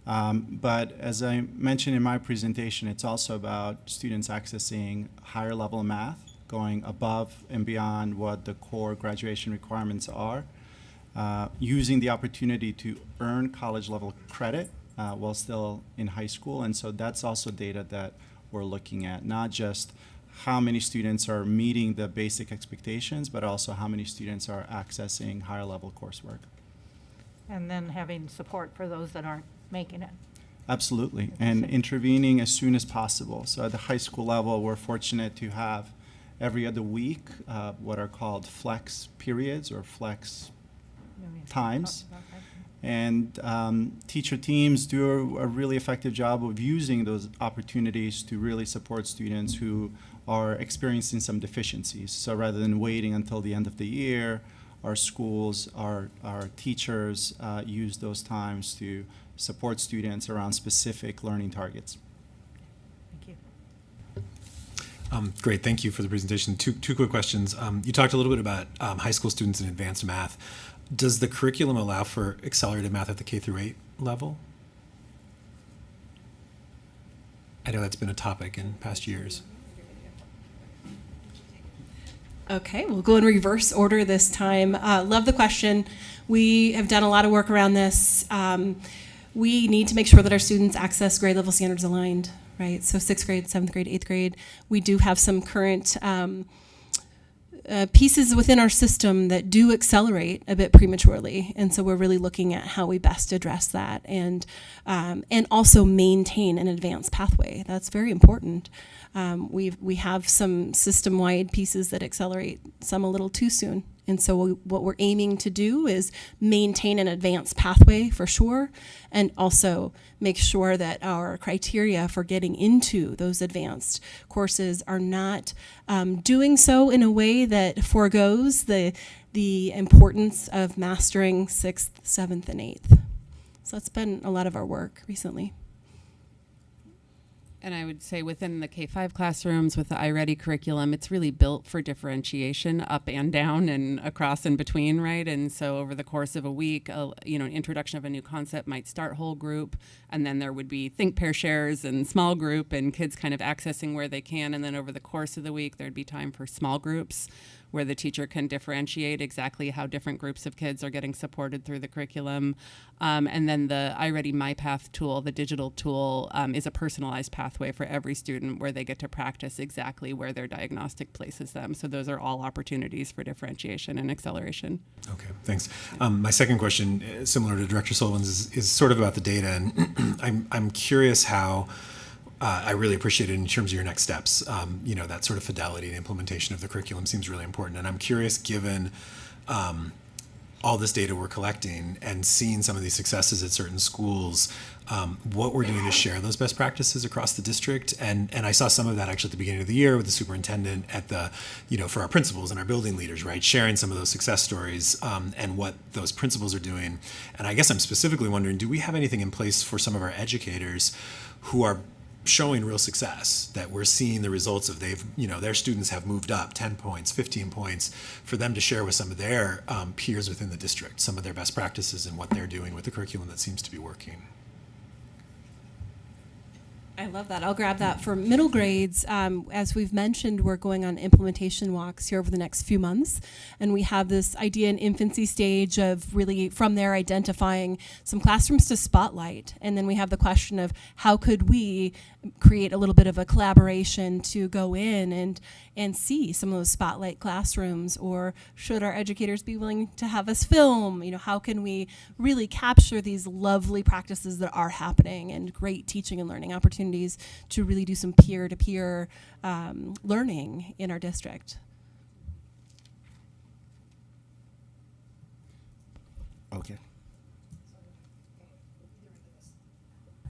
But as I mentioned in my presentation, it's also about students accessing higher level math, going above and beyond what the core graduation requirements are. Using the opportunity to earn college level credit while still in high school. And so that's also data that we're looking at, not just how many students are meeting the basic expectations, but also how many students are accessing higher level coursework. And then having support for those that aren't making it. Absolutely, and intervening as soon as possible. So at the high school level, we're fortunate to have every other week what are called flex periods or flex times. And teacher teams do a really effective job of using those opportunities to really support students who are experiencing some deficiencies. So rather than waiting until the end of the year, our schools, our teachers use those times to support students around specific learning targets. Thank you. Great, thank you for the presentation. Two quick questions. You talked a little bit about high school students in advanced math. Does the curriculum allow for accelerated math at the K through 8 level? I know that's been a topic in past years. Okay, we'll go in reverse order this time. Love the question. We have done a lot of work around this. We need to make sure that our students access grade level standards aligned, right? So 6th grade, 7th grade, 8th grade. We do have some current pieces within our system that do accelerate a bit prematurely, and so we're really looking at how we best address that and also maintain an advanced pathway. That's very important. We have some system-wide pieces that accelerate some a little too soon, and so what we're aiming to do is maintain an advanced pathway for sure, and also make sure that our criteria for getting into those advanced courses are not doing so in a way that forgoes the importance of mastering 6th, 7th, and 8th. So that's been a lot of our work recently. And I would say within the K-5 classrooms with the iReady curriculum, it's really built for differentiation up and down and across and between, right? And so over the course of a week, an introduction of a new concept might start whole group, and then there would be think, pair, shares, and small group, and kids kind of accessing where they can. And then over the course of the week, there'd be time for small groups where the teacher can differentiate exactly how different groups of kids are getting supported through the curriculum. And then the iReady MyPath tool, the digital tool, is a personalized pathway for every student where they get to practice exactly where their diagnostic places them. So those are all opportunities for differentiation and acceleration. Okay, thanks. My second question, similar to Director Sullivan's, is sort of about the data, and I'm curious how I really appreciate it in terms of your next steps. That sort of fidelity and implementation of the curriculum seems really important. And I'm curious, given all this data we're collecting and seeing some of these successes at certain schools, what we're doing to share those best practices across the district. And I saw some of that actually at the beginning of the year with the superintendent at the, for our principals and our building leaders, right? Sharing some of those success stories and what those principals are doing. And I guess I'm specifically wondering, do we have anything in place for some of our educators who are showing real success, that we're seeing the results of their students have moved up 10 points, 15 points, for them to share with some of their peers within the district, some of their best practices and what they're doing with the curriculum that seems to be working. I love that. I'll grab that for middle grades. As we've mentioned, we're going on implementation walks here over the next few months. And we have this idea in infancy stage of really from there identifying some classrooms to spotlight. And then we have the question of how could we create a little bit of a collaboration to go in and see some of those spotlight classrooms, or should our educators be willing to have us film? How can we really capture these lovely practices that are happening and great teaching and learning opportunities to really do some peer-to-peer learning in our district? Okay.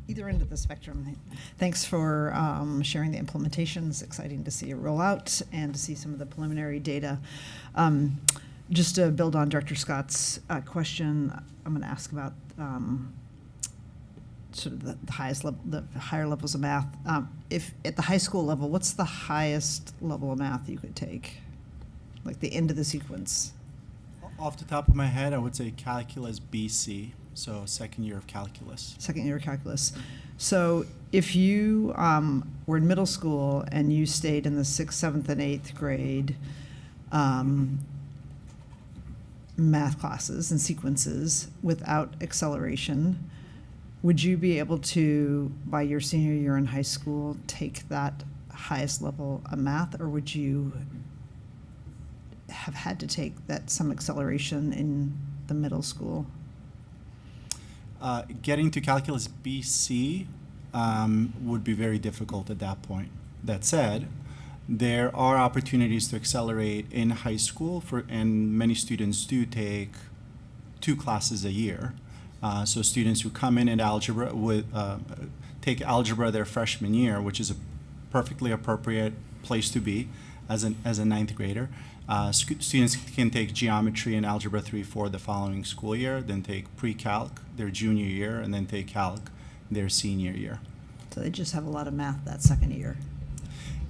Either end of the spectrum. Thanks for sharing the implementations. Exciting to see it roll out and to see some of the preliminary data. Just to build on Director Scott's question, I'm going to ask about sort of the highest level, the higher levels of math. If at the high school level, what's the highest level of math you could take, like the end of the sequence? Off the top of my head, I would say calculus BC. So second year of calculus. Second year of calculus. So if you were in middle school and you stayed in the 6th, 7th, and 8th grade math classes and sequences without acceleration, would you be able to, by your senior year in high school, take that highest level of math, or would you have had to take that some acceleration in the middle school? Getting to calculus BC would be very difficult at that point. That said, there are opportunities to accelerate in high school, and many students do take 2 classes a year. So students who come in algebra take algebra their freshman year, which is a perfectly appropriate place to be as a 9th grader. Students can take geometry and algebra 3-4 the following school year, then take pre-calc their junior year, and then take calc their senior year. So they just have a lot of math that second year.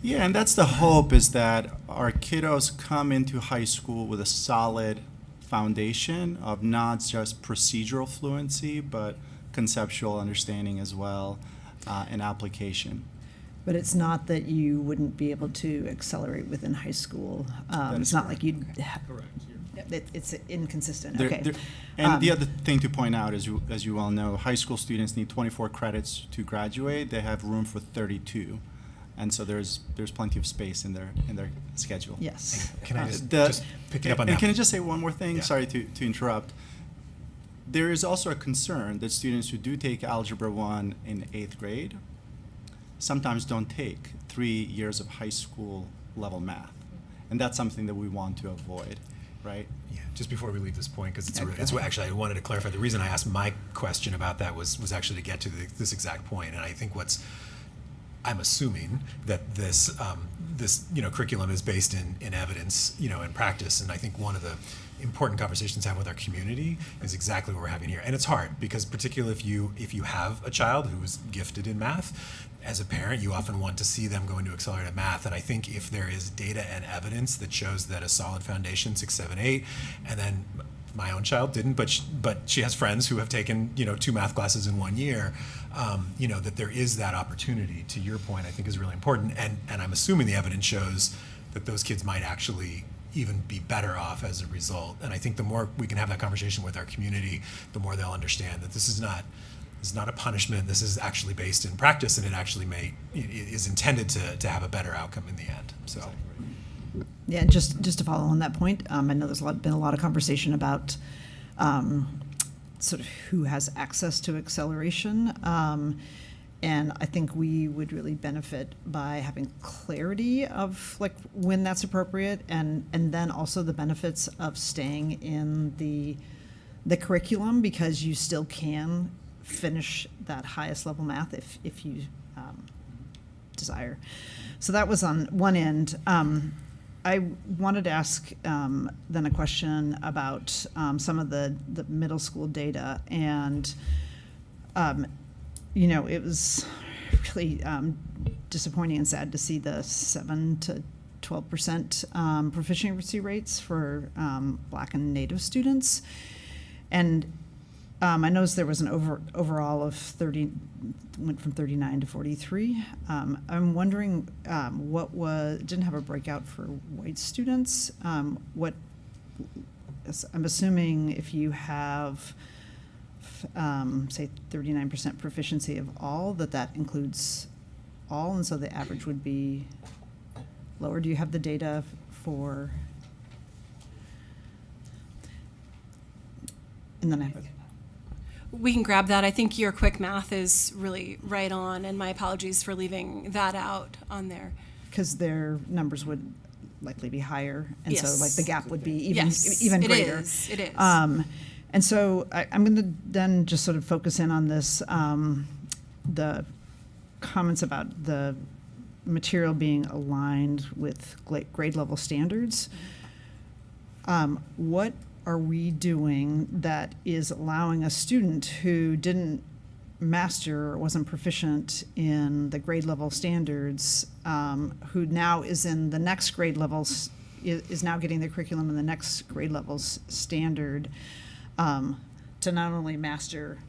Yeah, and that's the hope, is that our kiddos come into high school with a solid foundation of not just procedural fluency, but conceptual understanding as well, and application. But it's not that you wouldn't be able to accelerate within high school. It's not like you'd. Correct. It's inconsistent. And Okay. the other thing to point out is, as you well know, high school students need 24 credits to graduate. They have room for 32, and so there's plenty of space in their schedule. Yes. Can I just pick it up on and that? can I just say one more thing? Yeah. Sorry to interrupt. There is also a concern that students who do take Algebra 1 in 8th grade sometimes don't take 3 years of high school level math. And that's something that we want to avoid, right? Yeah, just before we leave this point, because it's actually, I wanted to clarify. The reason I asked my question about that was actually to get to this exact point. And I think I'm assuming that this curriculum is based in evidence, in practice. And I think one of the important conversations to have with our community is exactly what we're having here. And it's hard, because particularly if you have a child who's gifted in math, as a parent, you often want to see them go into accelerated math. And I think if there is data and evidence that shows that a solid foundation, 6, 7, 8, and then my own child didn't, but she has friends who have taken 2 math classes in 1 year, that there is that opportunity, to your point, I think is really important. And I'm assuming the evidence shows that those kids might actually even be better off as a result. And I think the more we can have that conversation with our community, the more they'll understand that this is not a punishment. This is actually based in practice, and it actually is intended to have a better outcome in the end. So. Yeah, just to follow on that point, I know there's been a lot of conversation about sort of who has access to acceleration. And I think we would really benefit by having clarity of like when that's appropriate, and then also the benefits of staying in the curriculum, because you still can finish that highest level math if you desire. So that was on one end. I wanted to ask then a question about some of the middle school data, and you know, it was really disappointing and sad to see the 7 to 12% proficiency rates for Black and Native students. And I noticed there was an overall of 30, went from 39 to 43. I'm wondering didn't have a breakout for white students. I'm assuming if you have say 39% proficiency of all, that includes all, and so the average would be lower. Do you have the data for? And then I have We can grab that. I think your quick math is really right on, and my apologies for leaving that out on there. because their numbers would likely be higher, and Yes. so like the gap would be Yes, even it greater. is, it is. And so I'm going to then just sort of focus in on this, the comments about the material being aligned with grade level standards. What are we doing that is allowing a student who didn't master or wasn't proficient in the grade level standards, who now is in the next grade levels, is now getting the curriculum in the next grade levels standard, to not only master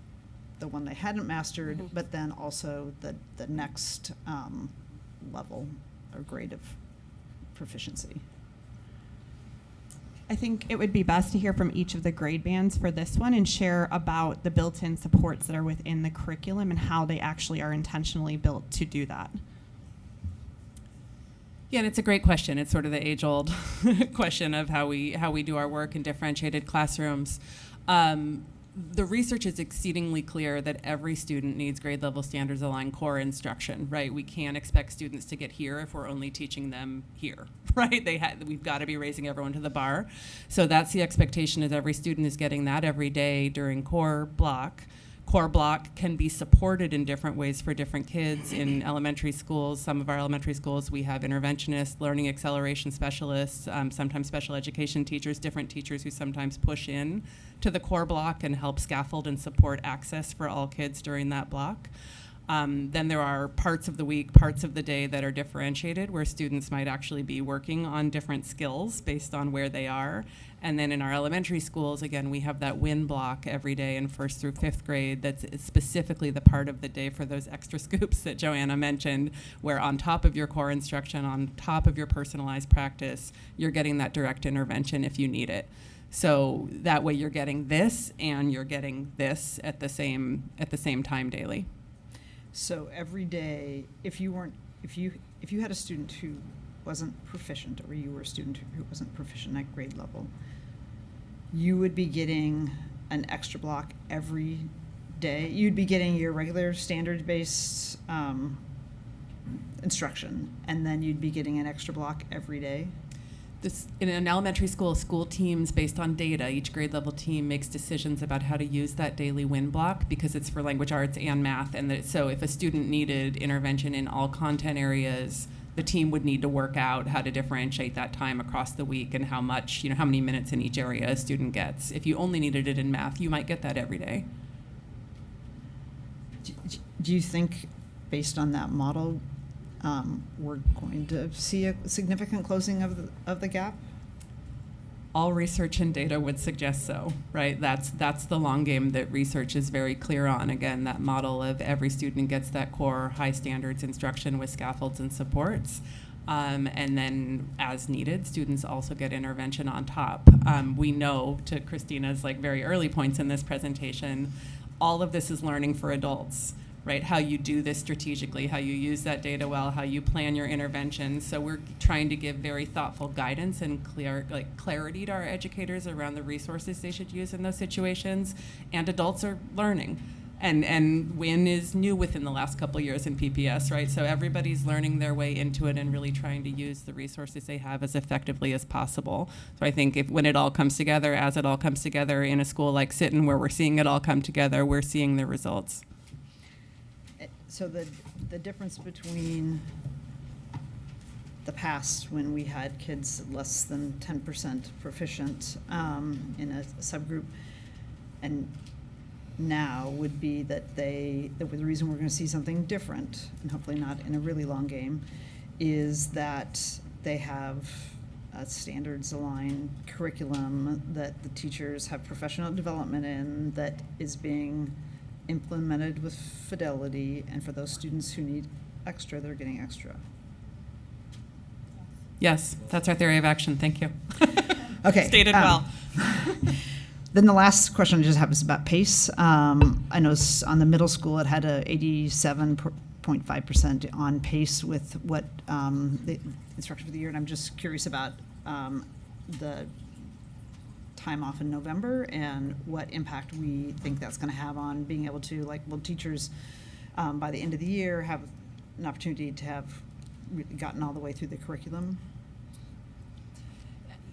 the one they hadn't mastered, but then also the next level or grade of proficiency. I think it would be best to hear from each of the grade bands for this one and share about the built-in supports that are within the curriculum and how they actually are intentionally built to do that. Yeah, and it's a great question. It's sort of the age-old question of how we do our work in differentiated classrooms. The research is exceedingly clear that every student needs grade level standards aligned core instruction, right? We can't expect students to get here if we're only teaching them here, right? We've got to be raising everyone to the bar. So that's the expectation, is every student is getting that every day during core block. Core block can be supported in different ways for different kids. In elementary schools, some of our elementary schools, we have interventionists, learning acceleration specialists, sometimes special education teachers, different teachers who sometimes push in to the core block and help scaffold and support access for all kids during that block. Then there are parts of the week, parts of the day that are differentiated, where students might actually be working on different skills based on where they are. And then in our elementary schools, again, we have that WIN block every day in 1st through 5th grade that's specifically the part of the day for those extra scoops that Joanna mentioned, where on top of your core instruction, on top of your personalized practice, you're getting that direct intervention if you need it. So that way you're getting this and you're getting this at the same time daily. So every day, if you had a student who wasn't proficient, or you were a student who wasn't proficient at grade level, you would be getting an extra block every day. You'd be getting your regular standard-based instruction, and then you'd be getting an extra block every day. In an elementary school, school teams, based on data, each grade level team makes decisions about how to use that daily WIN block, because it's for language arts and math. And so if a student needed intervention in all content areas, the team would need to work out how to differentiate that time across the week and how much, how many minutes in each area a student gets. If you only needed it in math, you might get that every day. Do you think, based on that model, we're going to see a significant closing of the gap? All research and data would suggest so, right? That's the long game that research is very clear on. Again, that model of every student gets that core high standards instruction with scaffolds and supports. And then as needed, students also get intervention on top. We know, to Christina's very early points in this presentation, all of this is learning for adults. Right, how you do this strategically, how you use that data well, how you plan your interventions. So we're trying to give very thoughtful guidance and clarity to our educators around the resources they should use in those situations. And adults are learning. And WIN is new within the last couple of years in PPS, right? So everybody's learning their way into it and really trying to use the resources they have as effectively as possible. So I think when it all comes together, as it all comes together in a school like Sitten, where we're seeing it all come together, we're seeing the results. So the difference between the past, when we had kids less than 10% proficient in a subgroup, and now would be that the reason we're going to see something different, and hopefully not in a really long game, is that they have a standards-aligned curriculum that the teachers have professional development in, that is being implemented with fidelity, and for those students who need extra, they're getting extra. Yes, that's our theory of action. Thank you. Okay. Stated well. Then the last question I just have is about PACE. I know on the middle school it had a 87.5% on PACE with what the instructor for the year, and I'm just curious about the time off in November and what impact we think that's going to have on being able to, like, will teachers by the end of the year have an opportunity to have really gotten all the way through the curriculum?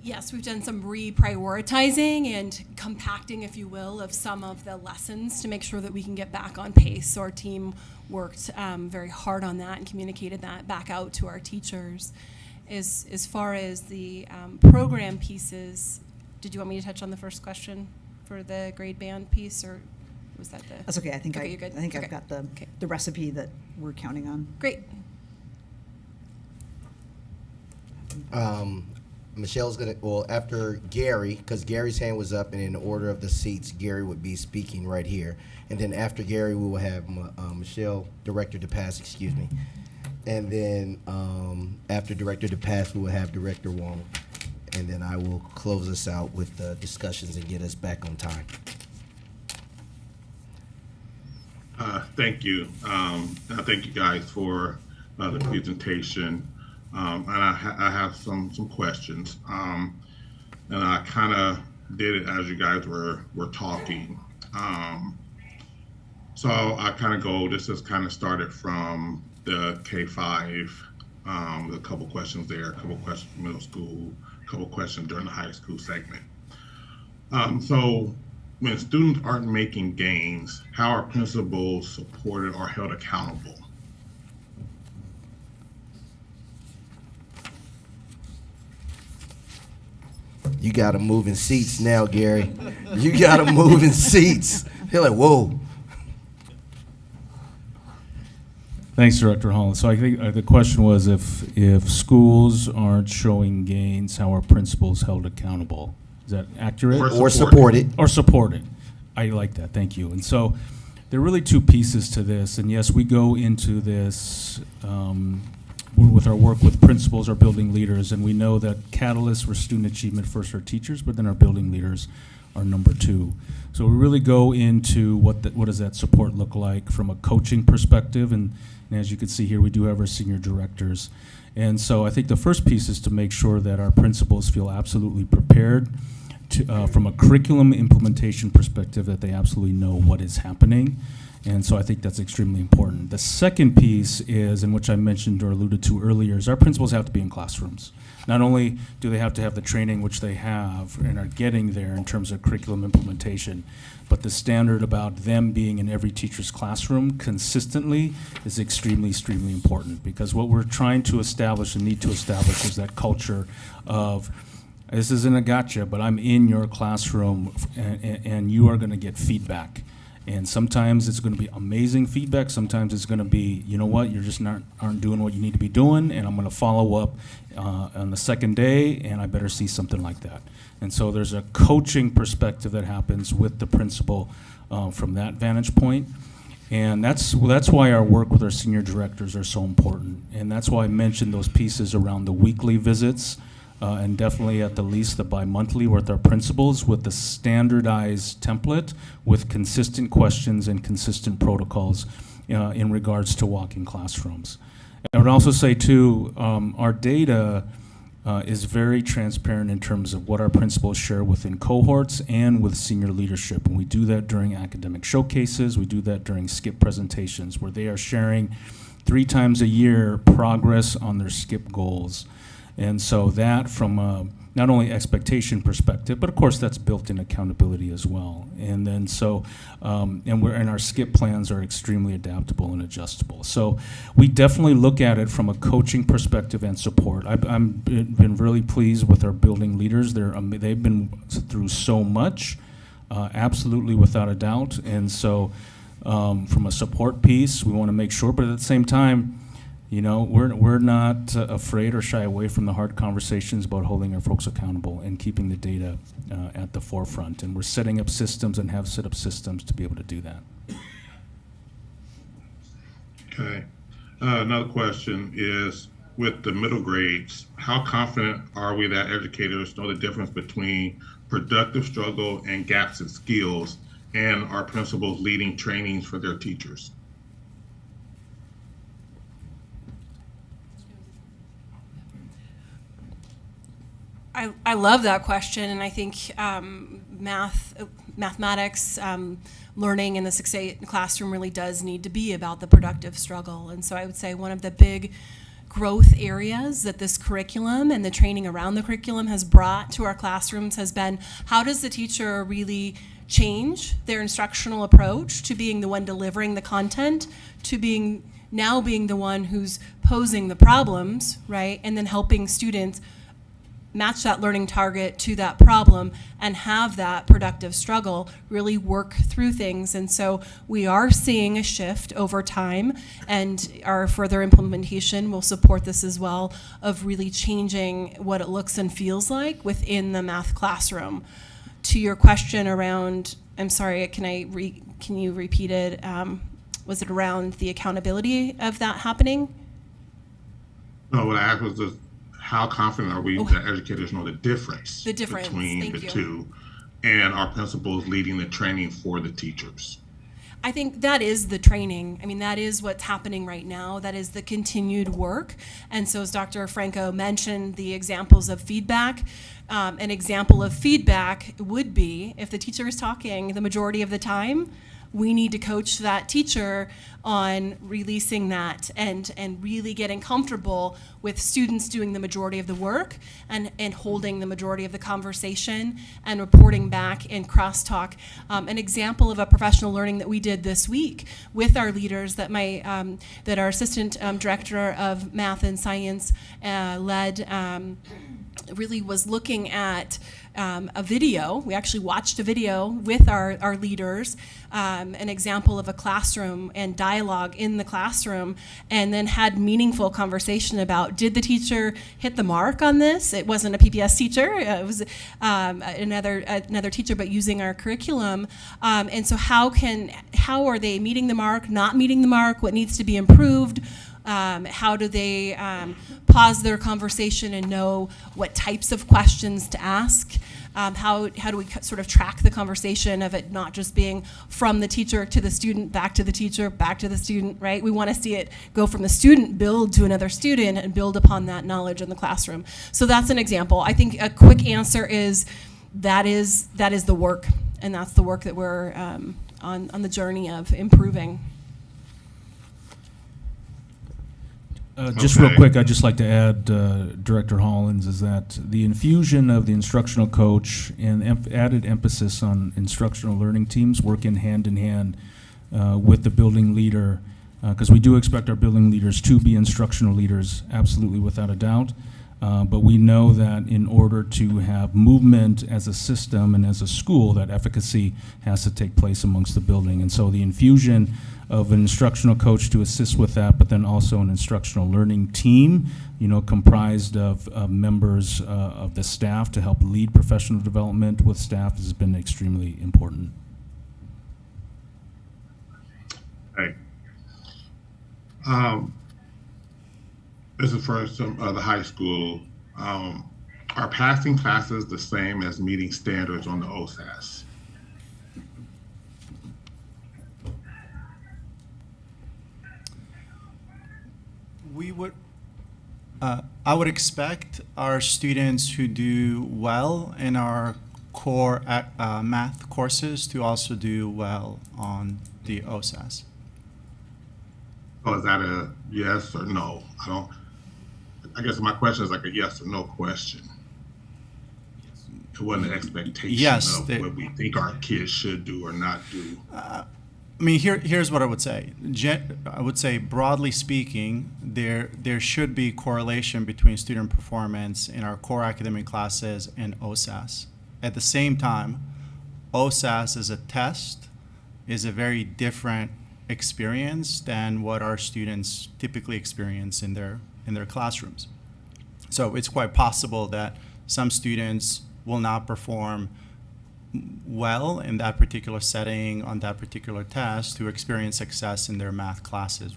Yes, we've done some reprioritizing and compacting, if you will, of some of the lessons to make sure that we can get back on pace. So our team worked very hard on that and communicated that back out to our teachers. As far as the program pieces, did you want me to touch on the first question for the grade band piece, or was that the? That's okay. I think okay, you're good. Okay. I've got the recipe that we're counting on. Great. Michelle's gonna, well, after Gary, because Gary's hand was up, and in the order of the seats, Gary would be speaking right here. And then after Gary, we will have Michelle, Director DePass, excuse me. And then after Director DePass, we will have Director Wong. And then I will close us out with the discussions and get us back on time. Thank you. Thank you guys for the presentation. And I have some questions. And I kind of did it as you guys were talking. So I kind of this has kind of started from the K-5, a couple questions there, a couple questions from middle school, a couple questions during the high school segment. So when students aren't making gains, how are principals supported or held accountable? You got them moving seats now, Gary. You got them moving seats. They're like, whoa. Thanks, Director Holland. So I think the question was, if schools aren't showing gains, how are principals held accountable? Is that accurate? Or supported. Or supported. I like that. Thank you. And so there are really two pieces to this. And yes, we go into this with our work with principals, our building leaders, and we know that catalysts for student achievement first are teachers, but then our building leaders are number two. So we really go into what does that support look like from a coaching perspective, and as you can see here, we do have our senior directors. And so I think the first piece is to make sure that our principals feel absolutely prepared to, from a curriculum implementation perspective, that they absolutely know what is happening. And so I think that's extremely important. The second piece is, and which I mentioned or alluded to earlier, is our principals have to be in classrooms. Not only do they have to have the training, which they have and are getting there in terms of curriculum implementation, but the standard about them being in every teacher's classroom consistently is extremely, extremely important, because what we're trying to establish and need to establish is that culture of, this isn't a gotcha, but I'm in your classroom and you are going to get feedback. And sometimes it's going to be amazing feedback. Sometimes it's going to be, you know what, you're just aren't doing what you need to be doing, and I'm going to follow up on the second day, and I better see something like that. And so there's a coaching perspective that happens with the principal from that vantage point. And that's why our work with our senior directors are so important. And that's why I mentioned those pieces around the weekly visits, and definitely at the least the bi-monthly with our principals, with the standardized template with consistent questions and consistent protocols in regards to walking classrooms. I would also say too, our data is very transparent in terms of what our principals share within cohorts and with senior leadership. And we do that during academic showcases. We do that during SCIP presentations, where they are sharing 3 times a year progress on their SCIP goals. And so that, from a not only expectation perspective, but of course that's built in accountability as well. And then so, and our SCIP plans are extremely adaptable and adjustable. So we definitely look at it from a coaching perspective and support. I've been really pleased with our building leaders. They've been through so much, absolutely without a doubt. And so from a support piece, we want to make sure, but at the same time, you know, we're not afraid or shy away from the hard conversations about holding our folks accountable and keeping the data at the forefront. And we're setting up systems and have set up systems to be able to do that. Okay. Another question is, with the middle grades, how confident are we that educators know the difference between productive struggle and gaps in skills, and are principals leading trainings for their teachers? I love that question, and I think mathematics learning in the 6-8 classroom really does need to be about the productive struggle. And so I would say one of the big growth areas that this curriculum and the training around the curriculum has brought to our classrooms has been, how does the teacher really change their instructional approach to being the one delivering the content, to being the one who's posing the problems, right? And then helping students match that learning target to that problem and have that productive struggle, really work through things. And so we are seeing a shift over time, and our further implementation will support this as well, of really changing what it looks and feels like within the math classroom. To your question around, I'm sorry, can you repeat it? Was it around the accountability of that happening? No, what I asked was just, how confident are we that educators know the difference between Thank the you. two, and our principals leading the training for the teachers? I think that is the training. I mean, that is what's happening right now. That is the continued work. And so as Dr. Franco mentioned, the examples of feedback, an example of feedback would be, if the teacher is talking the majority of the time, we need to coach that teacher on releasing that and really getting comfortable with students doing the majority of the work and holding the majority of the conversation and reporting back and crosstalk. An example of a professional learning that we did this week with our leaders that that our assistant director of math and science led really was looking at a video. We actually watched a video with our leaders, an example of a classroom and dialogue in the classroom, and then had meaningful conversation about, did the teacher hit the mark on this? It wasn't a PPS teacher, it was another teacher, but using our curriculum. And so how are they meeting the mark, not meeting the mark, what needs to be improved? How do they pause their conversation and know what types of questions to ask? How do we sort of track the conversation of it not just being from the teacher to the student, back to the teacher, back to the student, right? We want to see it go from the student, build to another student, and build upon that knowledge in the classroom. So that's an example. I think a quick answer is that is the work, and that's the work that we're on the journey of improving. Just real quick, I'd just like to add, Director Hollins, is that the infusion of the instructional coach and added emphasis on instructional learning teams working hand in hand with the building leader, because we do expect our building leaders to be instructional leaders, absolutely without a doubt. But we know that in order to have movement as a system and as a school, that efficacy has to take place amongst the building. And so the infusion of an instructional coach to assist with that, but then also an instructional learning team, comprised of members of the staff to help lead professional development with staff, has been extremely important. Hey. This is for the high school. Are passing classes the same as meeting standards on the OSAS? I would expect our students who do well in our core math courses to also do well on the OSAS. So is that a yes or no? I guess my question is like a yes or no question. It wasn't an expectation Yes, of what we think our kids should do or not do. I mean, here's what I would say. I would say, broadly speaking, there should be correlation between student performance in our core academic classes and OSAS. At the same time, OSAS as a test is a very different experience than what our students typically experience in their classrooms. So it's quite possible that some students will not perform well in that particular setting on that particular test who experience success in their math classes.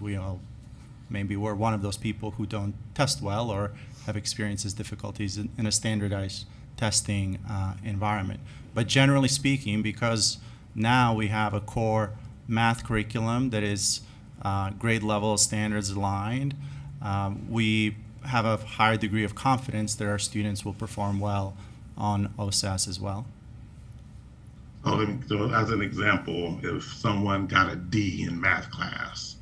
Maybe we're one of those people who don't test well or have experiences difficulties in a standardized testing environment. But generally speaking, because now we have a core math curriculum that is grade level standards aligned, we have a higher degree of confidence that our students will perform well on OSAS as well. So as an example, if someone got a D in math class,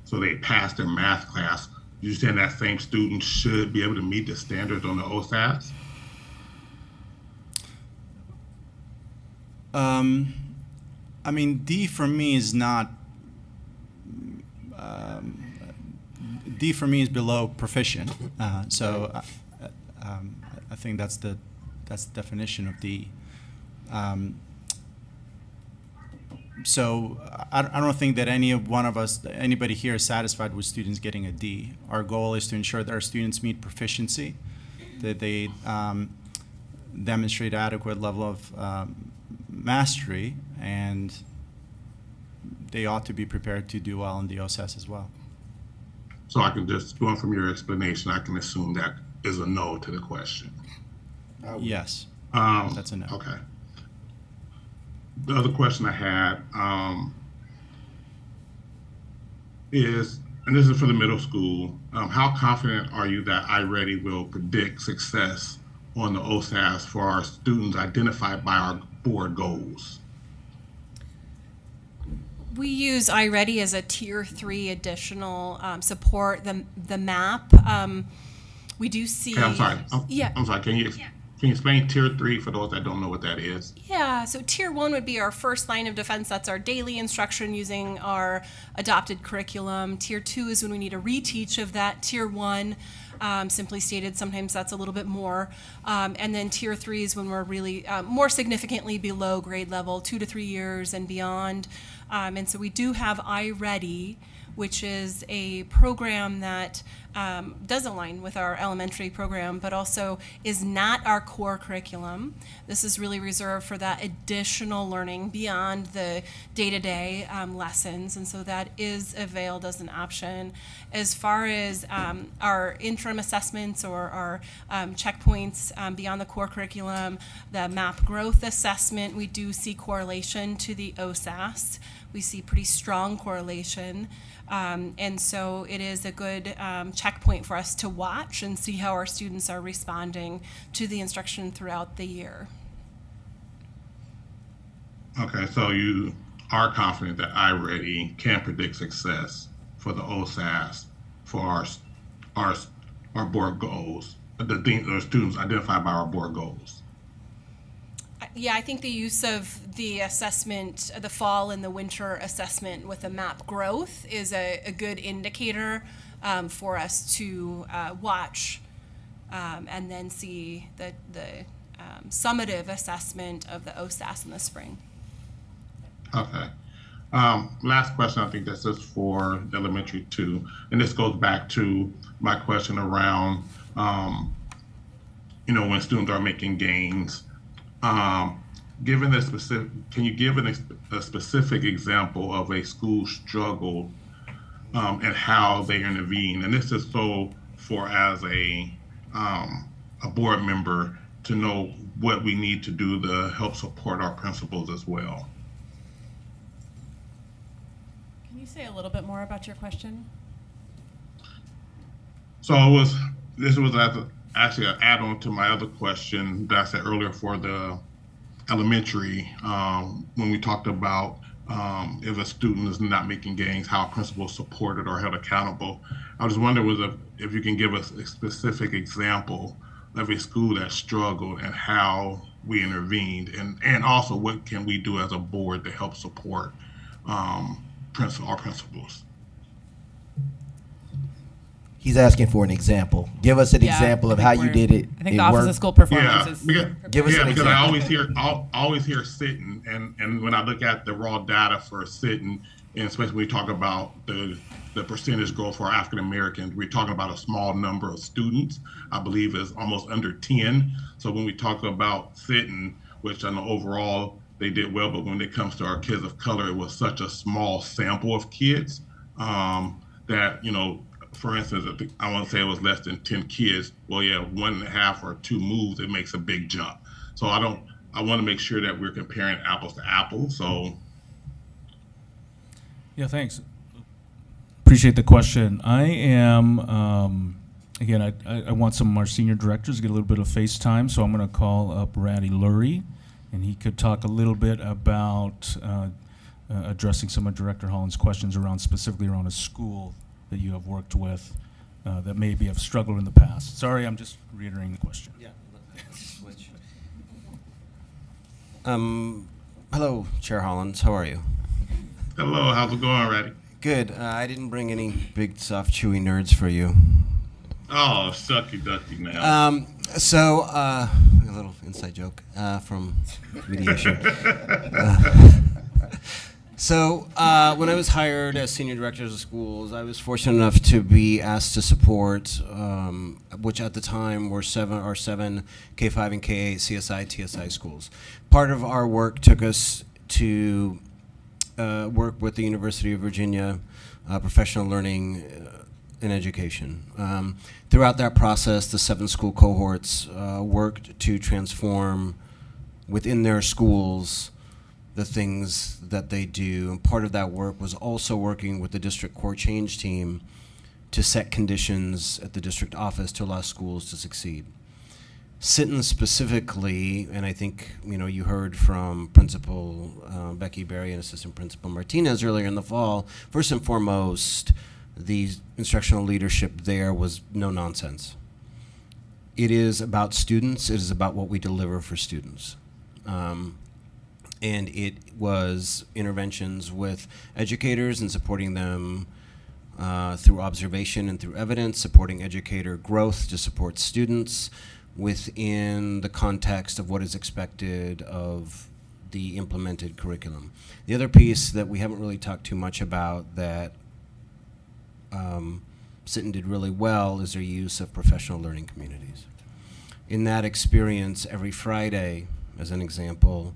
so they passed their math class, you saying that same student should be able to meet the standards on the OSAS? I mean, D for me is not. D for me is below proficient. So I think that's the definition of D. So I don't think that anybody here is satisfied with students getting a D. Our goal is to ensure that our students meet proficiency, that they demonstrate adequate level of mastery, and they ought to be prepared to do well in the OSAS as well. So I can just, going from your explanation, I can assume that is a no to the question. Yes, that's a no. Okay. The other question I had is, and this is for the middle school, how confident are you that iReady will predict success on the OSAS for our students identified by our board goals? We use iReady as a tier 3 additional support, the map. We do see. Okay, I'm sorry. Yeah. I'm sorry. Can you explain tier 3 for those that don't know what that is? Yeah, so tier 1 would be our first line of defense. That's our daily instruction using our adopted curriculum. Tier 2 is when we need a reteach of that tier 1. Simply stated, sometimes that's a little bit more. And then tier 3 is when we're really more significantly below grade level, 2 to 3 years and beyond. And so we do have iReady, which is a program that does align with our elementary program, but also is not our core curriculum. This is really reserved for that additional learning beyond the day-to-day lessons, and so that is availed as an option. As far as our interim assessments or our checkpoints beyond the core curriculum, the MAP growth assessment, we do see correlation to the OSAS. We see pretty strong correlation. And so it is a good checkpoint for us to watch and see how our students are responding to the instruction throughout the year. Okay, so you are confident that iReady can predict success for the OSAS for our board goals, the students identified by our board goals. Yeah, I think the use of the assessment, the fall and the winter assessment with the MAP growth is a good indicator for us to watch and then see the summative assessment of the OSAS in the spring. Okay. Last question, I think that's just for elementary 2, and this goes back to my question around, when students are making gains. Given the specific, can you give a specific example of a school struggle and how they intervene? And this is so for as a board member to know what we need to do to help support our principals as well. Can you say a little bit more about your question? So it was this was actually an add-on to my other question that I said earlier for the elementary, when we talked about if a student is not making gains, how principals supported or held accountable. I was wondering if you can give us a specific example of a school that struggled and how we intervened, and also what can we do as a board to help support our principals. He's asking for an example. Give us an example of how you did it. I think the Office of School Performance is. Give us an because example. I always hear sitting, and when I look at the raw data for sitting, and especially when we talk about the percentage growth for African Americans, we're talking about a small number of students. I believe is almost under 10. So when we talk about sitting, which I know overall they did well, but when it comes to our kids of color, it was such a small sample of kids that, you know, for instance, I want to say it was less than 10 kids. Well, yeah, 1.5 or 2 moves, it makes a big jump. So I want to make sure that we're comparing apples to apples. So. Yeah, thanks. Appreciate the question. I am, again, I want some of our senior directors to get a little bit of face time, so I'm going to call up Randy Lurie, and he could talk a little bit about addressing some of Director Holland's questions specifically around a school that you have worked with that maybe have struggled in the past. Sorry, I'm just reiterating the question. Yeah, switch. Hello, Chair Hollins. How are you? Hello, how's it going, Randy? Good. I didn't bring any big, soft, chewy nerds for you. Oh, sucky ducky, man. So, a little inside joke from mediation. So, when I was hired as senior director of schools, I was fortunate enough to be asked to support, which at the time were our seven K-5 and K-8 CSI, TSI schools. Part of our work took us to work with the University of Virginia Professional Learning and Education. Throughout that process, the 7 school cohorts worked to transform within their schools the things that they do. And part of that work was also working with the district core change team to set conditions at the district office to allow schools to succeed. Sinton specifically, and I think you heard from Principal Becky Berry and Assistant Principal Martinez earlier in the fall, first and foremost, the instructional leadership there was no nonsense. It is about students, it is about what we deliver for students. And it was interventions with educators and supporting them through observation and through evidence, supporting educator growth to support students within the context of what is expected of the implemented curriculum. The other piece that we haven't really talked too much about that Sinton did really well is their use of professional learning communities. In that experience, every Friday, as an example,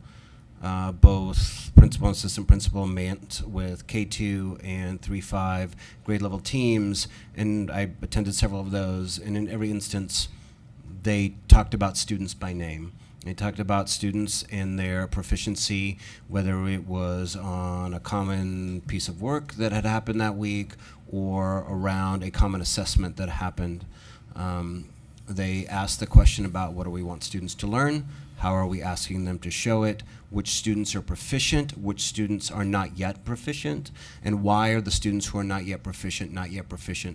both principal and assistant principal met with K2 and 3-5 grade level teams, and I attended several of those, and in every instance, they talked about students by name. They talked about students and their proficiency, whether it was on a common piece of work that had happened that week or around a common assessment that happened. They asked the question about what do we want students to learn, how are we asking them to show it, which students are proficient, which students are not yet proficient, and why are the students who are not yet proficient?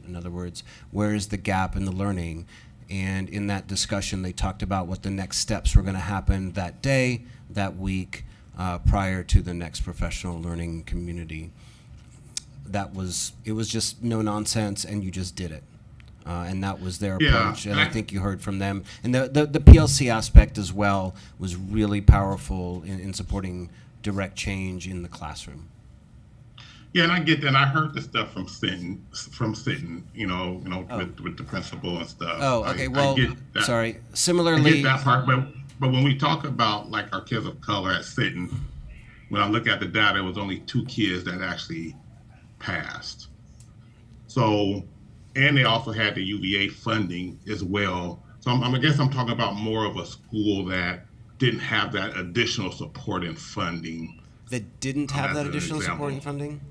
In other words, where is the gap in the learning? And in that discussion, they talked about what the next steps were going to happen that day, that week, prior to the next professional learning community. It was just no nonsense, and you just did it. And that was their approach, and I think you heard from them. And the PLC aspect as well was really powerful in supporting direct change in the classroom. Yeah, and I get that. And I heard the stuff from Sinton, with the principal and stuff. Oh, okay. I get that. Sorry. Similarly, I get that part, but when we talk about like our kids of color at Sinton, when I look at the data, it was only 2 kids that actually passed. So, and they also had the UVA funding as well. So I guess I'm talking about more of a school that didn't have that additional support and funding. That didn't have that additional support and funding?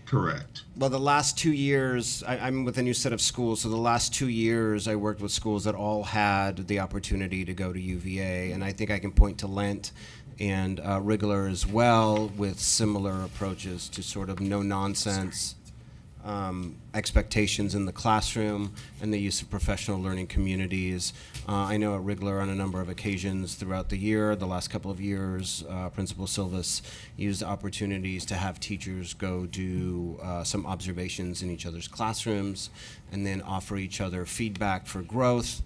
Correct. Well, the last 2 years, I'm with a new set of schools, so the last 2 years I worked with schools that all had the opportunity to go to UVA, and I think I can point to Lent and Wrigler as well with similar approaches to sort of no-nonsense expectations in the classroom and the use of professional learning communities. I know at Wrigler on a number of occasions throughout the year, the last couple of years, Principal Silvas used opportunities to have teachers go do some observations in each other's classrooms and then offer each other feedback for growth.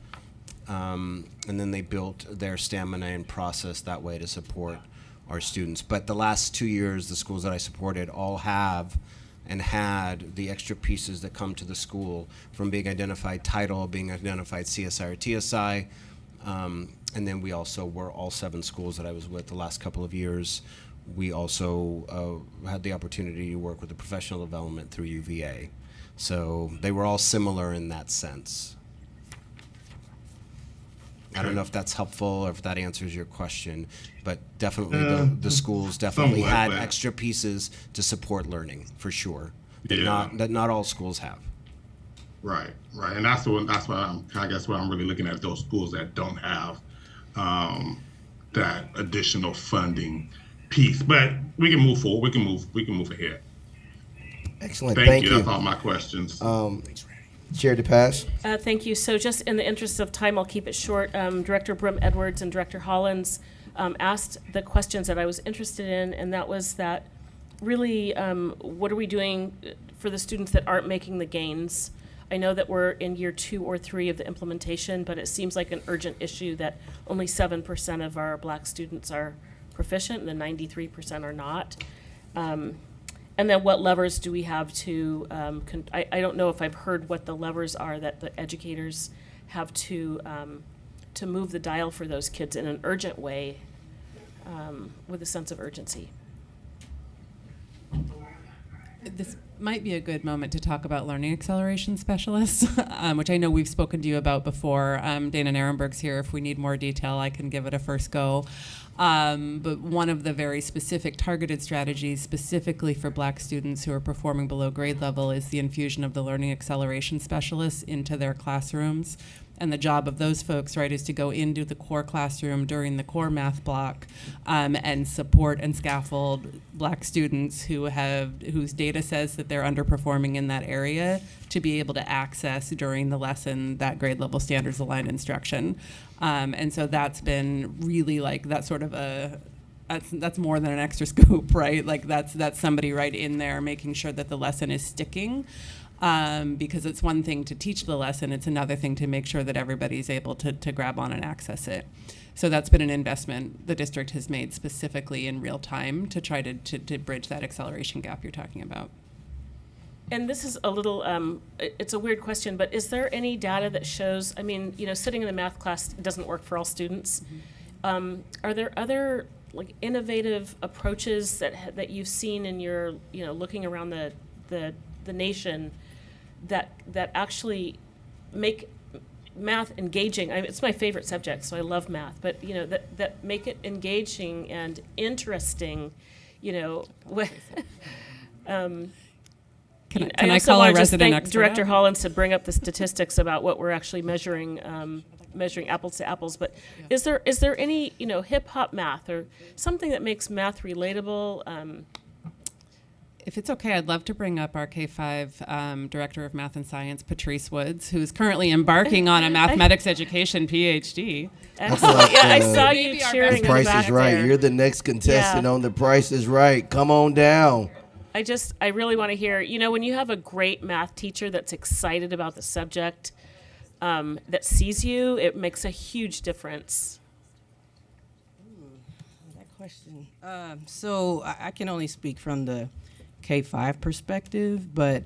And then they built their stamina and process that way to support our students. But the last 2 years, the schools that I supported all have and had the extra pieces that come to the school from being identified title, being identified CSI or TSI. And then we also were all 7 schools that I was with the last couple of years. We also had the opportunity to work with the professional development through UVA. So they were all similar in that sense. I don't know if that's helpful or if that answers your question, but definitely the schools definitely somewhat, had but- extra pieces to support learning, for sure, that Yeah. not all schools have. Right, right, and that's why I guess why I'm really looking at those schools that don't have that additional funding piece. But we can move forward. We can move ahead. Excellent. Thank you. That's all my questions. Chair DePass. Thank you. So just in the interest of time, I'll keep it short. Director Brim Edwards and Director Hollins asked the questions that I was interested in, and that was that really, what are we doing for the students that aren't making the gains? I know that we're in year 2 or 3 of the implementation, but it seems like an urgent issue that only 7% of our Black students are proficient and the 93% are not. And then what levers do we have to, I don't know if I've heard what the levers are that the educators have to move the dial for those kids in an urgent way with a sense of urgency. This might be a good moment to talk about learning acceleration specialists, which I know we've spoken to you about before. Dana Narenberg's here. If we need more detail, I can give it a first go. But one of the very specific targeted strategies specifically for Black students who are performing below grade level is the infusion of the learning acceleration specialists into their classrooms. And the job of those folks, right, is to go into the core classroom during the core math block and support and scaffold Black students whose data says that they're underperforming in that area to be able to access during the lesson that grade level standards aligned instruction. And so that's been really like that sort of that's more than an extra scoop, right? Like that's somebody right in there making sure that the lesson is sticking. Because it's one thing to teach the lesson, it's another thing to make sure that everybody's able to grab on and access it. So that's been an investment the district has made specifically in real time to try to bridge that acceleration gap you're talking about. And this is a little, it's a weird question, but is there any data that shows, I mean, sitting in a math class doesn't work for all students. Are there other like innovative approaches that you've seen in your, looking around the nation that actually make math engaging? It's my favorite subject, so I love math, but that make it engaging and interesting, Can I I also call wanna a just resident thank expert Director up? Hollins to bring up the statistics about what we're actually measuring apples to apples. But is there any hip hop math or something that makes math relatable? If it's okay, I'd love to bring up our K-5 Director of Math and Science, Patrice Woods, who's currently embarking on a mathematics education PhD. Excellent. Yeah, I saw you cheering in the Price back is Right. there. You're the next contestant Yeah. on The Price is Right. Come on down. I really want to hear, when you have a great math teacher that's excited about the subject, that sees you, it makes a huge difference. That question. So I can only speak from the K-5 perspective, but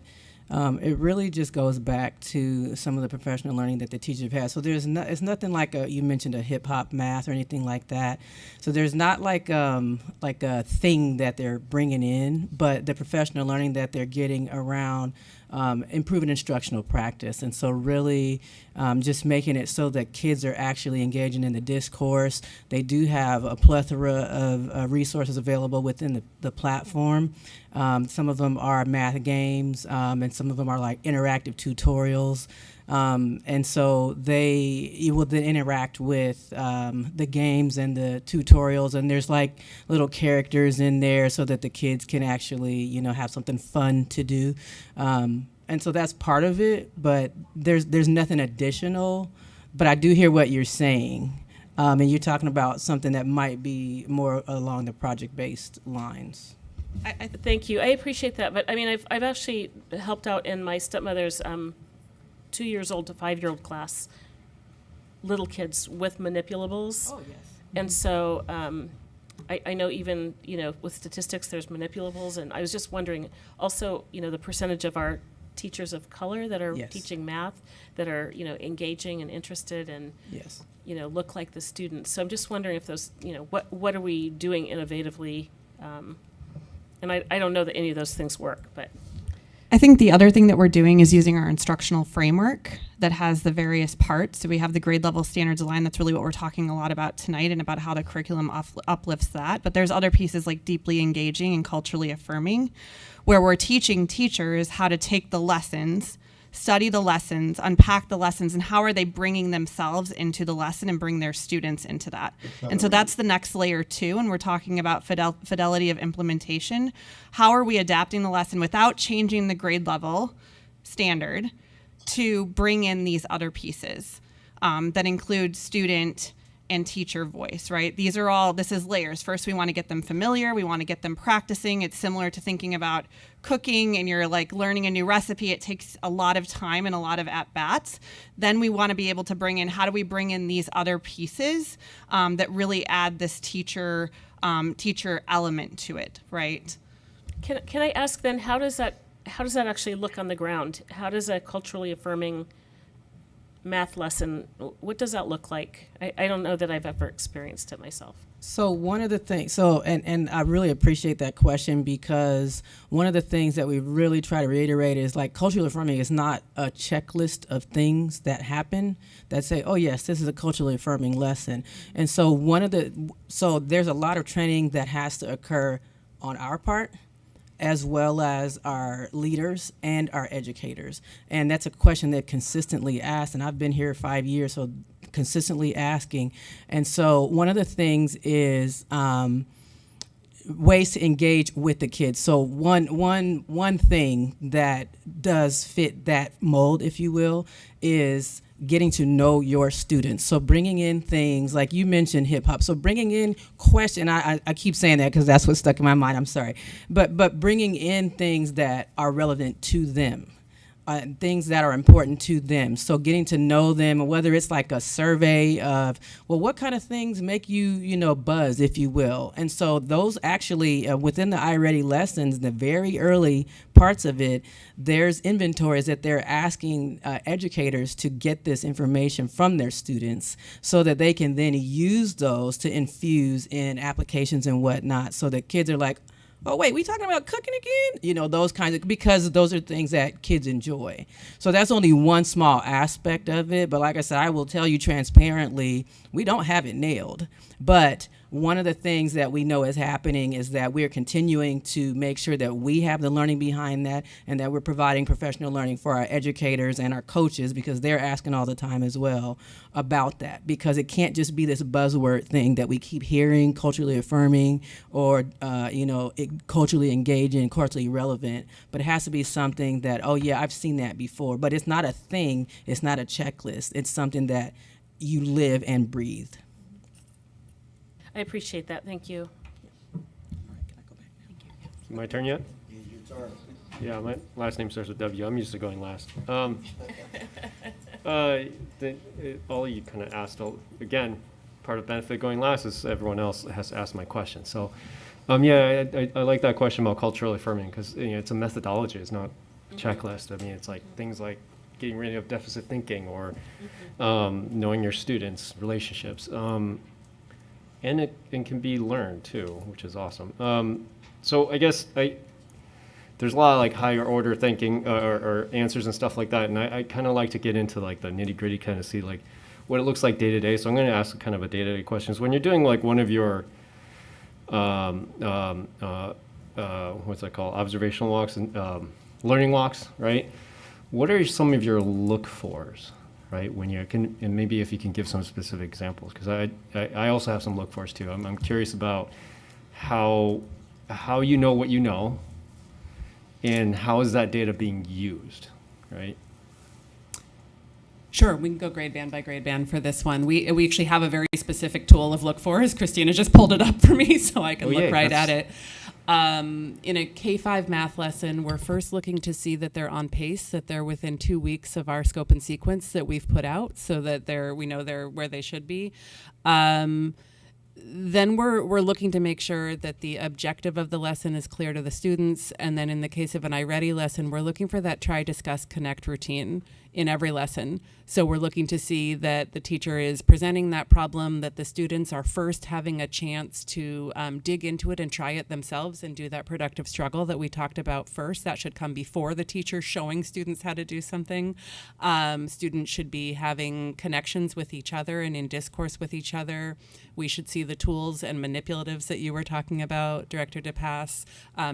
it really just goes back to some of the professional learning that the teachers have had. So it's nothing like you mentioned a hip hop math or anything like that. So there's not like a thing that they're bringing in, but the professional learning that they're getting around improving instructional practice. And so really just making it so that kids are actually engaging in the discourse. They do have a plethora of resources available within the platform. Some of them are math games, and some of them are like interactive tutorials. And so you will then interact with the games and the tutorials, and there's like little characters in there so that the kids can actually, have something fun to do. And so that's part of it, but there's nothing additional. But I do hear what you're saying, and you're talking about something that might be more along the project-based lines. Thank you. I appreciate that. But I mean, I've actually helped out in my stepmother's 2 years old to 5-year-old class, little kids with manipulables. Oh, yes. And so I know even, with statistics, there's manipulables. And I was just wondering also, the percentage of our teachers of color that are Yes. teaching math, that are, engaging and interested and, Yes. look like the students. So I'm just wondering if those, what are we doing innovatively? And I don't know that any of those things work, but. I think the other thing that we're doing is using our instructional framework that has the various parts. So we have the grade level standards aligned. That's really what we're talking a lot about tonight, and about how the curriculum uplifts that. But there's other pieces like deeply engaging and culturally affirming, where we're teaching teachers how to take the lessons, study the lessons, unpack the lessons, and how are they bringing themselves into the lesson and bring their students into that. And so that's the next layer too, and we're talking about fidelity of implementation. How are we adapting the lesson without changing the grade level standard to bring in these other pieces that include student and teacher voice, right? This is layers. First, we want to get them familiar. We want to get them practicing. It's similar to thinking about cooking and you're like learning a new recipe. It takes a lot of time and a lot of at-bats. Then we want to be able to bring in, how do we bring in these other pieces that really add this teacher element to it, right? Can I ask then, how does that actually look on the ground? How does a culturally affirming math lesson, what does that look like? I don't know that I've ever experienced it myself. So one of the things, and I really appreciate that question, because one of the things that we really try to reiterate is like culturally affirming is not a checklist of things that happen that say, oh yes, this is a culturally affirming lesson. And so there's a lot of training that has to occur on our part, as well as our leaders and our educators. And that's a question that consistently asked, and I've been here 5 years, so consistently asking. And so one of the things is ways to engage with the kids. So one thing that does fit that mold, if you will, is getting to know your students. So bringing in things like you mentioned hip hop. So bringing in question. I keep saying that because that's what's stuck in my mind. I'm sorry, but bringing in things that are relevant to them. Things that are important to them. So getting to know them, whether it's like a survey of, well, what kind of things make you, buzz, if you will. And so those actually, within the iReady lessons, the very early parts of it, there's inventories that they're asking educators to get this information from their students so that they can then use those to infuse in applications and whatnot, so that kids are like, oh, wait, we talking about cooking again? Those kinds of, because those are things that kids enjoy. So that's only one small aspect of it. But like I said, I will tell you transparently, we don't have it nailed. But one of the things that we know is happening is that we're continuing to make sure that we have the learning behind that, and that we're providing professional learning for our educators and our coaches, because they're asking all the time as well about that. Because it can't just be this buzzword thing that we keep hearing, culturally affirming, or culturally engaging, culturally relevant. But it has to be something that, oh yeah, I've seen that before. But it's not a thing. It's not a checklist. It's something that you live and breathe. I appreciate that. Thank you. My turn yet? Yeah, my last name starts with W. I'm used to going last. All you kind of asked, again, part of the benefit of going last is everyone else has to ask my question. So, I like that question about culturally affirming, because it's a methodology. It's not a checklist. I mean, it's like things like getting rid of deficit thinking, or knowing your students' relationships. And it can be learned too, which is awesome. So I guess there's a lot of like higher order thinking or answers and stuff like that, and I kind of like to get into like the nitty gritty, kind of see like what it looks like day to day. So I'm going to ask kind of a day to day questions. When you're doing like one of your what's that called? Observational walks and learning walks, right? What are some of your look-fors, right? When you can, and maybe if you can give some specific examples, because I also have some look-fors too. I'm curious about how you know what you know, and how is that data being used, right? Sure, we can go grade band by grade band for this one. We actually have a very specific tool of look fors. Christina just pulled it up for me so I can look right at it. In a K-5 math lesson, we're first looking to see that they're on pace, that they're within 2 weeks of our scope and sequence that we've put out, so that we know they're where they should be. Then we're looking to make sure that the objective of the lesson is clear to the students. And then in the case of an iReady lesson, we're looking for that try, discuss, connect routine in every lesson. So we're looking to see that the teacher is presenting that problem, that the students are first having a chance to dig into it and try it themselves and do that productive struggle that we talked about first. That should come before the teacher showing students how to do something. Students should be having connections with each other and in discourse with each other. We should see the tools and manipulatives that you were talking about, Director DePass,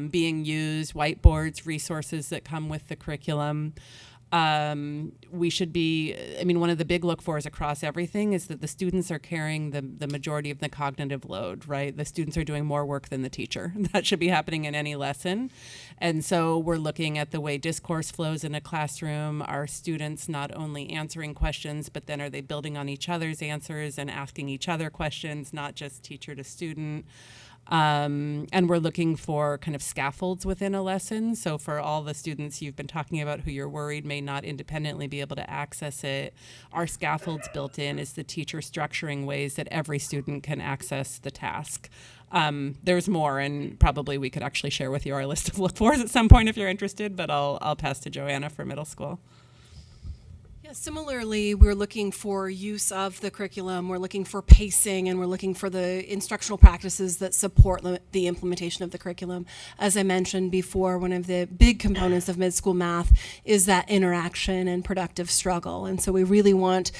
being used, whiteboards, resources that come with the curriculum. We should be, one of the big look fors across everything is that the students are carrying the majority of the cognitive load, right? The students are doing more work than the teacher. That should be happening in any lesson. And so we're looking at the way discourse flows in a classroom. Are students not only answering questions, but then are they building on each other's answers and asking each other questions, not just teacher to student? And we're looking for kind of scaffolds within a lesson. So for all the students you've been talking about who you're worried may not independently be able to access it, our scaffolds built in is the teacher structuring ways that every student can access the task. There's more, and probably we could actually share with you our list of look fors at some point if you're interested, but I'll pass to Joanna for middle school. Similarly, we're looking for use of the curriculum, we're looking for pacing, and we're looking for the instructional practices that support the implementation of the curriculum. As I mentioned before, one of the big components of mid-school math is that interaction and productive struggle. And so we really want,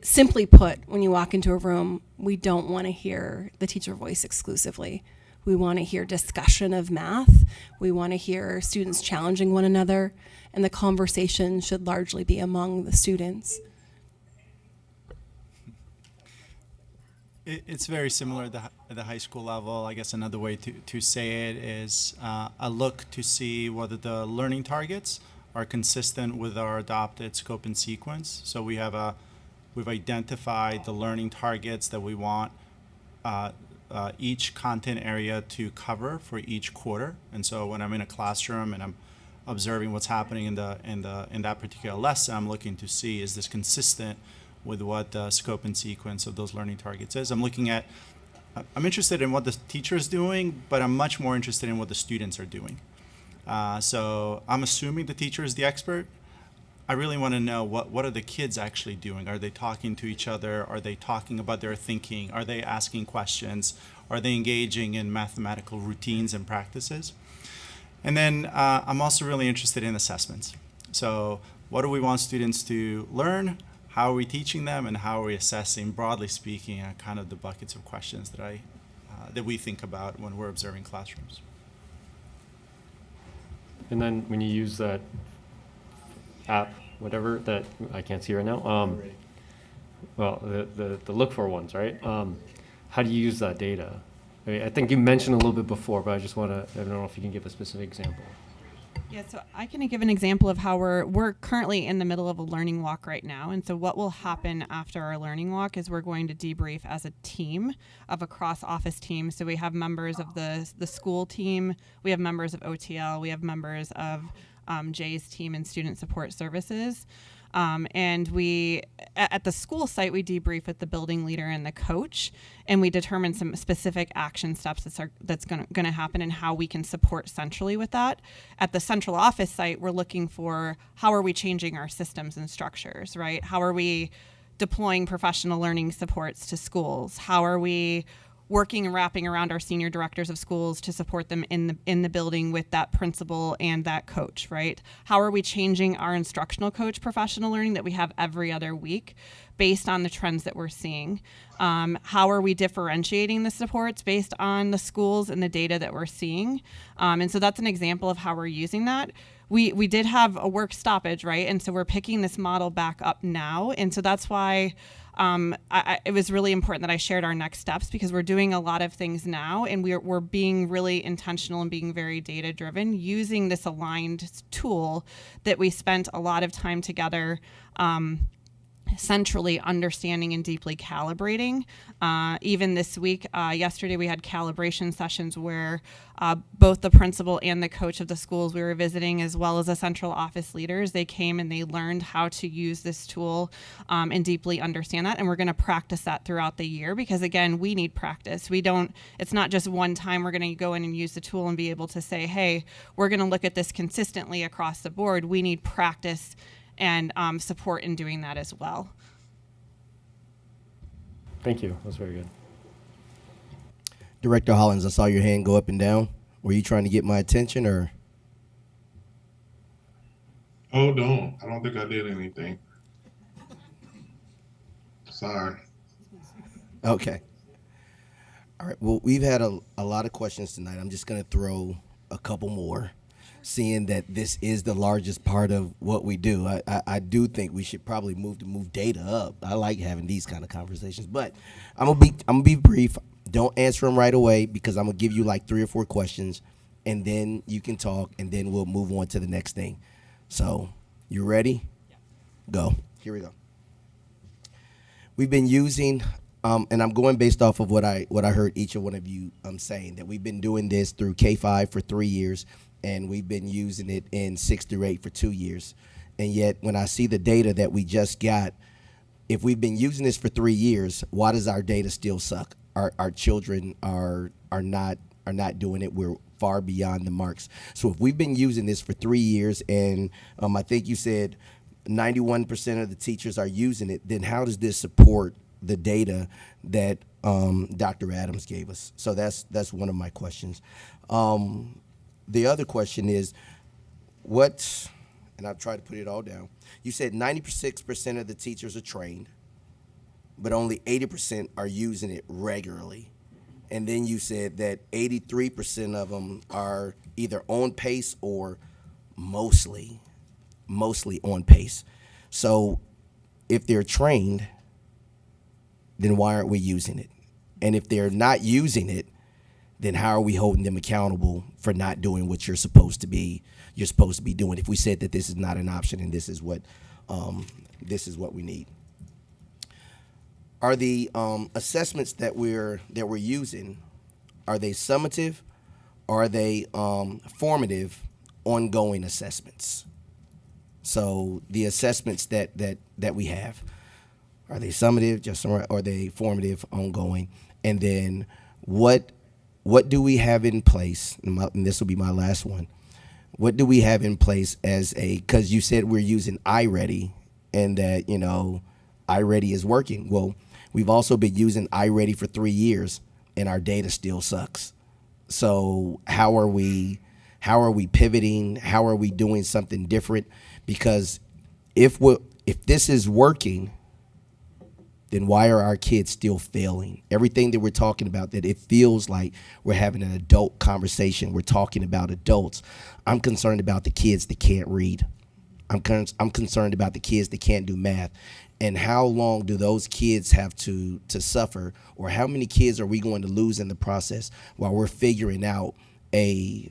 simply put, when you walk into a room, we don't want to hear the teacher voice exclusively. We want to hear discussion of math. We want to hear students challenging one another, and the conversation should largely be among the students. It's very similar at the high school level. I guess another way to say it is a look to see whether the learning targets are consistent with our adopted scope and sequence. So we've identified the learning targets that we want each content area to cover for each quarter. And so when I'm in a classroom and I'm observing what's happening in that particular lesson, I'm looking to see, is this consistent with what the scope and sequence of those learning targets is. I'm interested in what the teacher is doing, but I'm much more interested in what the students are doing. So I'm assuming the teacher is the expert. I really want to know what are the kids actually doing? Are they talking to each other? Are they talking about their thinking? Are they asking questions? Are they engaging in mathematical routines and practices? And then I'm also really interested in assessments. So what do we want students to learn? How are we teaching them? And how are we assessing, broadly speaking, kind of the buckets of questions that we think about when we're observing classrooms? And then when you use that app, whatever that I can't see right now, well, the look for ones, right? How do you use that data? I think you mentioned a little bit before, but I don't know if you can give a specific example. Yeah, so I can give an example of how we're currently in the middle of a learning walk right now. And so what will happen after our learning walk is we're going to debrief as a team of a cross-office team. So we have members of the school team, we have members of OTL, we have members of Jay's team and student support services. And we, at the school site, we debrief with the building leader and the coach, and we determine some specific action steps that's going to happen and how we can support centrally with that. At the central office site, we're looking for how are we changing our systems and structures, right? How are we deploying professional learning supports to schools? How are we working and wrapping around our senior directors of schools to support them in the building with that principal and that coach, right? How are we changing our instructional coach professional learning that we have every other week based on the trends that we're seeing? How are we differentiating the supports based on the schools and the data that we're seeing? And so that's an example of how we're using that. We did have a work stoppage, right? And so we're picking this model back up now. And so that's why it was really important that I shared our next steps, because we're doing a lot of things now, and we're being really intentional and being very data driven using this aligned tool that we spent a lot of time together centrally understanding and deeply calibrating. Even this week, yesterday we had calibration sessions where both the principal and the coach of the schools we were visiting, as well as the central office leaders, they came and they learned how to use this tool and deeply understand that. And we're going to practice that throughout the year, because again, we need practice. It's not just one time we're going to go in and use the tool and be able to say, hey, we're going to look at this consistently across the board. We need practice and support in doing that as well. Thank you. That was very good. Director Hollins, I saw your hand go up and down. Were you trying to get my attention, or? Oh, no, I don't think I did anything. Sorry. Okay. All right. Well, we've had a lot of questions tonight. I'm just going to throw a couple more, seeing that this is the largest part of what we do. I do think we should probably move data up. I like having these kind of conversations, but I'm gonna be brief. Don't answer them right away, because I'm gonna give you like 3 or 4 questions, and then you can talk, and then we'll move on to the next thing. So, you ready? Yeah. Go. Here we go. We've been using, and I'm going based off of what I heard each and one of you saying, that we've been doing this through K-5 for 3 years, and we've been using it in 6 through 8 for 2 years. And yet, when I see the data that we just got, if we've been using this for 3 years, why does our data still suck? Our children are not doing it. We're far beyond the marks. So if we've been using this for 3 years, and I think you said 91% of the teachers are using it, then how does this support the data that Dr. Adams gave us? So that's one of my questions. The other question is, and I've tried to put it all down. You said 96% of the teachers are trained, but only 80% are using it regularly. And then you said that 83% of them are either on pace or mostly on pace. So if they're trained, then why aren't we using it? And if they're not using it, then how are we holding them accountable for not doing what you're supposed to be doing? If we said that this is not an option and this is what we need. Are the assessments that we're using, are they summative, or are they formative, ongoing assessments? So the assessments that we have, are they summative, or are they formative, ongoing? And then what do we have in place? And this will be my last one. What do we have in place because you said we're using iReady, and that, iReady is working. Well, we've also been using iReady for 3 years, and our data still sucks. So how are we pivoting? How are we doing something different? Because if this is working, then why are our kids still failing? Everything that we're talking about, that it feels like we're having an adult conversation. We're talking about adults. I'm concerned about the kids that can't read. I'm concerned about the kids that can't do math. And how long do those kids have to suffer, or how many kids are we going to lose in the process while we're figuring out the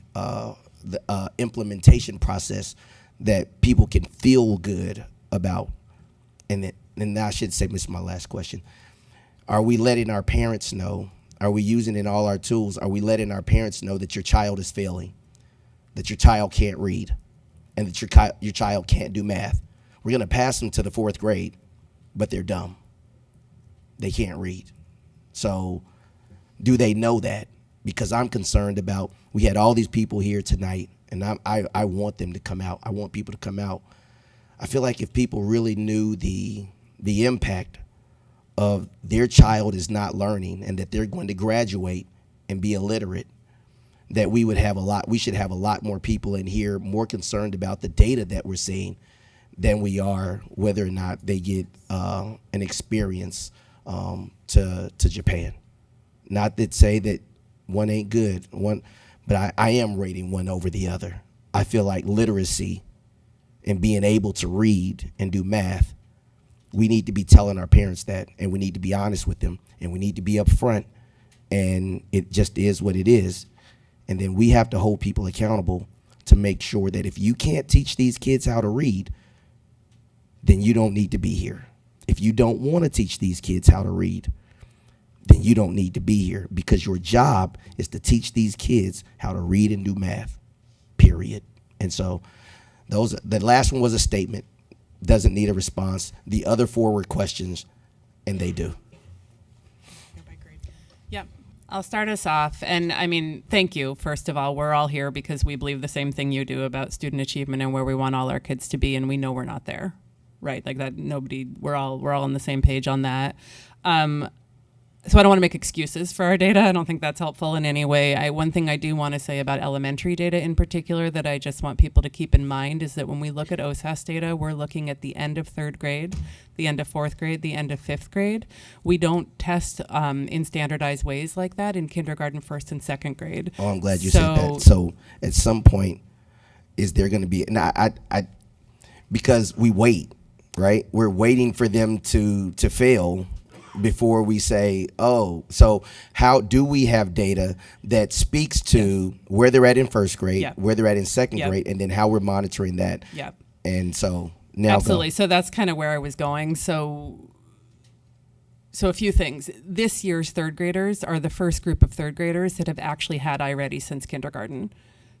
implementation process that people can feel good about? And I should say, this is my last question. Are we letting our parents know? Are we using in all our tools? Are we letting our parents know that your child is failing, that your child can't read, and that your child can't do math? We're going to pass them to the 4th grade, but they're dumb. They can't read. So do they know that? Because I'm concerned about, we had all these people here tonight, and I want them to come out. I want people to come out. I feel like if people really knew the impact of their child is not learning and that they're going to graduate and be illiterate, that we should have a lot more people in here more concerned about the data that we're seeing than we are whether or not they get an experience to Japan. Not that say that one ain't good, but I am rating one over the other. I feel like literacy and being able to read and do math, we need to be telling our parents that, and we need to be honest with them, and we need to be upfront, and it just is what it is. And then we have to hold people accountable to make sure that if you can't teach these kids how to read, then you don't need to be here. If you don't want to teach these kids how to read, then you don't need to be here, because your job is to teach these kids how to read and do math, period. And so the last one was a statement, doesn't need a response. The other four were questions, and they do. Yep. I'll start us off. And I mean, thank you. First of all, we're all here because we believe the same thing you do about student achievement and where we want all our kids to be. And we know we're not there, right? Like that, we're all on the same page on that. So I don't want to make excuses for our data. I don't think that's helpful in any way. One thing I do want to say about elementary data in particular that I just want people to keep in mind is that when we look at OSAS data, we're looking at the end of third grade, the end of fourth grade, the end of fifth grade. We don't test in standardized ways like that in kindergarten, first and second grade. Oh, I'm glad you said that. So at some point, is there going to be, because we wait, right? We're waiting for them to fail before we say, oh, so how do we have data that speaks to where they're at in first grade, where they're at in second grade, and then how we're monitoring that? Yep. And so now absolutely. So that's kind of where I was going. So a few things. This year's third graders are the first group of third graders that have actually had iReady since kindergarten.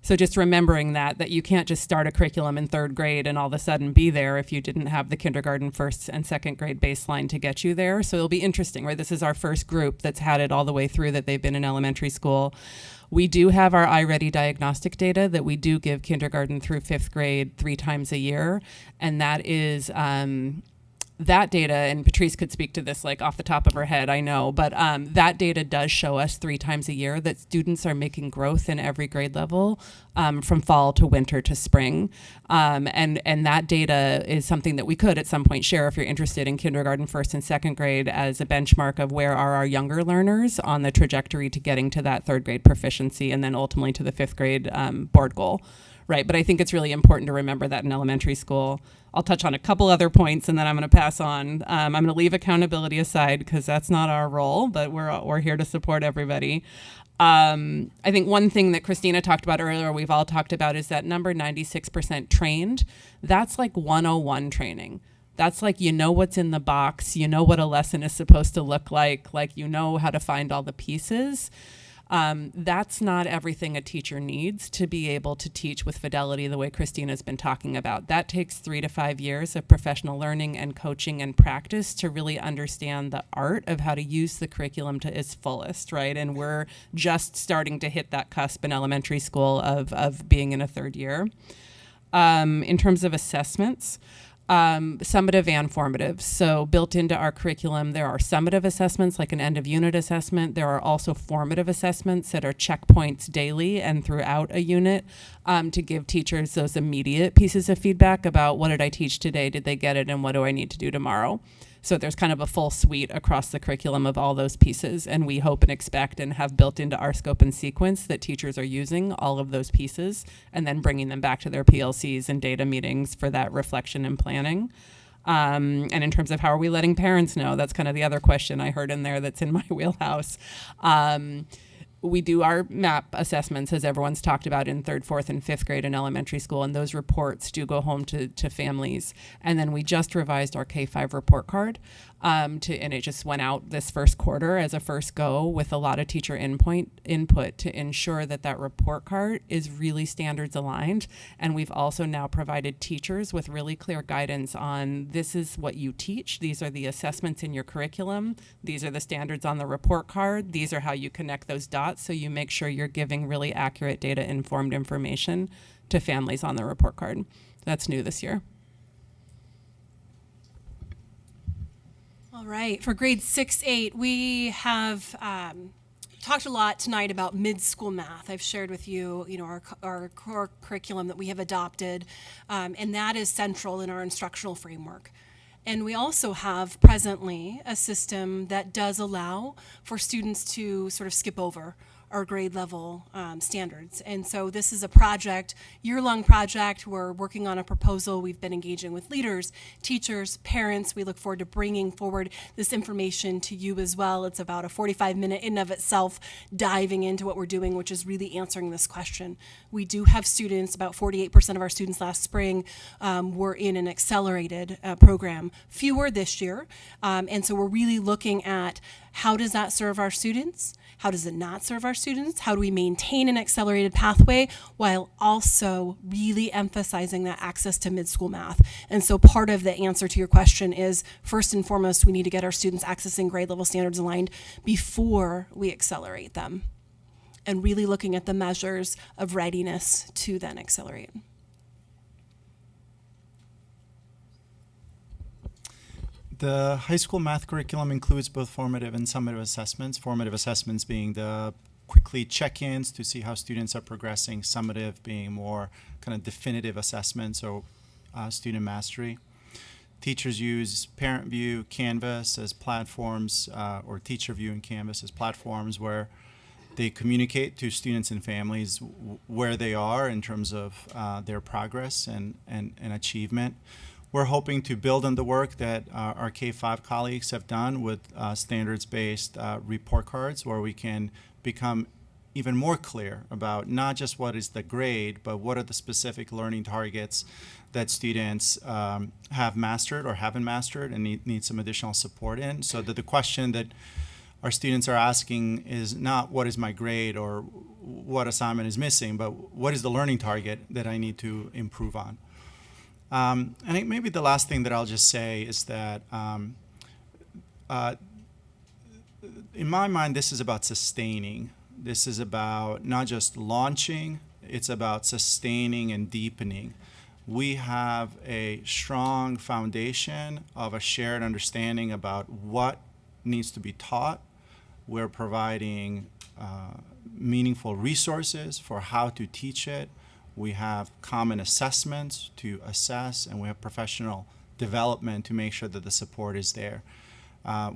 So just remembering that you can't just start a curriculum in third grade and all of a sudden be there if you didn't have the kindergarten, first and second grade baseline to get you there. So it'll be interesting, right? This is our first group that's had it all the way through, that they've been in elementary school. We do have our iReady diagnostic data that we do give kindergarten through fifth grade 3 times a year. And that is that data, and Patrice could speak to this like off the top of her head, I know, but that data does show us 3 times a year that students are making growth in every grade level from fall to winter to spring. And that data is something that we could at some point share if you're interested in kindergarten, first and second grade as a benchmark of where are our younger learners on the trajectory to getting to that third grade proficiency and then ultimately to the fifth grade board goal. Right, but I think it's really important to remember that in elementary school. I'll touch on a couple other points and then I'm going to pass on. I'm going to leave accountability aside because that's not our role, but we're here to support everybody. I think one thing that Christina talked about earlier, we've all talked about, is that number 96% trained. That's like 101 training. That's like, you know what's in the box, you know what a lesson is supposed to look like you know how to find all the pieces. That's not everything a teacher needs to be able to teach with fidelity the way Christina's been talking about. That takes 3 to 5 years of professional learning and coaching and practice to really understand the art of how to use the curriculum to its fullest, right? And we're just starting to hit that cusp in elementary school of being in a third year. In terms of assessments, summative and formative. So built into our curriculum, there are summative assessments like an end of unit assessment. There are also formative assessments that are checkpoints daily and throughout a unit to give teachers those immediate pieces of feedback about what did I teach today, did they get it, and what do I need to do tomorrow. So there's kind of a full suite across the curriculum of all those pieces, and we hope and expect and have built into our scope and sequence that teachers are using all of those pieces and then bringing them back to their PLCs and data meetings for that reflection and planning. And in terms of how are we letting parents know, that's kind of the other question I heard in there that's in my wheelhouse. We do our MAP assessments, as everyone's talked about, in third, fourth, and fifth grade in elementary school, and those reports do go home to families. And then we just revised our K-5 report card, and it just went out this first quarter as a first go with a lot of teacher input to ensure that that report card is really standards aligned. And we've also now provided teachers with really clear guidance on this is what you teach, these are the assessments in your curriculum, these are the standards on the report card, these are how you connect those dots so you make sure you're giving really accurate data-informed information to families on the report card. That's new this year. All right, for grades 6-8, we have talked a lot tonight about mid-school math. I've shared with you, our core curriculum that we have adopted, and that is central in our instructional framework. And we also have presently a system that does allow for students to sort of skip over our grade level standards. And so this is a project, year-long project. We're working on a proposal. We've been engaging with leaders, teachers, parents. We look forward to bringing forward this information to you as well. It's about a 45-minute in and of itself diving into what we're doing, which is really answering this question. We do have students, about 48% of our students last spring were in an accelerated program, fewer this year. And so we're really looking at how does that serve our students? How does it not serve our students? How do we maintain an accelerated pathway while also really emphasizing that access to mid-school math? And so part of the answer to your question is, first and foremost, we need to get our students accessing grade level standards aligned before we accelerate them, and really looking at the measures of readiness to then accelerate. The high school math curriculum includes both formative and summative assessments. Formative assessments being the quickly check-ins to see how students are progressing, summative being more kind of definitive assessments or student mastery. Teachers use Parent View, Canvas as platforms, or Teacher View and Canvas as platforms where they communicate to students and families where they are in terms of their progress and achievement. We're hoping to build on the work that our K-5 colleagues have done with standards-based report cards, where we can become even more clear about not just what is the grade, but what are the specific learning targets that students have mastered or haven't mastered and need some additional support in, so that the question that our students are asking is not what is my grade or what assignment is missing, but what is the learning target that I need to improve on. I think maybe the last thing that I'll just say is that in my mind, this is about sustaining. This is about not just launching, it's about sustaining and deepening. We have a strong foundation of a shared understanding about what needs to be taught. We're providing meaningful resources for how to teach it. We have common assessments to assess, and we have professional development to make sure that the support is there.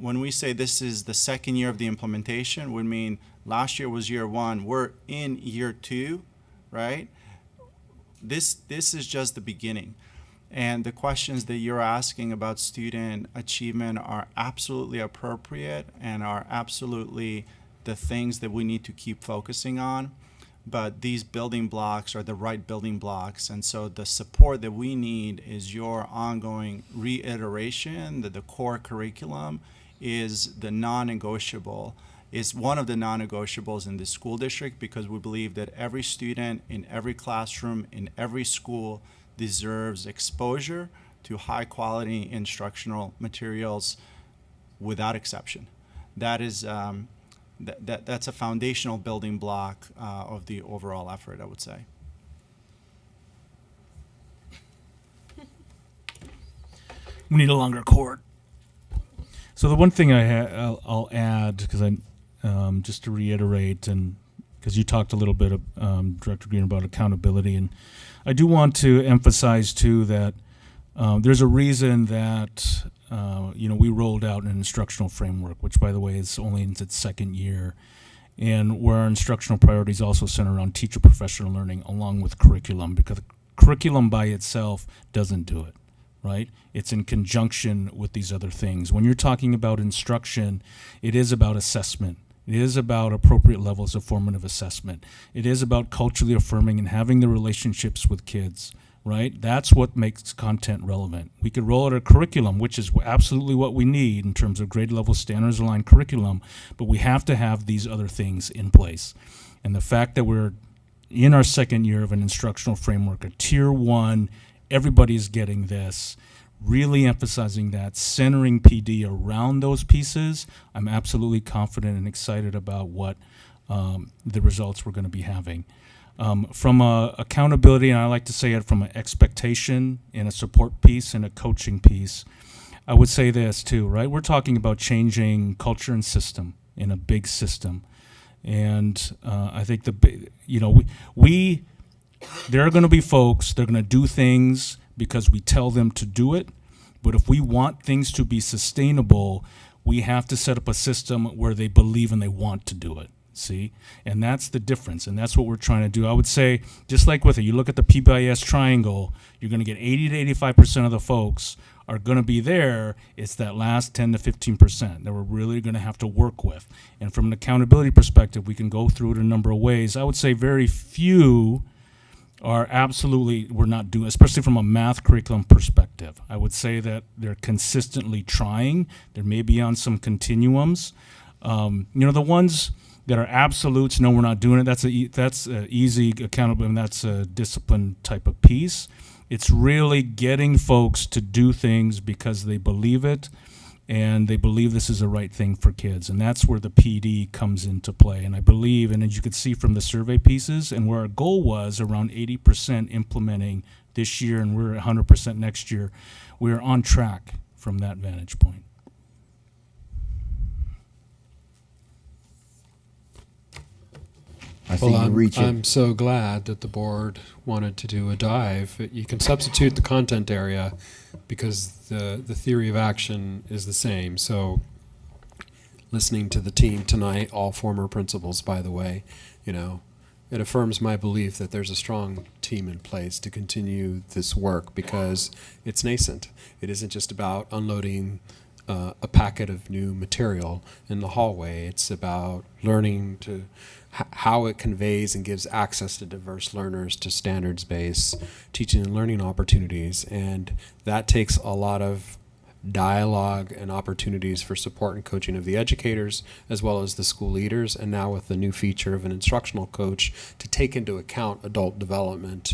When we say this is the second year of the implementation, we mean last year was year one. We're in year two, right? This is just the beginning. And the questions that you're asking about student achievement are absolutely appropriate and are absolutely the things that we need to keep focusing on. But these building blocks are the right building blocks. And so the support that we need is your ongoing reiteration that the core curriculum is the non-negotiable, is one of the non-negotiables in the school district, because we believe that every student in every classroom, in every school, deserves exposure to high quality instructional materials without exception. That is, that's a foundational building block of the overall effort, I would say. We need a longer cord. So the one thing I'll add, because I just to reiterate, and because you talked a little bit, Director Green, about accountability, and I do want to emphasize too that there's a reason that we rolled out an instructional framework, which, by the way, is only in its second year, and where our instructional priorities also center around teacher professional learning along with curriculum, because curriculum by itself doesn't do it, right? It's in conjunction with these other things. When you're talking about instruction, it is about assessment. It is about appropriate levels of formative assessment. It is about culturally affirming and having the relationships with kids, right? That's what makes content relevant. We could roll out a curriculum, which is absolutely what we need in terms of grade level standards aligned curriculum, but we have to have these other things in place. And the fact that we're in our second year of an instructional framework, a tier one, everybody's getting this, really emphasizing that, centering PD around those pieces, I'm absolutely confident and excited about what the results we're going to be having. From a accountability, and I like to say it from an expectation and a support piece and a coaching piece, I would say this too, right? We're talking about changing culture and system in a big system. And I think we there are going to be folks, they're going to do things because we tell them to do it. But if we want things to be sustainable, we have to set up a system where they believe and they want to do it. See? And that's the difference. And that's what we're trying to do. I would say, just like with it, you look at the PBIS triangle, you're going to get 80 to 85% of the folks are going to be there. It's that last 10 to 15% that we're really going to have to work with. And from an accountability perspective, we can go through it a number of ways. I would say very few are absolutely, we're not doing, especially from a math curriculum perspective. I would say that they're consistently trying. There may be on some continuums. The ones that are absolutes, no, we're not doing it. That's a easy accountable, and that's a discipline type of piece. It's really getting folks to do things because they believe it, and they believe this is the right thing for kids. And that's where the PD comes into play. And I believe, and as you could see from the survey pieces, and where our goal was around 80% implementing this year, and we're at 100% next year, we're on track from that vantage point. I see you reaching. I'm so glad that the board wanted to do a dive. You can substitute the content area because the theory of action is the same. So listening to the team tonight, all former principals, by the way, it affirms my belief that there's a strong team in place to continue this work because it's nascent. It isn't just about unloading a packet of new material in the hallway. It's about learning to how it conveys and gives access to diverse learners to standards-based teaching and learning opportunities. And that takes a lot of dialogue and opportunities for support and coaching of the educators as well as the school leaders, and now with the new feature of an instructional coach to take into account adult development.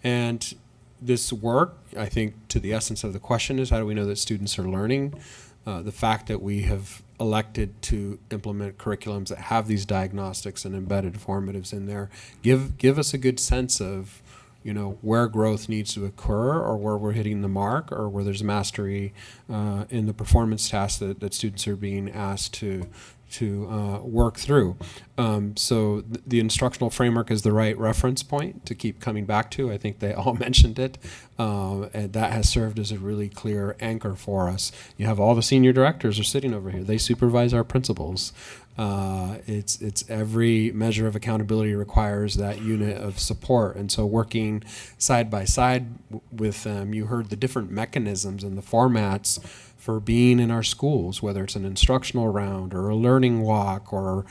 And this work, I think, to the essence of the question is, how do we know that students are learning? The fact that we have elected to implement curriculums that have these diagnostics and embedded formatives in there give us a good sense of where growth needs to occur, or where we're hitting the mark, or where there's mastery in the performance tasks that students are being asked to work through. So the instructional framework is the right reference point to keep coming back to. I think they all mentioned it, and that has served as a really clear anchor for us. You have all the senior directors are sitting over here. They supervise our principals. It's every measure of accountability requires that unit of support, and so working side by side with them, you heard the different mechanisms and the formats for being in our schools, whether it's an instructional round or a learning walk or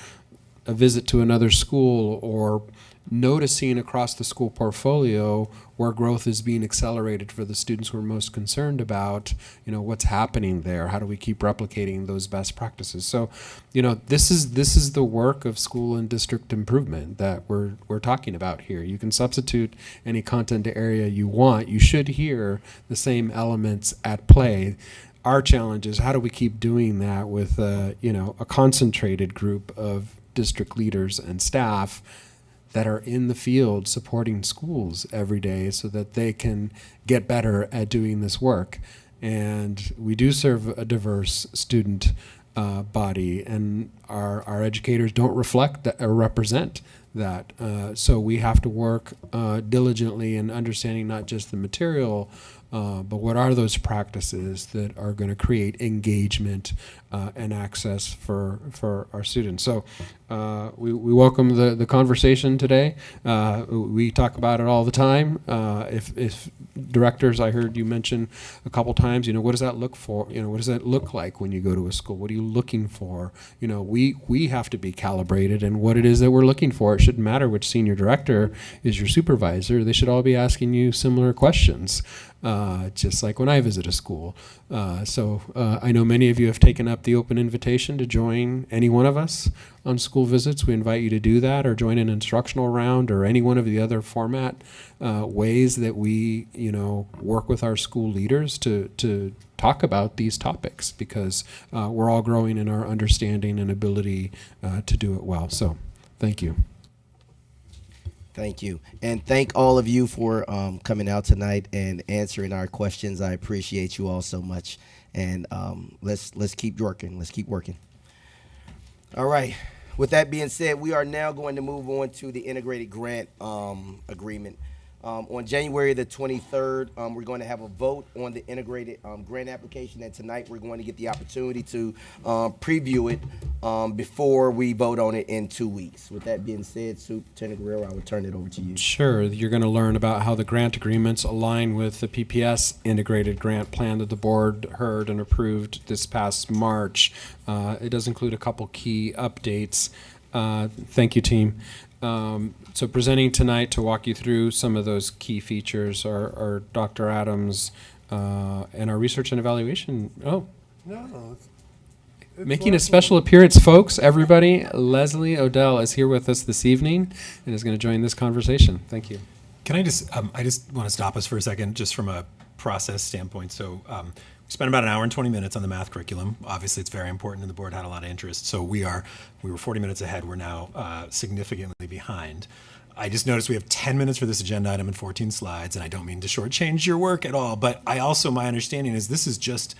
a visit to another school, or noticing across the school portfolio where growth is being accelerated for the students we're most concerned about, what's happening there. How do we keep replicating those best practices? So, this is the work of school and district improvement that we're talking about here. You can substitute any content area you want. You should hear the same elements at play. Our challenge is, how do we keep doing that with a concentrated group of district leaders and staff that are in the field supporting schools every day so that they can get better at doing this work. And we do serve a diverse student body, and our educators don't reflect that or represent that. So we have to work diligently in understanding not just the material, but what are those practices that are going to create engagement and access for our students. So we welcome the conversation today. We talk about it all the time. If directors, I heard you mention a couple times, what does that look for? What does that look like when you go to a school? What are you looking for? We have to be calibrated in what it is that we're looking for. It shouldn't matter which senior director is your supervisor. They should all be asking you similar questions. Just like when I visit a school. So I know many of you have taken up the open invitation to join any one of us on school visits. We invite you to do that, or join an instructional round, or any one of the other format ways that we work with our school leaders to talk about these topics, because we're all growing in our understanding and ability to do it well. So thank you. Thank you. And thank all of you for coming out tonight and answering our questions. I appreciate you all so much. And let's keep working. Let's keep working. All right. With that being said, we are now going to move on to the integrated grant agreement. On January the 23rd, we're going to have a vote on the integrated grant application, and tonight we're going to get the opportunity to preview it before we vote on it in 2 weeks. With that being said, Superintendent Guerrero, I will turn it over to you. Sure. You're going to learn about how the grant agreements align with the PPS integrated grant plan that the board heard and approved this past March. It does include a couple key updates. Thank you, team. So presenting tonight to walk you through some of those key features are Dr. Adams and our research and evaluation. Oh, No, it's making a special appearance, folks. Everybody, Leslie Odell is here with us this evening and is going to join this conversation. Thank you. Can I just want to stop us for a second, just from a process standpoint. So we spent about an hour and 20 minutes on the math curriculum. Obviously, it's very important, and the board had a lot of interest. So we were 40 minutes ahead. We're now significantly behind. I just noticed we have 10 minutes for this agenda item and 14 slides, and I don't mean to shortchange your work at all, but my understanding is this is just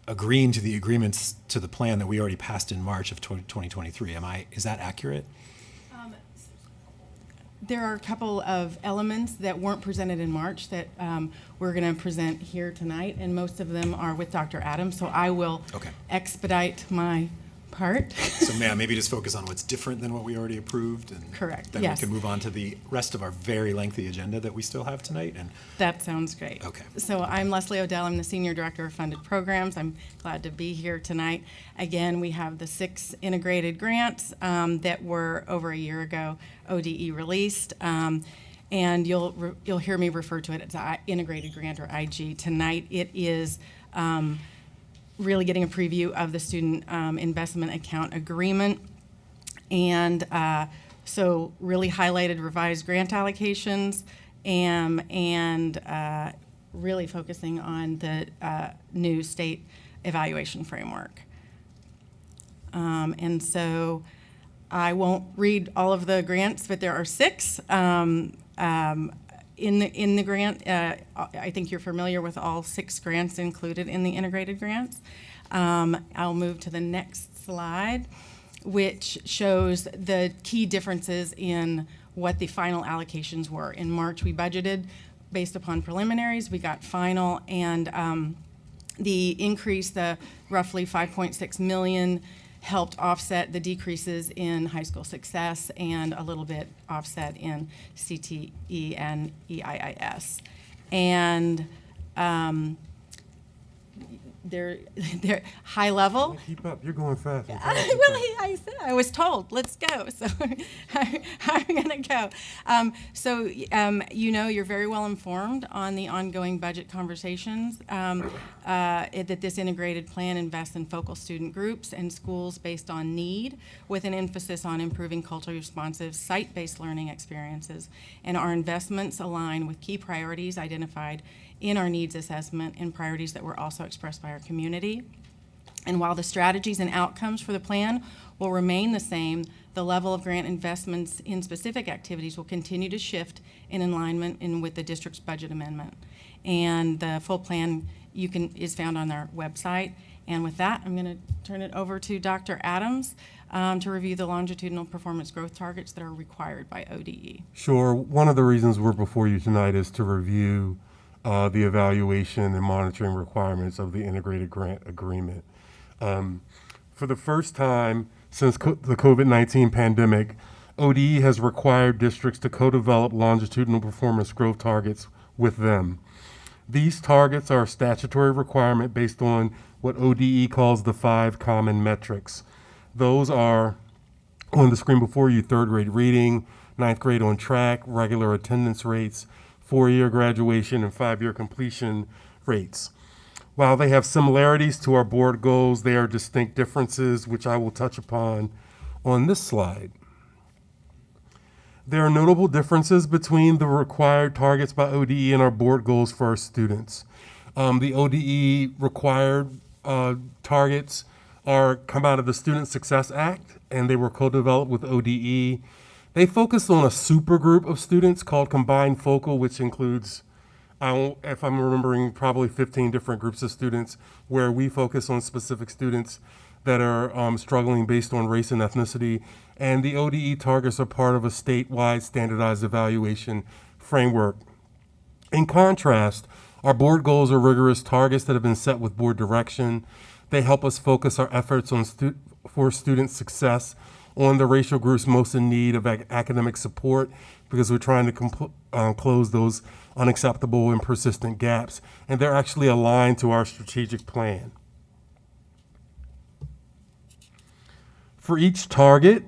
agreeing to the agreements to the plan that we already passed in March of 2023. Is that accurate? There are a couple of elements that weren't presented in March that we're going to present here tonight, and most of them are with Dr. Adams, so I will expedite my part. So maybe just focus on what's different than what we already approved, and Correct, then yes. we can move on to the rest of our very lengthy agenda that we still have tonight. And That sounds great. Okay. So I'm Leslie Odell. I'm the Senior Director of Funded Programs. I'm glad to be here tonight. Again, we have the 6 integrated grants that were over a year ago ODE released. And you'll hear me refer to it as integrated grant or IG. Tonight it is really getting a preview of the student investment account agreement. And so really highlighted revised grant allocations and really focusing on the new state evaluation framework. And so I won't read all of the grants, but there are 6. In the grant, I think you're familiar with all 6 grants included in the integrated grants. I'll move to the next slide, which shows the key differences in what the final allocations were. In March, we budgeted based upon preliminaries. We got final, and the increase, the roughly $5.6 million, helped offset the decreases in high school success and a little bit offset in CTE and EIIS. And they're high level. Keep up. You're going fast. Well, I said I was told, let's go. So I'm going to go. You're very well informed on the ongoing budget conversations that this integrated plan invests in focal student groups and schools based on need, with an emphasis on improving culturally responsive site-based learning experiences. And our investments align with key priorities identified in our needs assessment and priorities that were also expressed by our community. And while the strategies and outcomes for the plan will remain the same, the level of grant investments in specific activities will continue to shift in alignment with the district's budget amendment. And the full plan is found on our website. And with that, I'm going to turn it over to Dr. Adams to review the longitudinal performance growth targets that are required by ODE. Sure. One of the reasons we're before you tonight is to review the evaluation and monitoring requirements of the integrated grant agreement. For the first time since the COVID-19 pandemic, ODE has required districts to co-develop longitudinal performance growth targets with them. These targets are a statutory requirement based on what ODE calls the 5 common metrics. Those are on the screen before you: 3rd grade reading, 9th grade on track, regular attendance rates, 4-year graduation, and 5-year completion rates. While they have similarities to our board goals, they are distinct differences, which I will touch upon on this slide. There are notable differences between the required targets by ODE and our board goals for our students. The ODE required targets come out of the Student Success Act, and they were co-developed with ODE. They focus on a super group of students called Combined Focal, which includes, if I'm remembering, probably 15 different groups of students, where we focus on specific students that are struggling based on race and ethnicity. And the ODE targets are part of a statewide standardized evaluation framework. In contrast, our board goals are rigorous targets that have been set with board direction. They help us focus our efforts on for student success on the racial groups most in need of academic support, because we're trying to close those unacceptable and persistent gaps. And they're actually aligned to our strategic plan. For each target,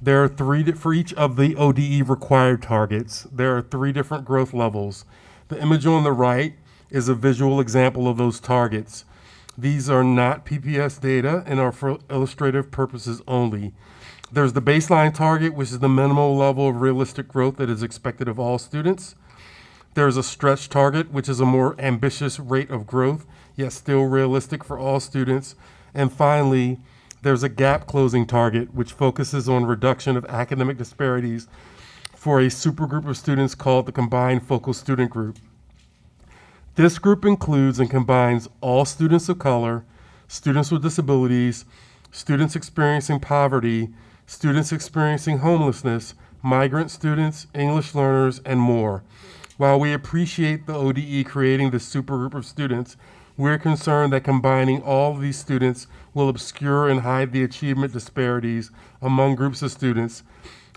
there are for each of the ODE required targets, there are 3 different growth levels. The image on the right is a visual example of those targets. These are not PPS data and are for illustrative purposes only. There's the baseline target, which is the minimal level of realistic growth that is expected of all students. There's a stretch target, which is a more ambitious rate of growth, yet still realistic for all students. And finally, there's a gap closing target, which focuses on reduction of academic disparities for a supergroup of students called the Combined Focal Student Group. This group includes and combines all students of color, students with disabilities, students experiencing poverty, students experiencing homelessness, migrant students, English learners, and more. While we appreciate the ODE creating this supergroup of students, we're concerned that combining all of these students will obscure and hide the achievement disparities among groups of students.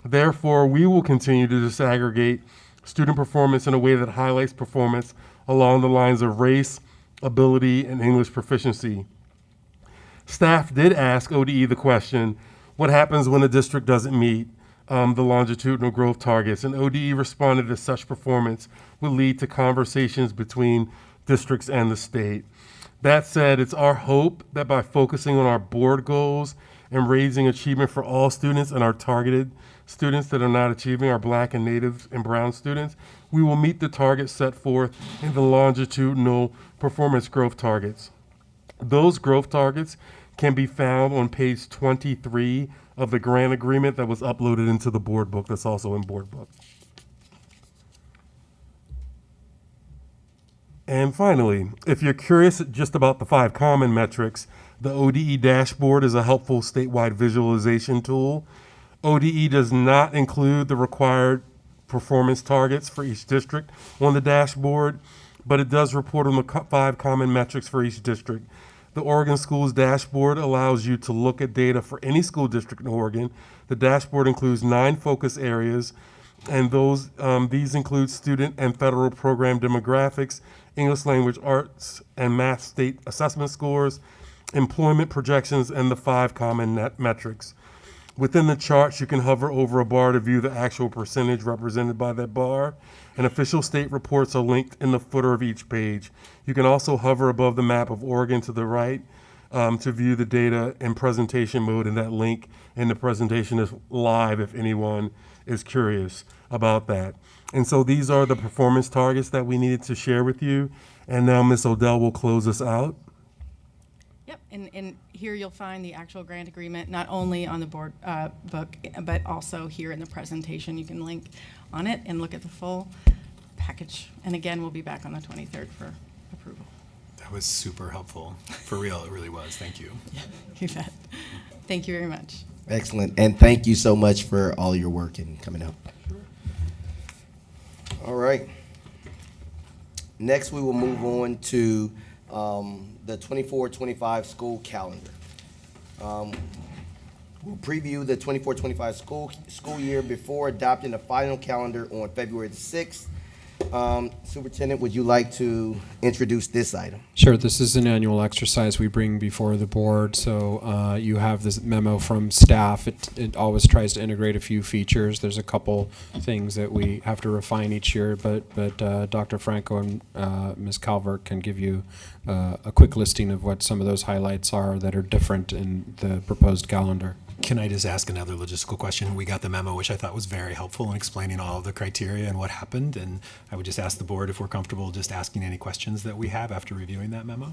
Therefore, we will continue to disaggregate student performance in a way that highlights performance along the lines of race, ability, and English proficiency. Staff did ask ODE the question, what happens when a district doesn't meet the longitudinal growth targets? And ODE responded that such performance would lead to conversations between districts and the state. That said, it's our hope that by focusing on our board goals and raising achievement for all students and our targeted students that are not achieving, our Black and Native and Brown students, we will meet the targets set forth in the longitudinal performance growth targets. Those growth targets can be found on page 23 of the grant agreement that was uploaded into the board book that's also in board book. And finally, if you're curious just about the 5 common metrics, the ODE dashboard is a helpful statewide visualization tool. ODE does not include the required performance targets for each district on the dashboard, but it does report on the 5 common metrics for each district. The Oregon Schools dashboard allows you to look at data for any school district in Oregon. The dashboard includes 9 focus areas, and these include student and federal program demographics, English language arts and math state assessment scores, employment projections, and the 5 common net metrics. Within the charts, you can hover over a bar to view the actual percentage represented by that bar, and official state reports are linked in the footer of each page. You can also hover above the map of Oregon to the right to view the data in presentation mode, and that link in the presentation is live if anyone is curious about that. And so these are the performance targets that we needed to share with you, and now Ms. Odell will close us out. Yep, and here you'll find the actual grant agreement, not only on the board book, but also here in the presentation. You can link on it and look at the full package. And again, we'll be back on the 23rd for approval. That was super helpful. For real, it really was. Thank you. You bet. Thank you very much. Excellent. And thank you so much for all your work and coming out. All right. Next, we will move on to the 24-25 school calendar. We'll preview the 24-25 school year before adopting the final calendar on February the 6th. Superintendent, would you like to introduce this item? Sure. This is an annual exercise we bring before the board. So you have this memo from staff. It always tries to integrate a few features. There's a couple things that we have to refine each year, but Dr. Franco and Ms. Calvert can give you a quick listing of what some of those highlights are that are different in the proposed calendar. Can I just ask another logistical question? We got the memo, which I thought was very helpful in explaining all of the criteria and what happened. And I would just ask the board if we're comfortable just asking any questions that we have after reviewing that memo.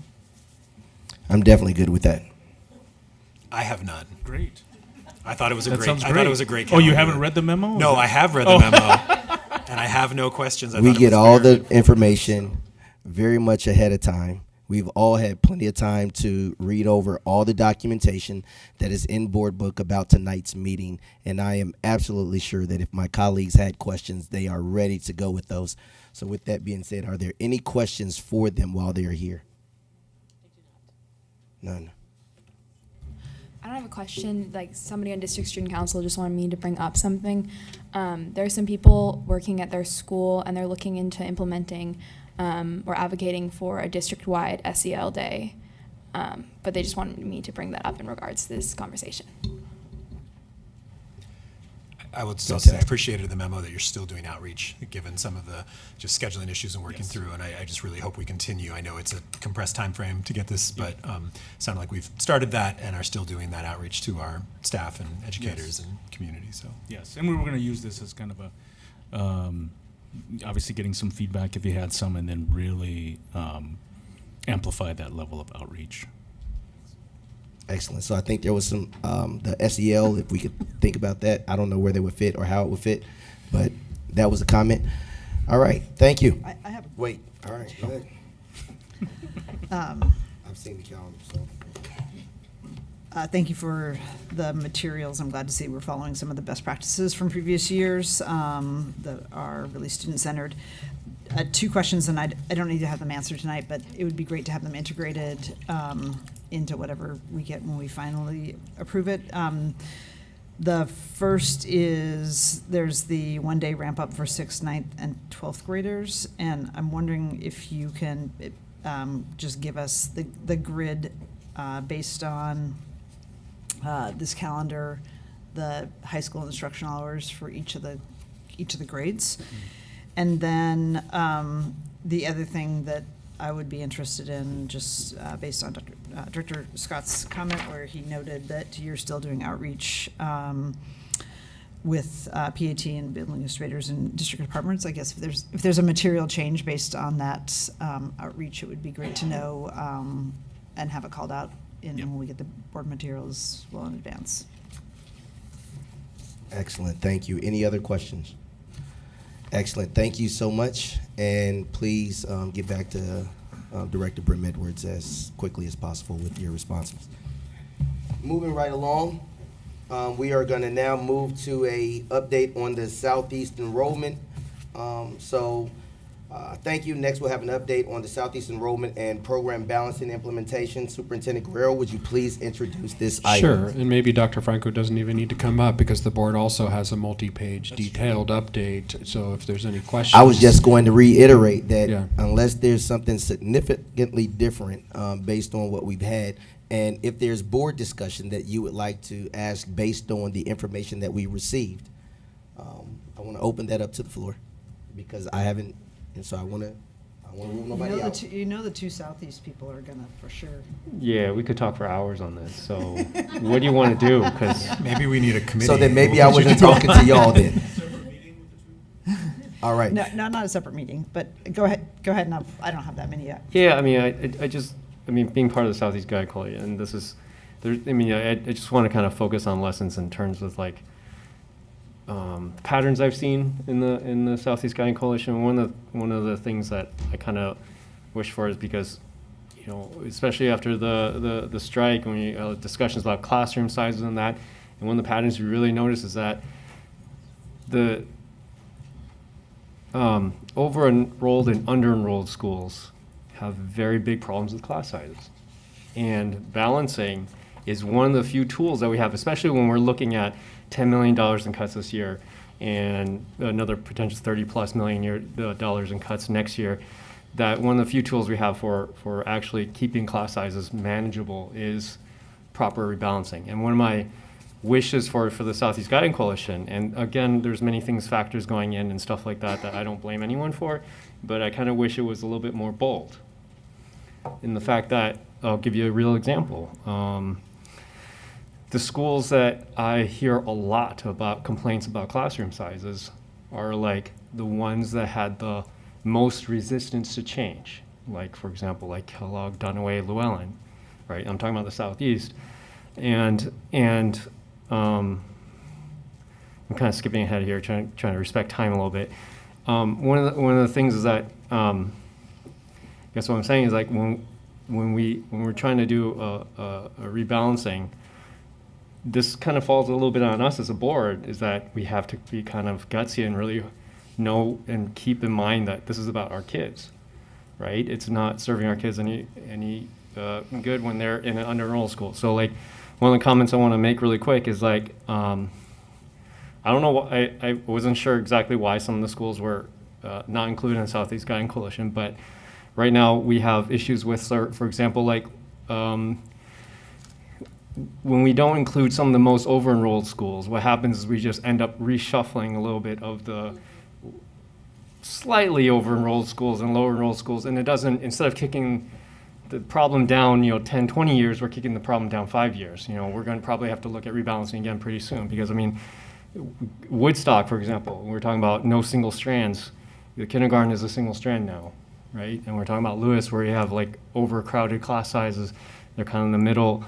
I'm definitely good with that. I have none. Great. I thought it was a That great. sounds I thought great. it was a great. Oh, you calendar. haven't read the memo? No, I have read the memo, and I have no questions. I We thought it get was all very- the information very much ahead of time. We've all had plenty of time to read over all the documentation that is in Board Book about tonight's meeting, and I am absolutely sure that if my colleagues had questions, they are ready to go with those. So with that being said, are there any questions for them while they're here? None. I don't have a question. Like, somebody on district student council just wanted me to bring up something. There are some people working at their school and they're looking into implementing or advocating for a district-wide SEL day. But they just wanted me to bring that up in regards to this conversation. I would still say I appreciated the memo that you're still doing outreach, given some of the just scheduling issues and working through. And I just really hope we continue. I know it's a compressed time frame to get this, but sounded like we've started that and are still doing that outreach to our staff and educators and community. So Yes, and we were going to use this as kind of a, obviously getting some feedback if you had some, and then really amplify that level of outreach. Excellent. So I think there was some, the SEL, if we could think about that. I don't know where they would fit or how it would fit, but that was a comment. All right, thank you. I have. Wait, all right, go ahead. I've seen the calendar, so. Thank you for the materials. I'm glad to see we're following some of the best practices from previous years that are really student-centered. Two questions, and I don't need to have them answered tonight, but it would be great to have them integrated into whatever we get when we finally approve it. The first is there's the one-day ramp-up for 6th, 9th, and 12th graders, and I'm wondering if you can just give us the grid based on this calendar, the high school instructional hours for each of the grades. And then the other thing that I would be interested in, just based on Director Scott's comment, where he noted that you're still doing outreach with PAT and building administrators and district departments. I guess if there's a material change based on that outreach, it would be great to know and have it called out when we get the board materials well in advance. Excellent, thank you. Any other questions? Excellent, thank you so much, and please get back to Director Brim Edwards as quickly as possible with your responses. Moving right along, we are going to now move to a update on the Southeast enrollment. Thank you. Next, we'll have an update on the Southeast enrollment and program balancing implementation. Superintendent Guerrero, would you please introduce this item? Sure, and maybe Dr. Franco doesn't even need to come up because the board also has a multi-page detailed update. So if there's any questions. I was just going to reiterate that Yeah. unless there's something significantly different based on what we've had, and if there's board discussion that you would like to ask based on the information that we received, I want to open that up to the floor because I haven't, and so I want to rule nobody out. You know the two Southeast people are gonna, for sure. Yeah, we could talk for hours on this. So what do you want to do? Because maybe we need a committee. So then maybe I wasn't talking to y'all then. All right. No, not a separate meeting, but go ahead, and I don't have that many yet. Yeah, I mean, being part of the Southeast Guide Coalition, and this is, I just want to kind of focus on lessons in terms of like patterns I've seen in the Southeast Guide Coalition. One of the things that I kind of wish for is because, especially after the strike, when we discussions about classroom sizes and that, and one of the patterns we really notice is that the over-enrolled and under-enrolled schools have very big problems with class sizes. And balancing is one of the few tools that we have, especially when we're looking at $10 million in cuts this year and another potential $30+ million dollars in cuts next year, that one of the few tools we have for actually keeping class sizes manageable is proper rebalancing. And one of my wishes for the Southeast Guiding Coalition, and again, there's many factors going in and stuff like that I don't blame anyone for, but I kind of wish it was a little bit more bold. In the fact that, I'll give you a real example. The schools that I hear a lot about complaints about classroom sizes are like the ones that had the most resistance to change. Like, for example, like Kellogg, Dunaway, Llewellyn, right? I'm talking about the Southeast. And I'm kind of skipping ahead here, trying to respect time a little bit. One of the things is that I guess what I'm saying is like when we're trying to do a rebalancing, this kind of falls a little bit on us as a board, is that we have to be kind of gutsy and really know and keep in mind that this is about our kids, right? It's not serving our kids any good when they're in an under-enrolled school. So like one of the comments I want to make really quick is like, I don't know, I wasn't sure exactly why some of the schools were not included in the Southeast Guiding Coalition, but right now we have issues with, for example, like when we don't include some of the most over-enrolled schools, what happens is we just end up reshuffling a little bit of the slightly over-enrolled schools and lower-enrolled schools, and it doesn't, instead of kicking the problem down, 10, 20 years, we're kicking the problem down 5 years. We're going to probably have to look at rebalancing again pretty soon, because I mean, Woodstock, for example, we're talking about no single strands. The kindergarten is a single strand now, right? And we're talking about Lewis, where you have like overcrowded class sizes. They're kind of in the middle,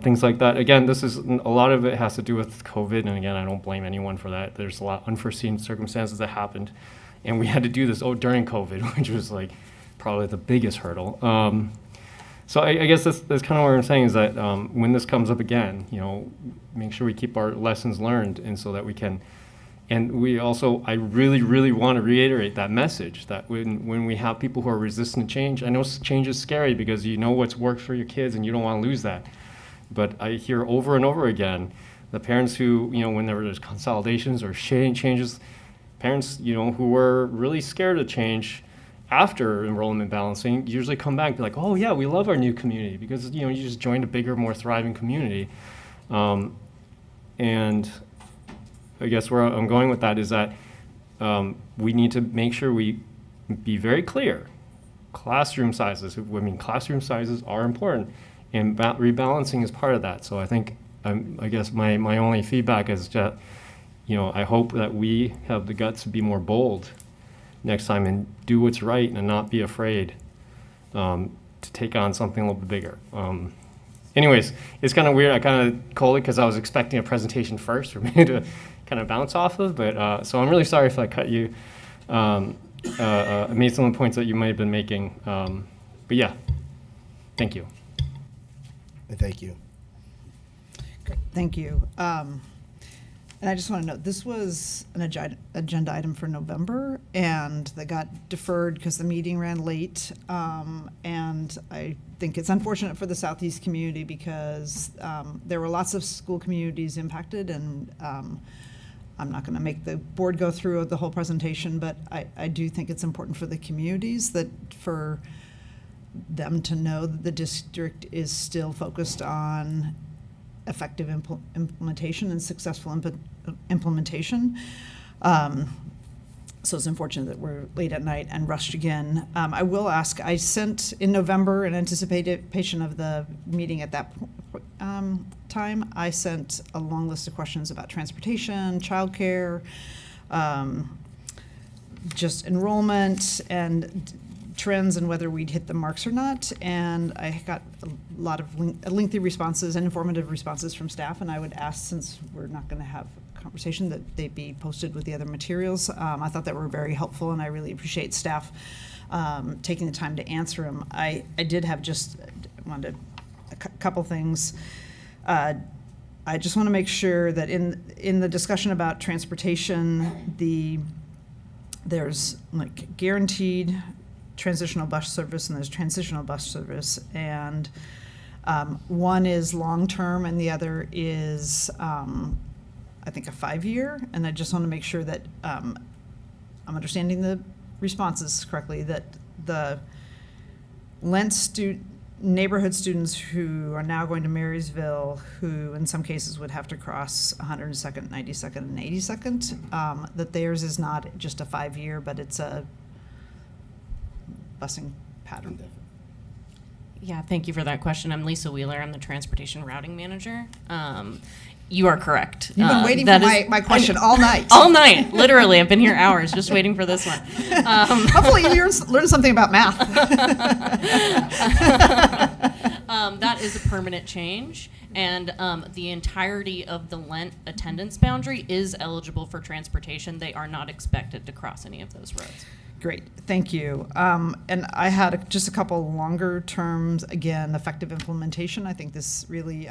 things like that. Again, a lot of it has to do with COVID, and again, I don't blame anyone for that. There's a lot of unforeseen circumstances that happened, and we had to do this during COVID, which was like probably the biggest hurdle. So I guess that's kind of what I'm saying, is that when this comes up again, make sure we keep our lessons learned, and so that we can. And we also, I really, really want to reiterate that message that when we have people who are resistant to change, I know change is scary because you know what's worked for your kids and you don't want to lose that. But I hear over and over again, the parents who, when there's consolidations or changes, parents, who were really scared of change after enrollment balancing usually come back and be like, oh yeah, we love our new community because, you just joined a bigger, more thriving community. And I guess where I'm going with that is that we need to make sure we be very clear. Classroom sizes, classroom sizes are important, and rebalancing is part of that. So I think, I guess my only feedback is that, I hope that we have the guts to be more bold next time and do what's right and not be afraid to take on something a little bit bigger. Anyways, it's kind of weird. I kind of called it because I was expecting a presentation first for me to kind of bounce off of, but so I'm really sorry if I cut you. I made some of the points that you might have been making, but yeah, thank you. Thank you. Thank you. And I just want to note, this was an agenda item for November, and that got deferred because the meeting ran late. And I think it's unfortunate for the Southeast community because there were lots of school communities impacted, and I'm not going to make the board go through the whole presentation, but I do think it's important for the communities for them to know that the district is still focused on effective implementation and successful implementation. So it's unfortunate that we're late at night and rushed again. I will ask, I sent in November, in anticipation of the meeting at that time, I sent a long list of questions about transportation, childcare, just enrollment and trends and whether we'd hit the marks or not. And I got a lot of lengthy responses and informative responses from staff. And I would ask, since we're not going to have a conversation, that they be posted with the other materials. I thought that were very helpful, and I really appreciate staff taking the time to answer them. I did have wanted a couple things. I just want to make sure that in the discussion about transportation, there's like guaranteed transitional bus service and there's transitional bus service, and one is long-term and the other is I think a 5-year, and I just want to make sure that I'm understanding the responses correctly, that the Lent neighborhood students who are now going to Marysville, who in some cases would have to cross 102nd, 92nd, and 82nd, that theirs is not just a 5-year, but it's a busing pattern. Yeah, thank you for that question. I'm Lisa Wheeler. I'm the transportation routing manager. You are correct. You've been waiting for my question all night. All night, literally. I've been here hours just waiting for this one. Hopefully you learned something about math. That is a permanent change, and the entirety of the Lent attendance boundary is eligible for transportation. They are not expected to cross any of those roads. Great, thank you. And I had just a couple longer terms, again, effective implementation. I think this really,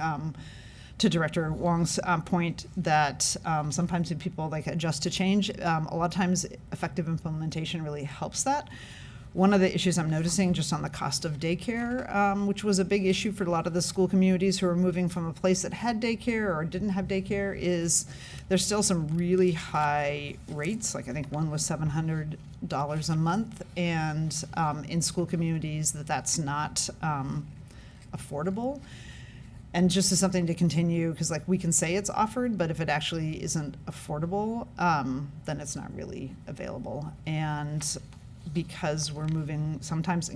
to Director Wong's point, that sometimes when people like adjust to change, a lot of times effective implementation really helps that. One of the issues I'm noticing just on the cost of daycare, which was a big issue for a lot of the school communities who are moving from a place that had daycare or didn't have daycare, is there's still some really high rates. Like I think one was $700 a month, and in school communities that's not affordable. And just as something to continue, because like we can say it's offered, but if it actually isn't affordable, then it's not really available. And because we're moving sometimes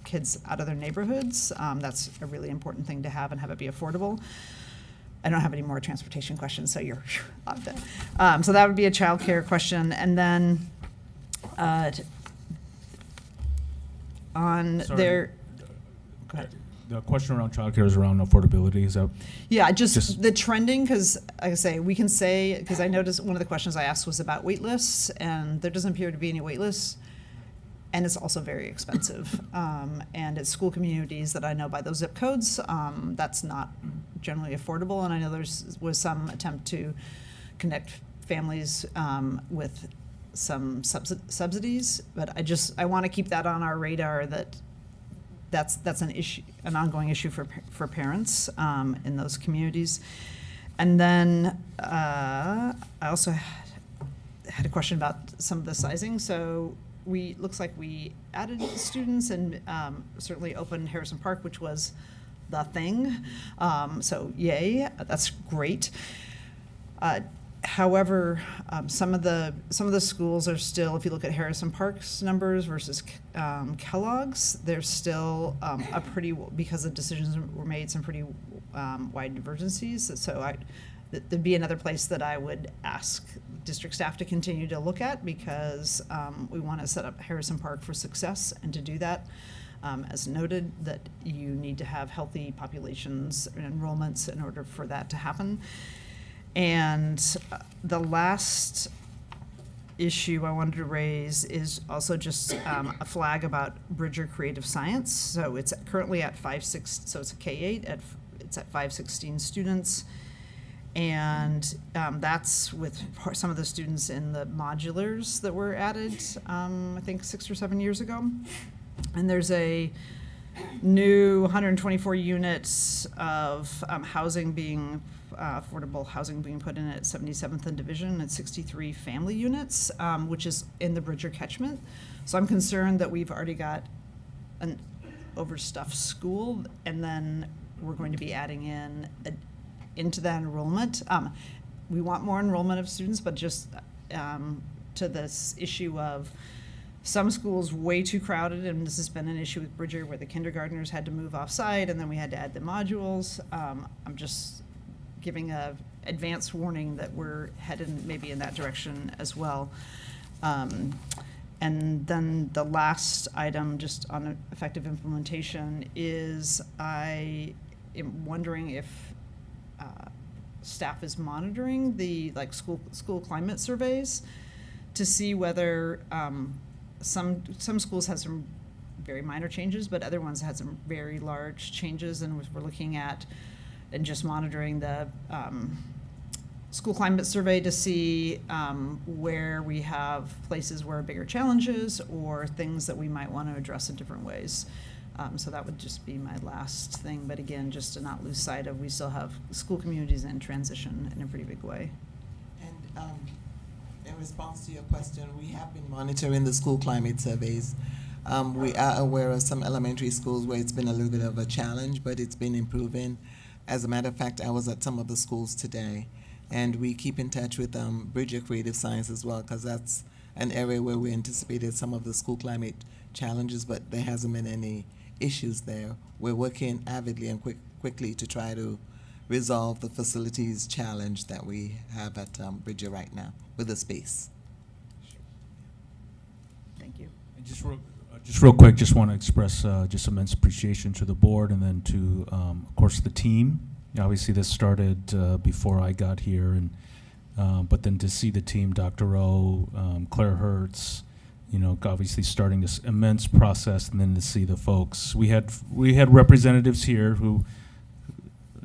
kids out of their neighborhoods, that's a really important thing to have and have it be affordable. I don't have any more transportation questions, so you're off that. So that would be a childcare question. And then on Sorry. their, go ahead. The question around childcare is around affordability. Is that? Yeah, just the trending, because like I say, we can say, because I noticed one of the questions I asked was about wait lists, and there doesn't appear to be any wait lists. And it's also very expensive. And it's school communities that I know by those zip codes, that's not generally affordable. And I know was some attempt to connect families with some subsidies, but I want to keep that on our radar, that's an issue, an ongoing issue for parents in those communities. And then I also had a question about some of the sizing. So looks like we added students and certainly opened Harrison Park, which was the thing. So yay, that's great. However, some of the schools are still, if you look at Harrison Park's numbers versus Kellogg's, there's still because the decisions were made, some pretty wide divergencies. So there'd be another place that I would ask district staff to continue to look at, because we want to set up Harrison Park for success, and to do that, as noted, that you need to have healthy populations and enrollments in order for that to happen. And the last issue I wanted to raise is also just a flag about Bridger Creative Science. So it's currently at 5-6, so it's a K-8, it's at 516 students. And that's with some of the students in the modulars that were added, I think 6 or 7 years ago. And there's a new 124 units of housing being affordable housing being put in at 77th and Division, and 63 family units, which is in the Bridger catchment. So I'm concerned that we've already got an overstuffed school, and then we're going to be adding into that enrollment. We want more enrollment of students, but just to this issue of some schools way too crowded, and this has been an issue with Bridger where the kindergartners had to move off-site, and then we had to add the modules. I'm just giving a advance warning that we're headed maybe in that direction as well. And then the last item, just on effective implementation, is I am wondering if staff is monitoring the school climate surveys to see whether some schools had some very minor changes, but other ones had some very large changes, and we're looking at and just monitoring the school climate survey to see where we have places where bigger challenges or things that we might want to address in different ways. So that would just be my last thing. But again, just to not lose sight of, we still have school communities in transition in a pretty big way. And in response to your question, we have been monitoring the school climate surveys. We are aware of some elementary schools where it's been a little bit of a challenge, but it's been improving. As a matter of fact, I was at some of the schools today, and we keep in touch with Bridger Creative Science as well, because that's an area where we anticipated some of the school climate challenges, but there hasn't been any issues there. We're working avidly and quickly to try to resolve the facilities challenge that we have at Bridger right now with the space. Thank you. And just Just real quick, just want to express just immense appreciation to the board and then to, of course, the team. Obviously, this started before I got here, and but then to see the team, Dr. O, Claire Hertz, obviously starting this immense process, and then to see the folks. We had representatives here who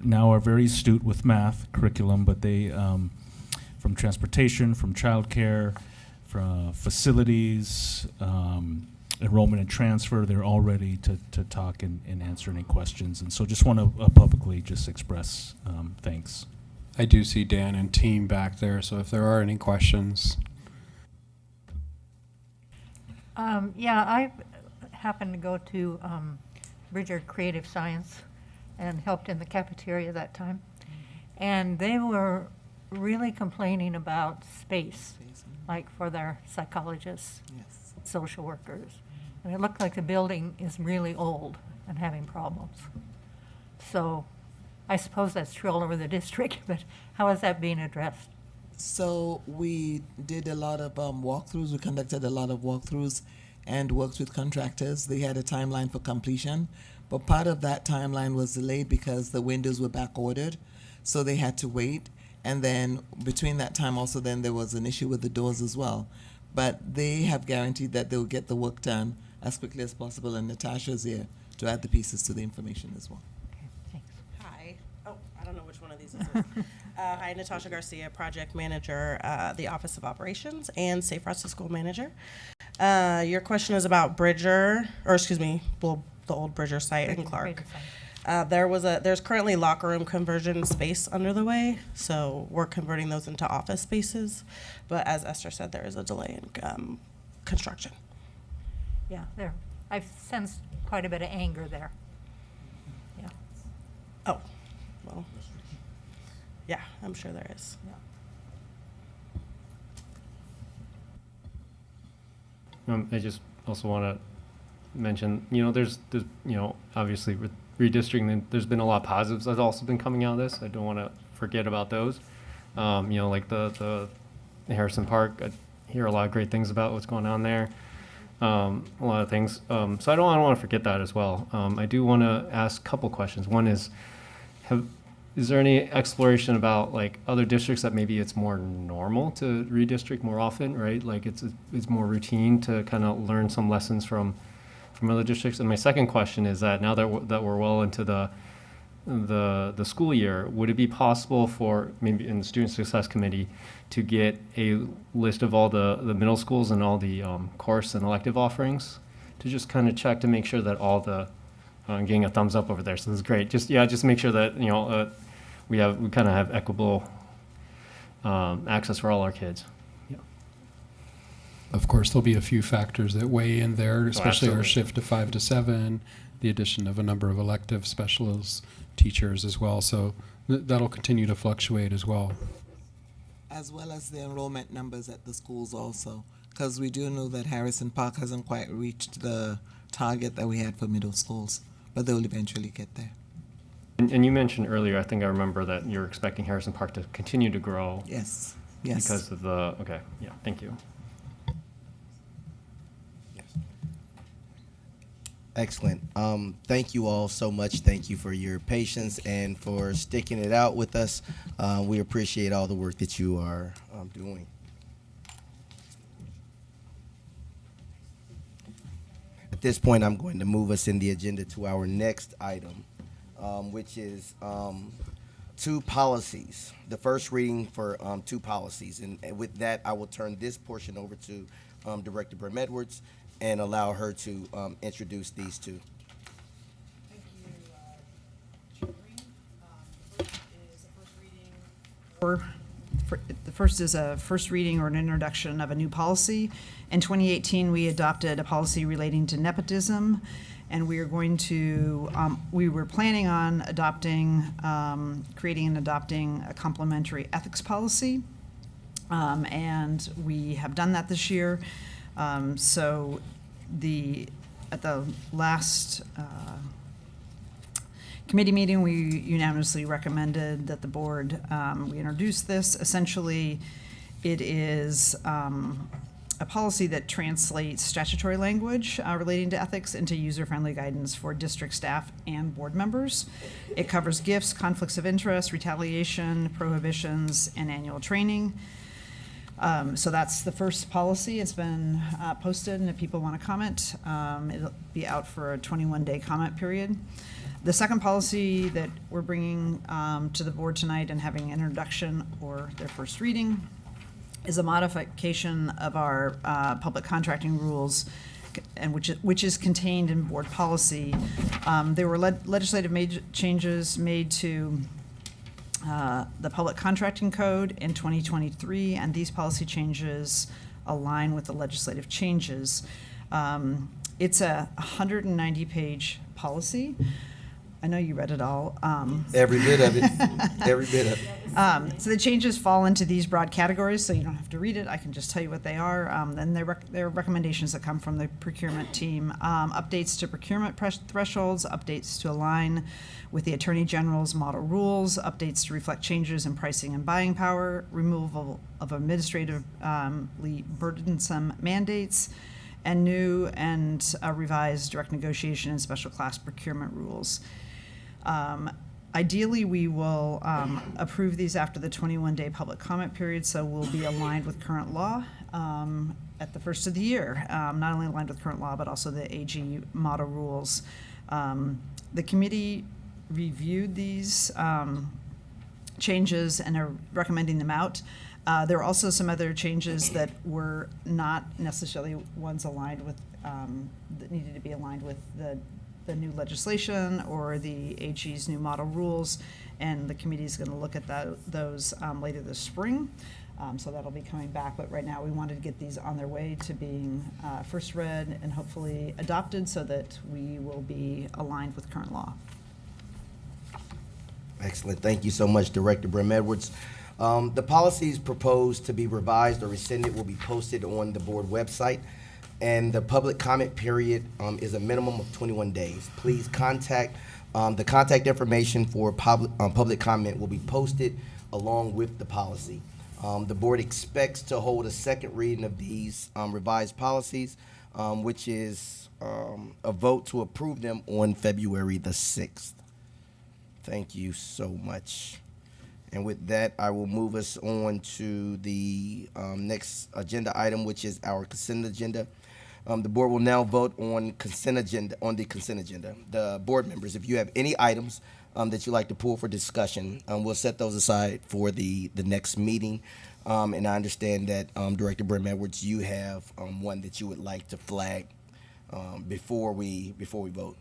now are very astute with math curriculum, but they from transportation, from childcare, from facilities. Enrollment and transfer, they're all ready to talk and answer any questions. And so just want to publicly just express thanks. I do see Dan and team back there, so if there are any questions. Yeah, I happened to go to Bridger Creative Science and helped in the cafeteria that time. And they were really complaining about space, like for their psychologists, social workers. And it looked like the building is really old and having problems. So I suppose that's true all over the district, but how is that being addressed? So we did a lot of walkthroughs. We conducted a lot of walkthroughs and worked with contractors. They had a timeline for completion, but part of that timeline was delayed because the windows were back ordered, so they had to wait. And then between that time also then there was an issue with the doors as well. But they have guaranteed that they'll get the work done as quickly as possible, and Natasha's here to add the pieces to the information as well. Hi. Oh, I don't know which one of these this is. Hi, Natasha Garcia, Project Manager, the Office of Operations, and Safe Routes to School Manager. Your question is about Bridger, or excuse me, well, the old Bridger site in Clark. There's currently locker room conversion space under the way, so we're converting those into office spaces. But as Esther said, there is a delay in construction. Yeah, I've sensed quite a bit of anger there. Yeah. Oh, well, yeah, I'm sure there is. Yeah. I just also want to mention, there's obviously with redistricting, there's been a lot of positives that's also been coming out of this. I don't want to forget about those. Like the Harrison Park, I hear a lot of great things about what's going on there. A lot of things. So I don't want to forget that as well. I do want to ask a couple questions. One is, is there any exploration about like other districts that maybe it's more normal to redistrict more often, right? Like it's more routine to kind of learn some lessons from other districts. And my second question is that now that we're well into the school year, would it be possible for maybe in the Student Success Committee to get a list of all the middle schools and all the course and elective offerings to just kind of check to make sure that all the getting a thumbs up over there, so this is great. Just make sure that we kind of have equitable access for all our kids. Of course, there'll be a few factors that weigh in there, especially our absolutely. shift to 5 to 7, the addition of a number of elective specialists, teachers as well. So that'll continue to fluctuate as well. As well as the enrollment numbers at the schools also, because we do know that Harrison Park hasn't quite reached the target that we had for middle schools, but they'll eventually get there. And you mentioned earlier, I think I remember that you're expecting Harrison Park to continue to grow. Yes. Because of the, okay, yeah, thank you. Excellent. Thank you all so much. Thank you for your patience and for sticking it out with us. We appreciate all the work that you are doing. At this point, I'm going to move us in the agenda to our next item, which is 2 policies. The first reading for 2 policies. And with that, I will turn this portion over to Director Brim Edwards and allow her to introduce these 2. The first is a first reading or an introduction of a new policy. In 2018, we adopted a policy relating to nepotism, and we are going to, we were planning on adopting, creating and adopting a complementary ethics policy, and we have done that this year. So at the last committee meeting, we unanimously recommended that the board, we introduce this. Essentially, it is a a policy that translates statutory language relating to ethics into user-friendly guidance for district staff and board members. It covers gifts, conflicts of interest, retaliation, prohibitions, and annual training. So that's the first policy. It's been posted, and if people want to comment, it'll be out for a 21-day comment period. The second policy that we're bringing to the board tonight and having an introduction or their first reading is a modification of our public contracting rules, and which is contained in board policy. There were legislative changes made to the public contracting code in 2023, and these policy changes align with the legislative changes. It's a 190-page policy. I know you read it all. Every bit of it. Every bit of it. So the changes fall into these broad categories, so you don't have to read it. I can just tell you what they are. Then there are recommendations that come from the procurement team. Updates to procurement thresholds, updates to align with the Attorney General's model rules, updates to reflect changes in pricing and buying power, removal of administratively burdensome mandates, and new and revised direct negotiation and special class procurement rules. Ideally, we will approve these after the 21-day public comment period, so we'll be aligned with current law at the first of the year. Not only aligned with current law, but also the AG model rules. The committee reviewed these changes and are recommending them out. There are also some other changes that were not necessarily ones aligned with, that needed to be aligned with the new legislation or the AG's new model rules, and the committee is going to look at those later this spring. So that'll be coming back, but right now we wanted to get these on their way to being first read and hopefully adopted so that we will be aligned with current law. Excellent. Thank you so much, Director Brim Edwards. The policies proposed to be revised or rescinded will be posted on the board website, and the public comment period is a minimum of 21 days. Please contact, the contact information for public comment will be posted along with the policy. The board expects to hold a second reading of these revised policies, which is a vote to approve them on February the 6th. Thank you so much. And with that, I will move us on to the next agenda item, which is our consent agenda. The board will now vote on the consent agenda. The board members, if you have any items that you'd like to pull for discussion, we'll set those aside for the next meeting. And I understand that Director Brim Edwards, you have one that you would like to flag before we vote.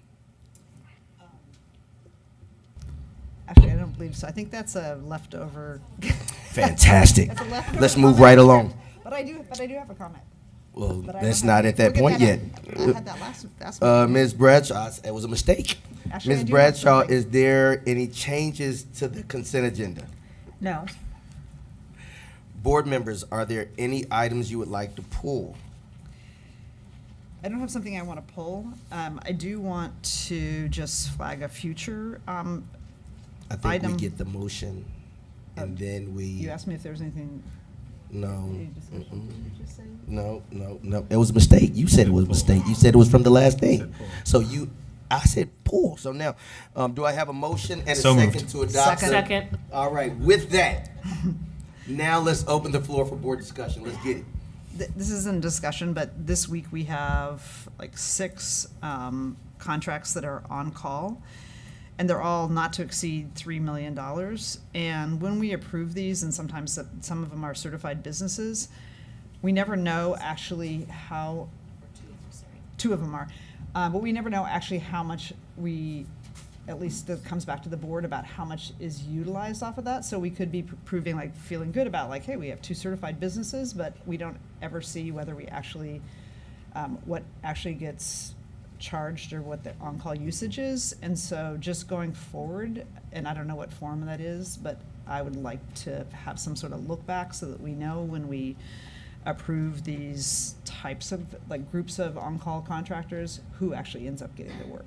Actually, I don't believe so. I think that's a leftover. Fantastic. That's a leftover Let's move comment. right along. But I do have a comment. Well, But I that's don't not have at that it. We'll point get yet. that I had that last meeting. Ms. Bradshaw, it was a mistake. Actually, I Ms. do Bradshaw, have something. is there any changes to the consent agenda? No. Board members, are there any items you would like to pull? I don't have something I want to pull. I do want to just flag a future I think item. we get the motion, and then we. You asked me if there was anything. No. Any discussion? Did you just say? No. It was a mistake. You said it was a mistake. You said it was from the last thing. So I said pull. So now, do I have a motion and a So second moved. to adopt? Second. All right. With that, now let's open the floor for board discussion. Let's get it. This isn't discussion, but this week we have like 6 contracts that are on call, and they're all not to exceed $3 million. And when we approve these, and sometimes some of them are certified businesses, we never know actually how. 2 of them are, but we never know actually how much at least that comes back to the board about how much is utilized off of that. So we could be proving, like, feeling good about, like, hey, we have 2 certified businesses, but we don't ever see whether we actually, what actually gets charged or what the on-call usage is. And so just going forward, and I don't know what form that is, but I would like to have some sort of look back so that we know when we approve these types of, like, groups of on-call contractors, who actually ends up getting the work.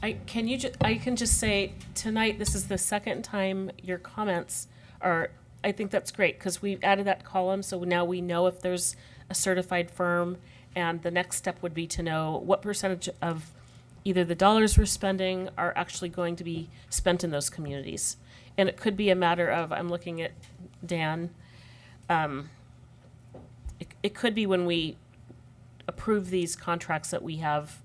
I can just say tonight, this is the second time your comments are, I think that's great, because we've added that column, so now we know if there's a certified firm, and the next step would be to know what percentage of either the dollars we're spending are actually going to be spent in those communities. And it could be a matter of, I'm looking at Dan, it could be when we approve these contracts that we have,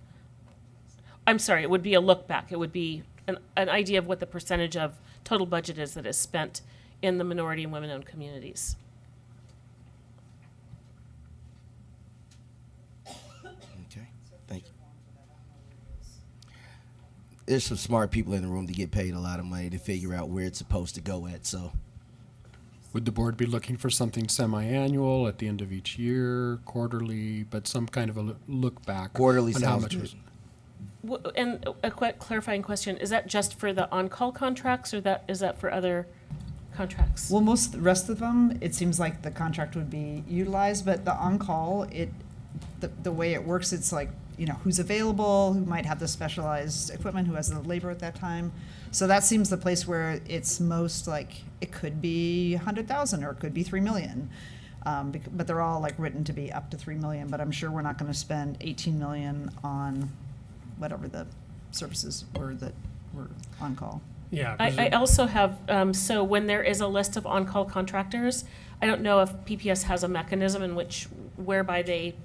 I'm sorry, it would be a look back. It would be an idea of what the percentage of total budget is that is spent in the minority and women-owned communities. Okay, thank you. There's some smart people in the room to get paid a lot of money to figure out where it's supposed to go at, so. Would the board be looking for something semi-annual at the end of each year, quarterly, but some kind of a look back? Quarterly on how sounds much good. was- And a quick clarifying question, is that just for the on-call contracts, or is that for other contracts? Well, most, the rest of them, it seems like the contract would be utilized, but the on-call, the way it works, it's like, you know, who's available, who might have the specialized equipment, who has the labor at that time. So that seems the place where it's most like, it could be 100,000 or it could be 3 million. But they're all like written to be up to 3 million, but I'm sure we're not gonna spend 18 million on whatever the services were that were on call. Yeah. I also have, so when there is a list of on-call contractors, I don't know if PPS has a mechanism in which, whereby they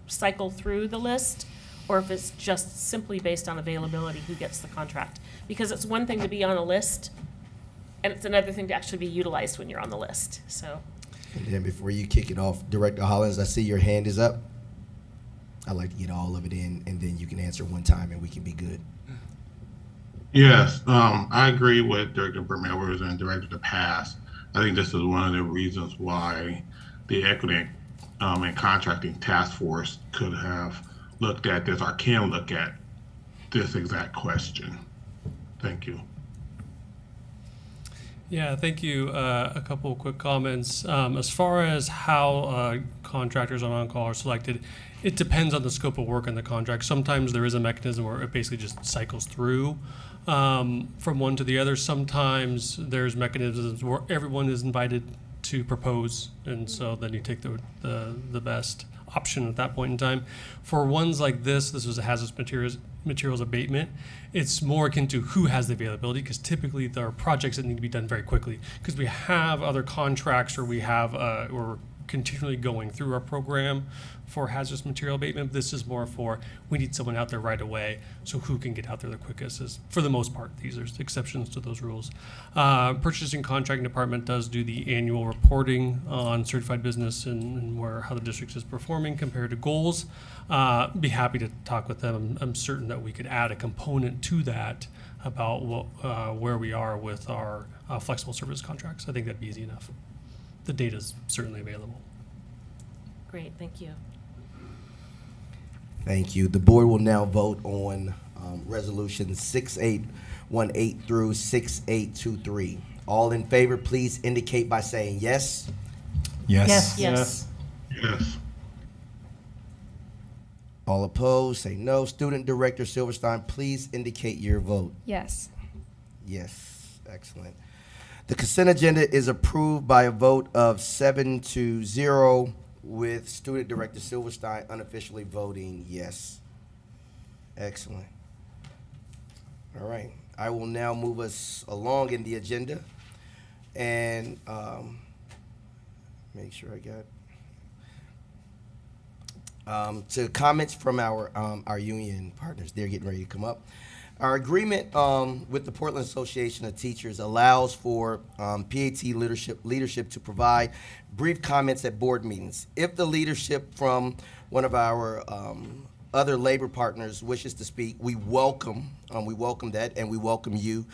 cycle through the list, or if it's just simply based on availability who gets the contract. Because it's one thing to be on a list, and it's another thing to actually be utilized when you're on the list, so. And then before you kick it off, Director Hollins, I see your hand is up. I'd like to get all of it in, and then you can answer one time, and we can be good. Yes, I agree with Director Vermeers and Director DePass. I think this is one of the reasons why the Equity and Contracting Task Force could have looked at this, or can look at this exact question. Thank you. Yeah, thank you. A couple of quick comments. As far as how contractors on on-call are selected, it depends on the scope of work in the contract. Sometimes there is a mechanism where it basically just cycles through from one to the other. Sometimes there's mechanisms where everyone is invited to propose, and so then you take the best option at that point in time. For ones like this was a hazardous materials abatement. It's more akin to who has the availability, because typically there are projects that need to be done very quickly, because we have other contracts, or we're continually going through our program for hazardous material abatement. This is more for, we need someone out there right away, so who can get out there the quickest is, for the most part. These are exceptions to those rules. Purchasing Contracting Department does do the annual reporting on certified business and how the district is performing compared to goals. Be happy to talk with them. I'm certain that we could add a component to that about where we are with our flexible service contracts. I think that'd be easy enough. The data is certainly available. Great, thank you. Thank you. The board will now vote on resolutions 6818 through 6823. All in favor, please indicate by saying yes. Yes. Yes. Yes. All opposed, say no. Student Director Silverstein, please indicate your vote. Yes. Yes, excellent. The consent agenda is approved by a vote of 7-0, with Student Director Silverstein unofficially voting yes. Excellent. All right, I will now move us along in the agenda and make sure I got to comments from our union partners. They're getting ready to come up. Our agreement with the Portland Association of Teachers allows for PAT leadership to provide brief comments at board meetings. If the leadership from one of our other labor partners wishes to speak, we welcome that, and we welcome you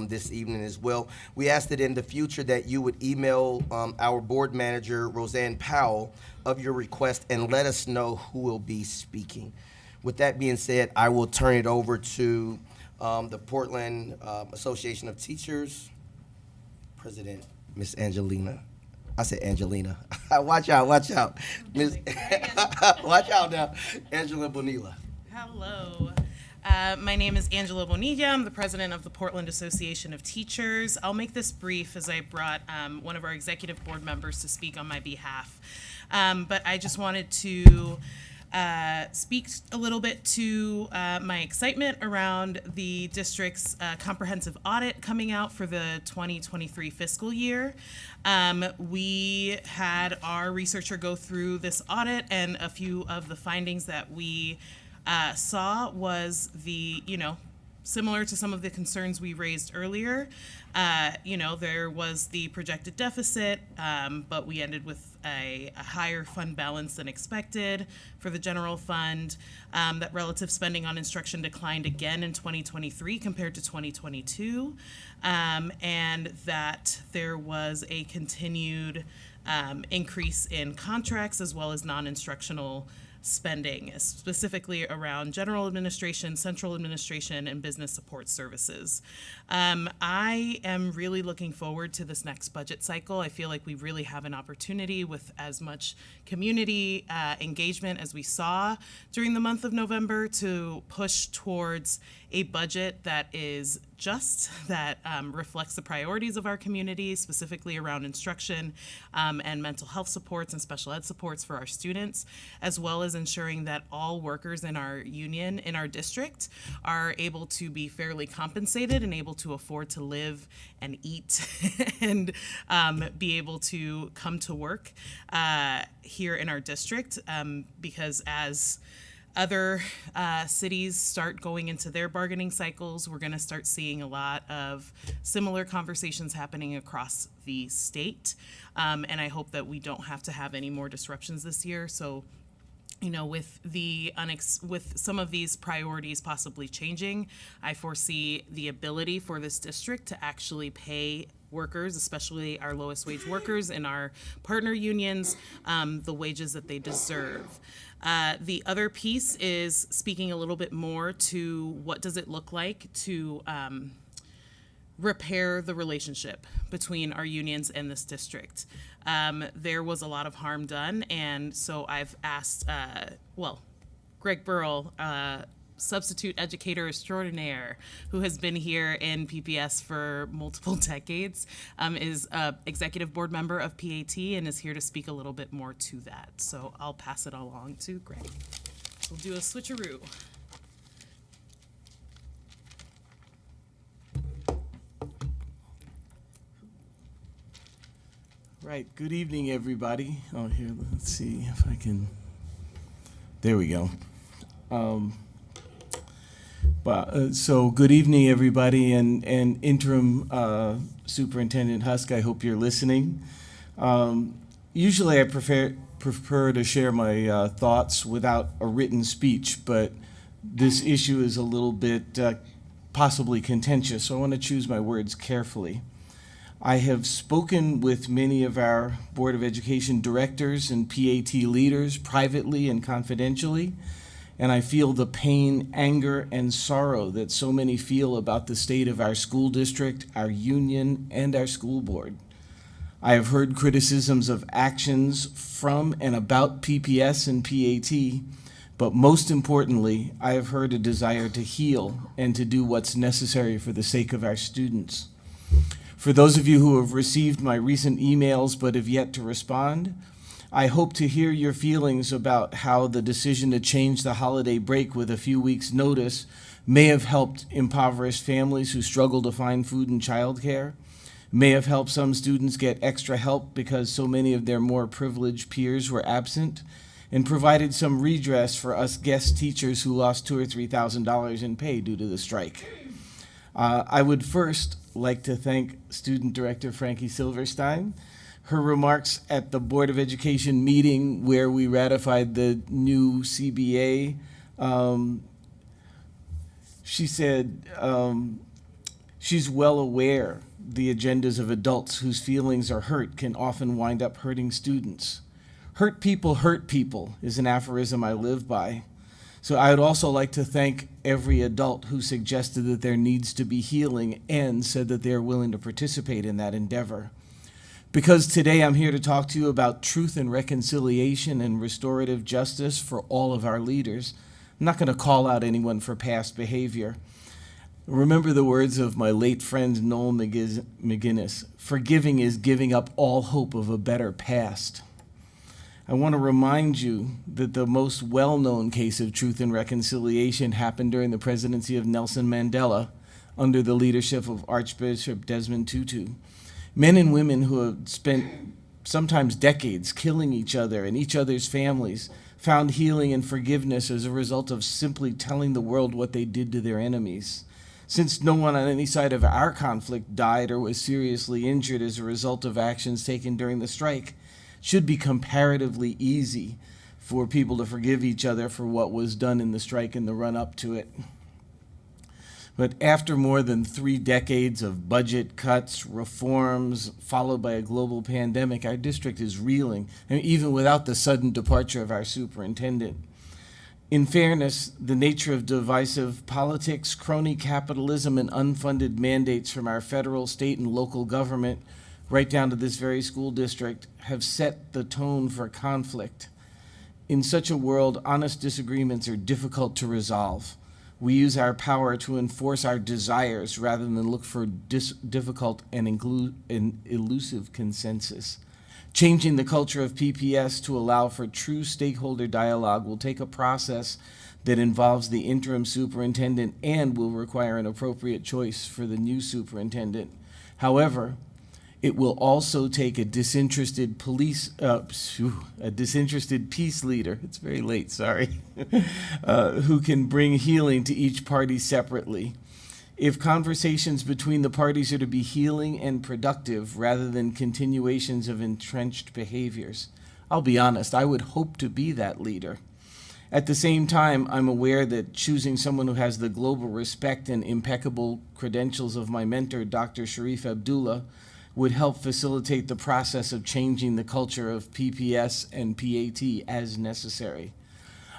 this evening as well. We ask that in the future that you would email our board manager, Roseanne Powell, of your request and let us know who will be speaking. With that being said, I will turn it over to the Portland Association of Teachers President, Miss Angelina. I said Angelina. Watch out. Miss, watch out now. Angela Bonilla. Hello. My name is Angela Bonilla. I'm the president of the Portland Association of Teachers. I'll make this brief as I brought one of our executive board members to speak on my behalf. But I just wanted to speak a little bit to my excitement around the district's comprehensive audit coming out for the 2023 fiscal year. We had our researcher go through this audit, and a few of the findings that we saw was similar to some of the concerns we raised earlier. There was the projected deficit, but we ended with a higher fund balance than expected for the general fund. That relative spending on instruction declined again in 2023 compared to 2022, and that there was a continued increase in contracts as well as non-instructional spending, specifically around general administration, central administration, and business support services. I am really looking forward to this next budget cycle. I feel like we really have an opportunity with as much community engagement as we saw during the month of November to push towards a budget that is just, that reflects the priorities of our community, specifically around instruction and mental health supports and special ed supports for our students, as well as ensuring that all workers in our union, in our district, are able to be fairly compensated and able to afford to live and eat and be able to come to work here in our district, because as other cities start going into their bargaining cycles, we're going to start seeing a lot of similar conversations happening across the state. And I hope that we don't have to have any more disruptions this year. So, with with some of these priorities possibly changing, I foresee the ability for this district to actually pay workers, especially our lowest wage workers in our partner unions, the wages that they deserve. The other piece is speaking a little bit more to what does it look like to repair the relationship between our unions and this district. There was a lot of harm done, and so I've asked, Greg Burrell, substitute educator extraordinaire, who has been here in PPS for multiple decades, is an executive board member of PAT and is here to speak a little bit more to that. So I'll pass it along to Greg. We'll do a switcheroo. Right. Good evening, everybody. Oh, here, let's see if I can. There we go. So good evening, everybody, and Interim Superintendent Husk, I hope you're listening. Usually I prefer to share my thoughts without a written speech, but this issue is a little bit possibly contentious, so I want to choose my words carefully. I have spoken with many of our Board of Education directors and PAT leaders privately and confidentially, and I feel the pain, anger, and sorrow that so many feel about the state of our school district, our union, and our school board. I have heard criticisms of actions from and about PPS and PAT, but most importantly, I have heard a desire to heal and to do what's necessary for the sake of our students. For those of you who have received my recent emails but have yet to respond, I hope to hear your feelings about how the decision to change the holiday break with a few weeks' notice may have helped impoverished families who struggle to find food and childcare, may have helped some students get extra help because so many of their more privileged peers were absent, and provided some redress for us guest teachers who lost $2,000 or $3,000 in pay due to the strike. I would first like to thank Student Director Frankie Silverstein. Her remarks at the Board of Education meeting where we ratified the new CBA, she said she's well aware the agendas of adults whose feelings are hurt can often wind up hurting students. Hurt people is an aphorism I live by. So I would also like to thank every adult who suggested that there needs to be healing and said that they're willing to participate in that endeavor. Because today I'm here to talk to you about truth and reconciliation and restorative justice for all of our leaders, I'm not going to call out anyone for past behavior. Remember the words of my late friend Noel McGinnis, forgiving is giving up all hope of a better past. I want to remind you that the most well-known case of truth and reconciliation happened during the presidency of Nelson Mandela under the leadership of Archbishop Desmond Tutu. Men and women who have spent sometimes decades killing each other and each other's families found healing and forgiveness as a result of simply telling the world what they did to their enemies. Since no one on any side of our conflict died or was seriously injured as a result of actions taken during the strike, it should be comparatively easy for people to forgive each other for what was done in the strike and the run-up to it. But after more than 3 decades of budget cuts, reforms, followed by a global pandemic, our district is reeling, and even without the sudden departure of our superintendent. In fairness, the nature of divisive politics, crony capitalism, and unfunded mandates from our federal, state, and local government, right down to this very school district, have set the tone for conflict. In such a world, honest disagreements are difficult to resolve. We use our power to enforce our desires rather than look for difficult and elusive consensus. Changing the culture of PPS to allow for true stakeholder dialogue will take a process that involves the interim superintendent and will require an appropriate choice for the new superintendent. However, it will also take a disinterested peace leader, it's very late, sorry, who can bring healing to each party separately. If conversations between the parties are to be healing and productive rather than continuations of entrenched behaviors, I'll be honest, I would hope to be that leader. At the same time, I'm aware that choosing someone who has the global respect and impeccable credentials of my mentor, Dr. Sharif Abdullah, would help facilitate the process of changing the culture of PPS and PAT as necessary.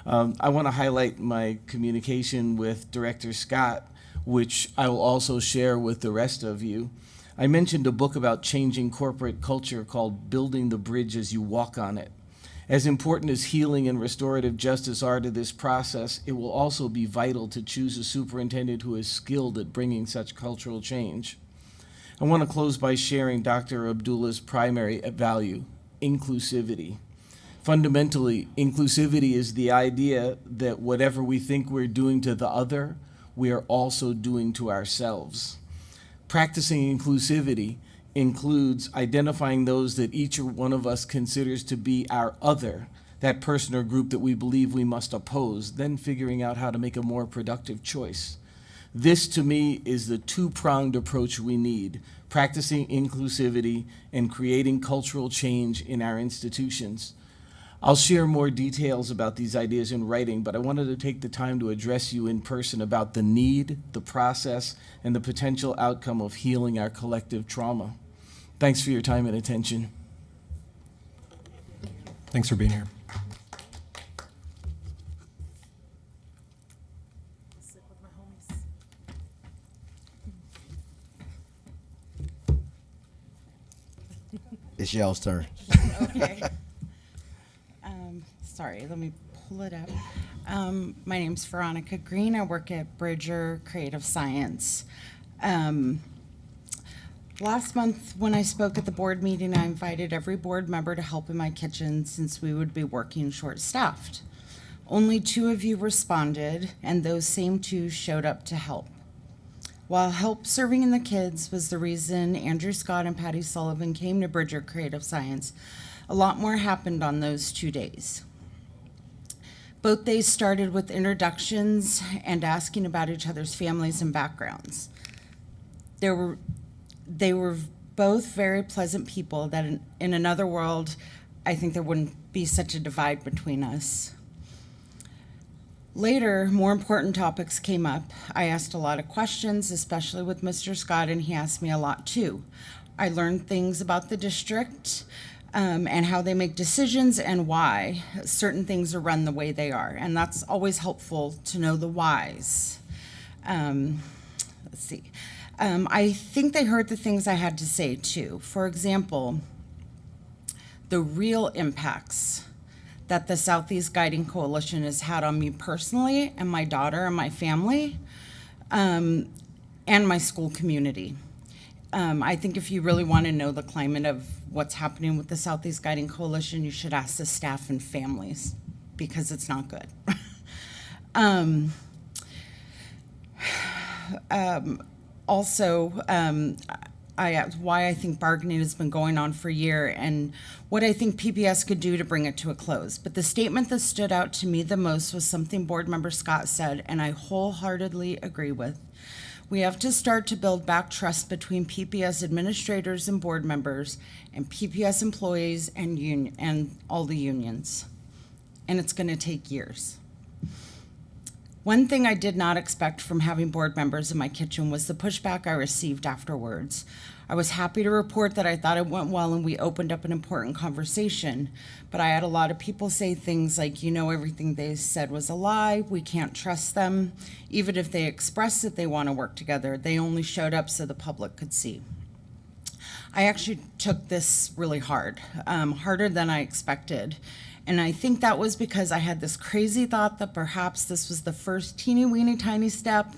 I want to highlight my communication with Director Scott, which I will also share with the rest of you. I mentioned a book about changing corporate culture called Building the Bridge as You Walk on It. As important as healing and restorative justice are to this process, it will also be vital to choose a superintendent who is skilled at bringing such cultural change. I want to close by sharing Dr. Abdullah's primary value, inclusivity. Fundamentally, inclusivity is the idea that whatever we think we're doing to the other, we are also doing to ourselves. Practicing inclusivity includes identifying those that each one of us considers to be our other, that person or group that we believe we must oppose, then figuring out how to make a more productive choice. This, to me, is the two-pronged approach we need, practicing inclusivity and creating cultural change in our institutions. I'll share more details about these ideas in writing, but I wanted to take the time to address you in person about the need, the process, and the potential outcome of healing our collective trauma. Thanks for your time and attention. Thanks for being here. It's y'all's turn. Okay. Sorry, let me pull it up. My name's Veronica Green. I work at Bridger Creative Science. Last month, when I spoke at the board meeting, I invited every board member to help in my kitchen since we would be working short-staffed. Only 2 of you responded, and those same 2 showed up to help. While help serving in the kids was the reason Andrew Scott and Patty Sullivan came to Bridger Creative Science, a lot more happened on those 2 days. Both days started with introductions and asking about each other's families and backgrounds. They were both very pleasant people that in another world, I think there wouldn't be such a divide between us. Later, more important topics came up. I asked a lot of questions, especially with Mr. Scott, and he asked me a lot too. I learned things about the district and how they make decisions and why certain things are run the way they are. And that's always helpful to know the whys. Let's see. I think they heard the things I had to say too. For example, the real impacts that the Southeast Guiding Coalition has had on me personally and my daughter and my family, and my school community. I think if you really want to know the climate of what's happening with the Southeast Guiding Coalition, you should ask the staff and families, because it's not good. Why I think bargaining has been going on for a year, and what I think PPS could do to bring it to a close. But the statement that stood out to me the most was something Board Member Scott said, and I wholeheartedly agree with. We have to start to build back trust between PPS administrators and board members and PPS employees and all the unions. And it's going to take years. One thing I did not expect from having board members in my kitchen was the pushback I received afterwards. I was happy to report that I thought it went well and we opened up an important conversation, but I had a lot of people say things like, everything they said was a lie, we can't trust them. Even if they expressed that they want to work together, they only showed up so the public could see. I actually took this really hard, harder than I expected. And I think that was because I had this crazy thought that perhaps this was the first teeny weeny tiny step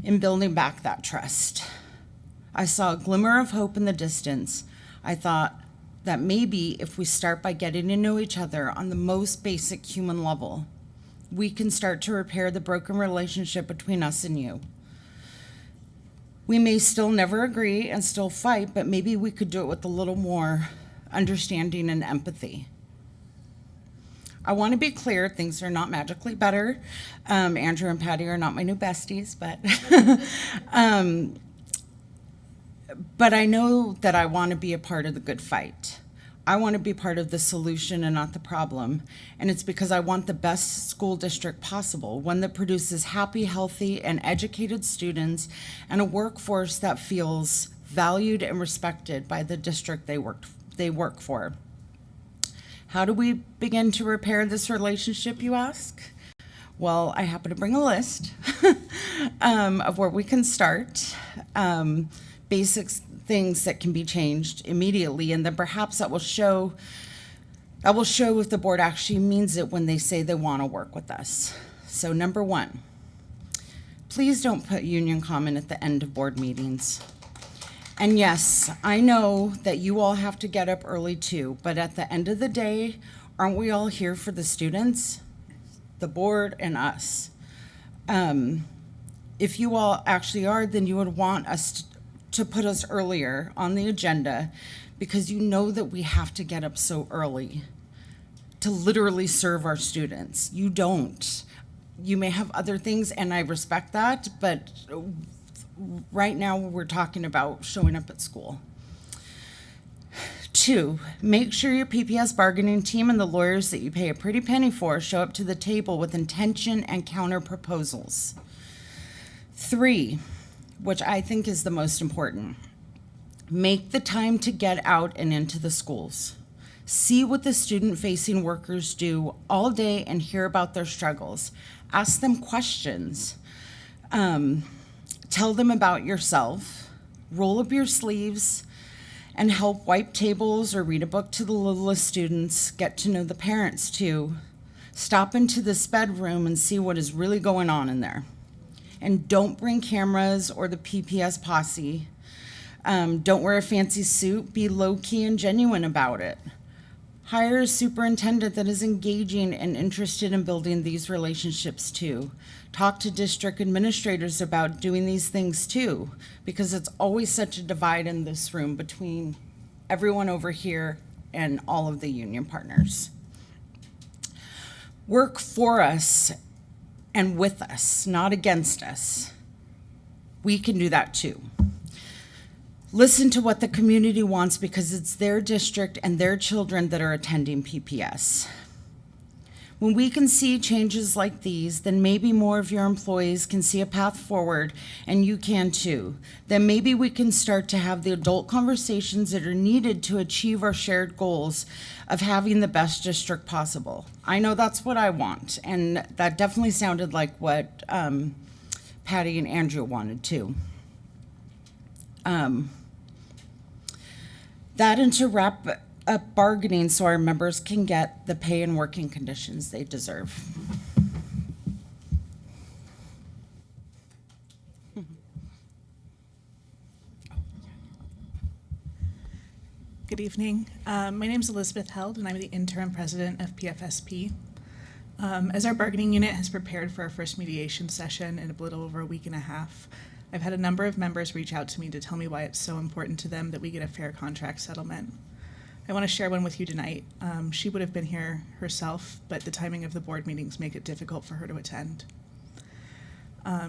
in building back that trust. I saw a glimmer of hope in the distance. I thought that maybe if we start by getting to know each other on the most basic human level, we can start to repair the broken relationship between us and you. We may still never agree and still fight, but maybe we could do it with a little more understanding and empathy. I want to be clear, things are not magically better. Andrew and Patty are not my new besties, but I know that I want to be a part of the good fight. I want to be part of the solution and not the problem. And it's because I want the best school district possible, one that produces happy, healthy, and educated students and a workforce that feels valued and respected by the district they work for. How do we begin to repair this relationship, you ask? Well, I happen to bring a list of where we can start, basic things that can be changed immediately, and then perhaps that will show if the board actually means it when they say they want to work with us. So number one, please don't put union comment at the end of board meetings. And yes, I know that you all have to get up early too, but at the end of the day, aren't we all here for the students, the board, and us? If you all actually are, then you would want us to put us earlier on the agenda, because you know that we have to get up so early to literally serve our students. You don't. You may have other things, and I respect that, but right now we're talking about showing up at school. 2, make sure your PPS bargaining team and the lawyers that you pay a pretty penny for show up to the table with intention and counter proposals. 3, which I think is the most important, make the time to get out and into the schools. See what the student-facing workers do all day and hear about their struggles. Ask them questions. Tell them about yourself, roll up your sleeves, and help wipe tables or read a book to the littlest students, get to know the parents too. Stop into the sped room and see what is really going on in there. And don't bring cameras or the PPS posse. Don't wear a fancy suit, be low-key and genuine about it. Hire a superintendent that is engaging and interested in building these relationships too. Talk to district administrators about doing these things too, because it's always such a divide in this room between everyone over here and all of the union partners. Work for us and with us, not against us. We can do that too. Listen to what the community wants, because it's their district and their children that are attending PPS. When we can see changes like these, then maybe more of your employees can see a path forward, and you can too. Then maybe we can start to have the adult conversations that are needed to achieve our shared goals of having the best district possible. I know that's what I want, and that definitely sounded like what Patty and Andrew wanted too. up bargaining so our members can get the pay and working conditions they deserve. Good evening. My name is Elizabeth Held, and I'm the interim president of PFSP. As our bargaining unit has prepared for our first mediation session in a little over a week and a half, I've had a number of members reach out to me to tell me why it's so important to them that we get a fair contract settlement. I want to share one with you tonight. She would have been here herself, but the timing of the board meetings make it difficult for her to attend.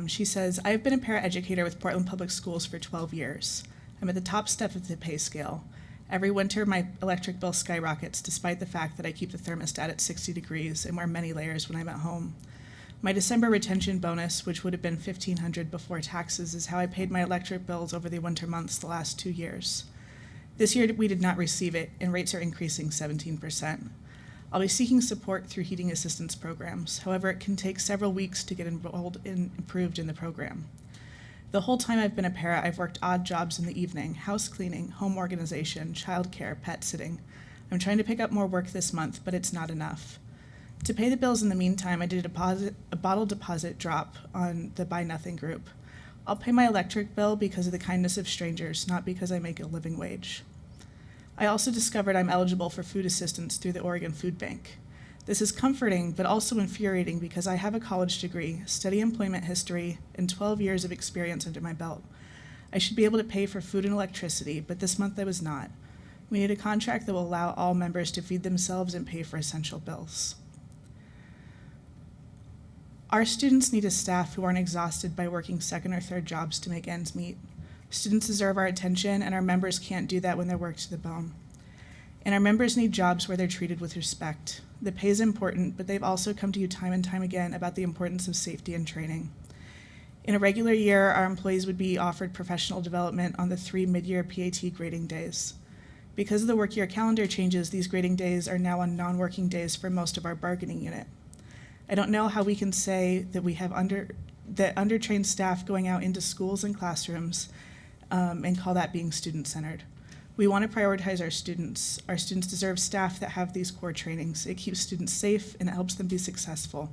She says, I've been a paraeducator with Portland Public Schools for 12 years. I'm at the top step of the pay scale. Every winter, my electric bill skyrockets, despite the fact that I keep the thermostat at 60 degrees and wear many layers when I'm at home. My December retention bonus, which would have been $1,500 before taxes, is how I paid my electric bills over the winter months the last 2 years. This year, we did not receive it, and rates are increasing 17%. I'll be seeking support through heating assistance programs. However, it can take several weeks to get enrolled and approved in the program. The whole time I've been a para, I've worked odd jobs in the evening: house cleaning, home organization, childcare, pet sitting. I'm trying to pick up more work this month, but it's not enough. To pay the bills in the meantime, I did a bottle deposit drop on the Buy Nothing group. I'll pay my electric bill because of the kindness of strangers, not because I make a living wage. I also discovered I'm eligible for food assistance through the Oregon Food Bank. This is comforting, but also infuriating because I have a college degree, steady employment history, and 12 years of experience under my belt. I should be able to pay for food and electricity, but this month I was not. We need a contract that will allow all members to feed themselves and pay for essential bills. Our students need a staff who aren't exhausted by working second or third jobs to make ends meet. Students deserve our attention, and our members can't do that when they're worked to the bone. And our members need jobs where they're treated with respect. The pay is important, but they've also come to you time and time again about the importance of safety and training. In a regular year, our employees would be offered professional development on the 3 mid-year PAT grading days. Because of the work year calendar changes, these grading days are now on non-working days for most of our bargaining unit. I don't know how we can say that we have undertrained staff going out into schools and classrooms and call that being student-centered. We want to prioritize our students. Our students deserve staff that have these core trainings. It keeps students safe and it helps them be successful.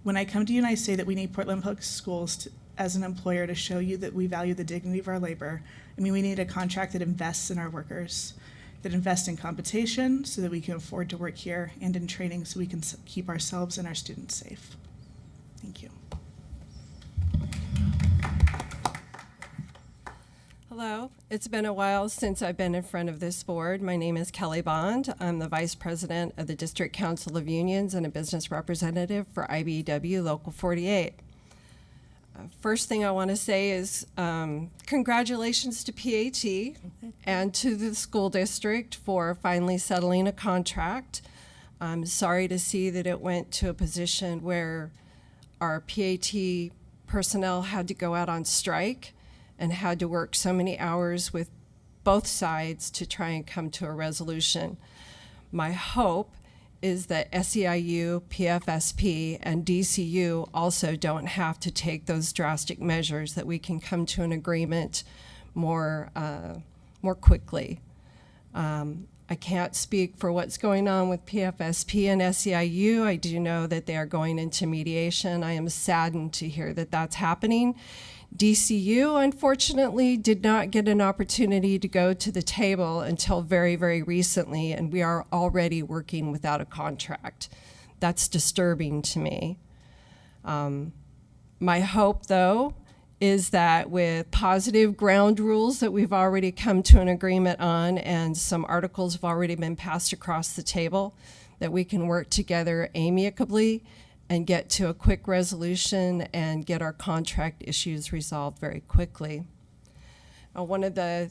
When I come to you and I say that we need Portland Public Schools as an employer to show you that we value the dignity of our labor, I mean, we need a contract that invests in our workers, that invests in compensation so that we can afford to work here, and in training so we can keep ourselves and our students safe. Thank you. Hello. It's been a while since I've been in front of this board. My name is Kelly Bond. I'm the Vice President of the District Council of Unions and a business representative for IBEW Local 48. First thing I want to say is congratulations to PAT and to the school district for finally settling a contract. I'm sorry to see that it went to a position where our PAT personnel had to go out on strike and had to work so many hours with both sides to try and come to a resolution. My hope is that SEIU, PFSP, and DCU also don't have to take those drastic measures, that we can come to an agreement more quickly. I can't speak for what's going on with PFSP and SEIU. I do know that they are going into mediation. I am saddened to hear that that's happening. DCU, unfortunately, did not get an opportunity to go to the table until very, very recently, and we are already working without a contract. That's disturbing to me. My hope, though, is that with positive ground rules that we've already come to an agreement on and some articles have already been passed across the table, that we can work together amicably and get to a quick resolution and get our contract issues resolved very quickly. One of the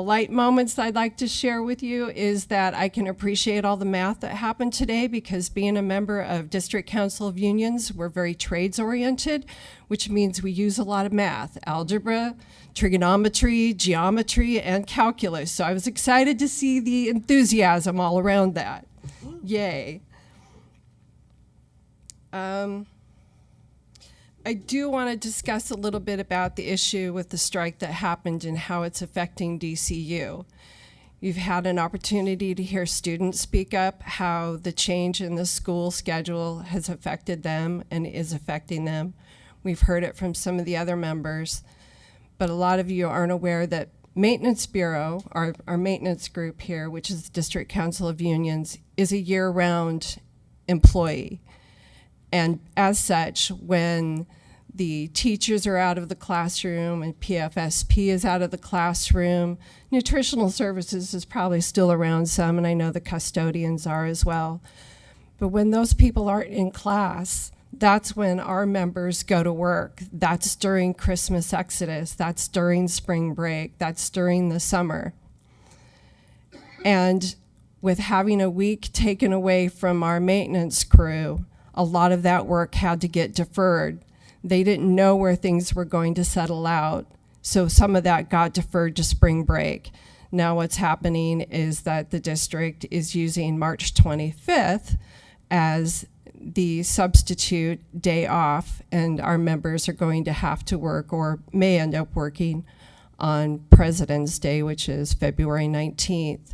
light moments I'd like to share with you is that I can appreciate all the math that happened today, because being a member of District Council of Unions, we're very trades oriented, which means we use a lot of math: algebra, trigonometry, geometry, and calculus. So I was excited to see the enthusiasm all around that. Yay. I do want to discuss a little bit about the issue with the strike that happened and how it's affecting DCU. You You've had an opportunity to hear students speak up how the change in the school schedule has affected them and is affecting them. We've heard it from some of the other members, but a lot of you aren't aware that Maintenance Bureau, our maintenance group here, which is the District Council of Unions, is a year-round employee. And as such, when the teachers are out of the classroom and PFSP is out of the classroom, nutritional services is probably still around some, and I know the custodians are as well. But when those people aren't in class, that's when our members go to work. That's during Christmas exodus, that's during spring break, that's during the summer. And with having a week taken away from our maintenance crew, a lot of that work had to get deferred. They didn't know where things were going to settle out, so some of that got deferred to spring break. Now what's happening is that the district is using March 25th as the substitute day off, and our members are going to have to work or may end up working on President's Day, which is February 19th.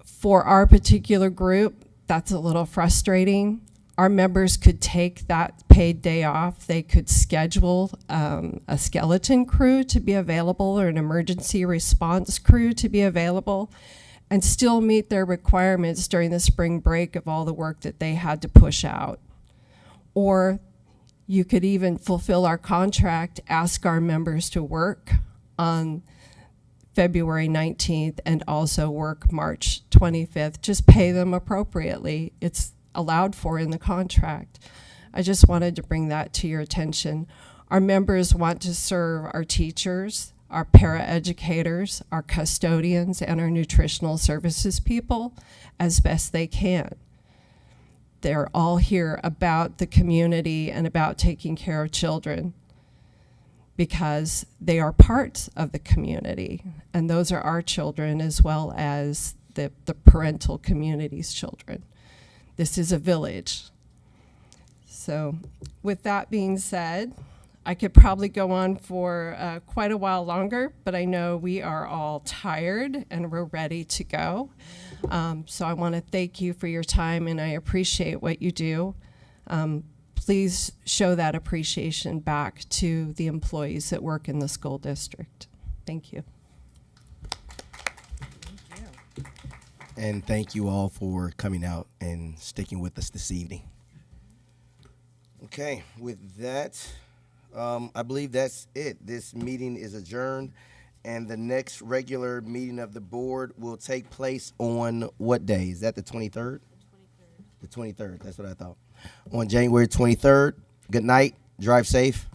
For our particular group, that's a little frustrating. Our members could take that paid day off. They could schedule a skeleton crew to be available or an emergency response crew to be available and still meet their requirements during the spring break of all the work that they had to push out. Or you could even fulfill our contract, ask our members to work on February 19th and also work March 25th. Just pay them appropriately. It's allowed for in the contract. I just wanted to bring that to your attention. Our members want to serve our teachers, our paraeducators, our custodians, and our nutritional services people as best they can. They're all here about the community and about taking care of children because they are parts of the community, and those are our children as well as the parental community's children. This is a village. So with that being said, I could probably go on for quite a while longer, but I know we are all tired and we're ready to go. So I want to thank you for your time, and I appreciate what you do. Please show that appreciation back to the employees that work in the school district. Thank you. And thank you all for coming out and sticking with us this evening. Okay, with that, I believe that's it. This meeting is adjourned, and the next regular meeting of the board will take place on what day? Is that the 23rd? The 23rd, that's what I thought. On January 23rd. Good night, drive safe.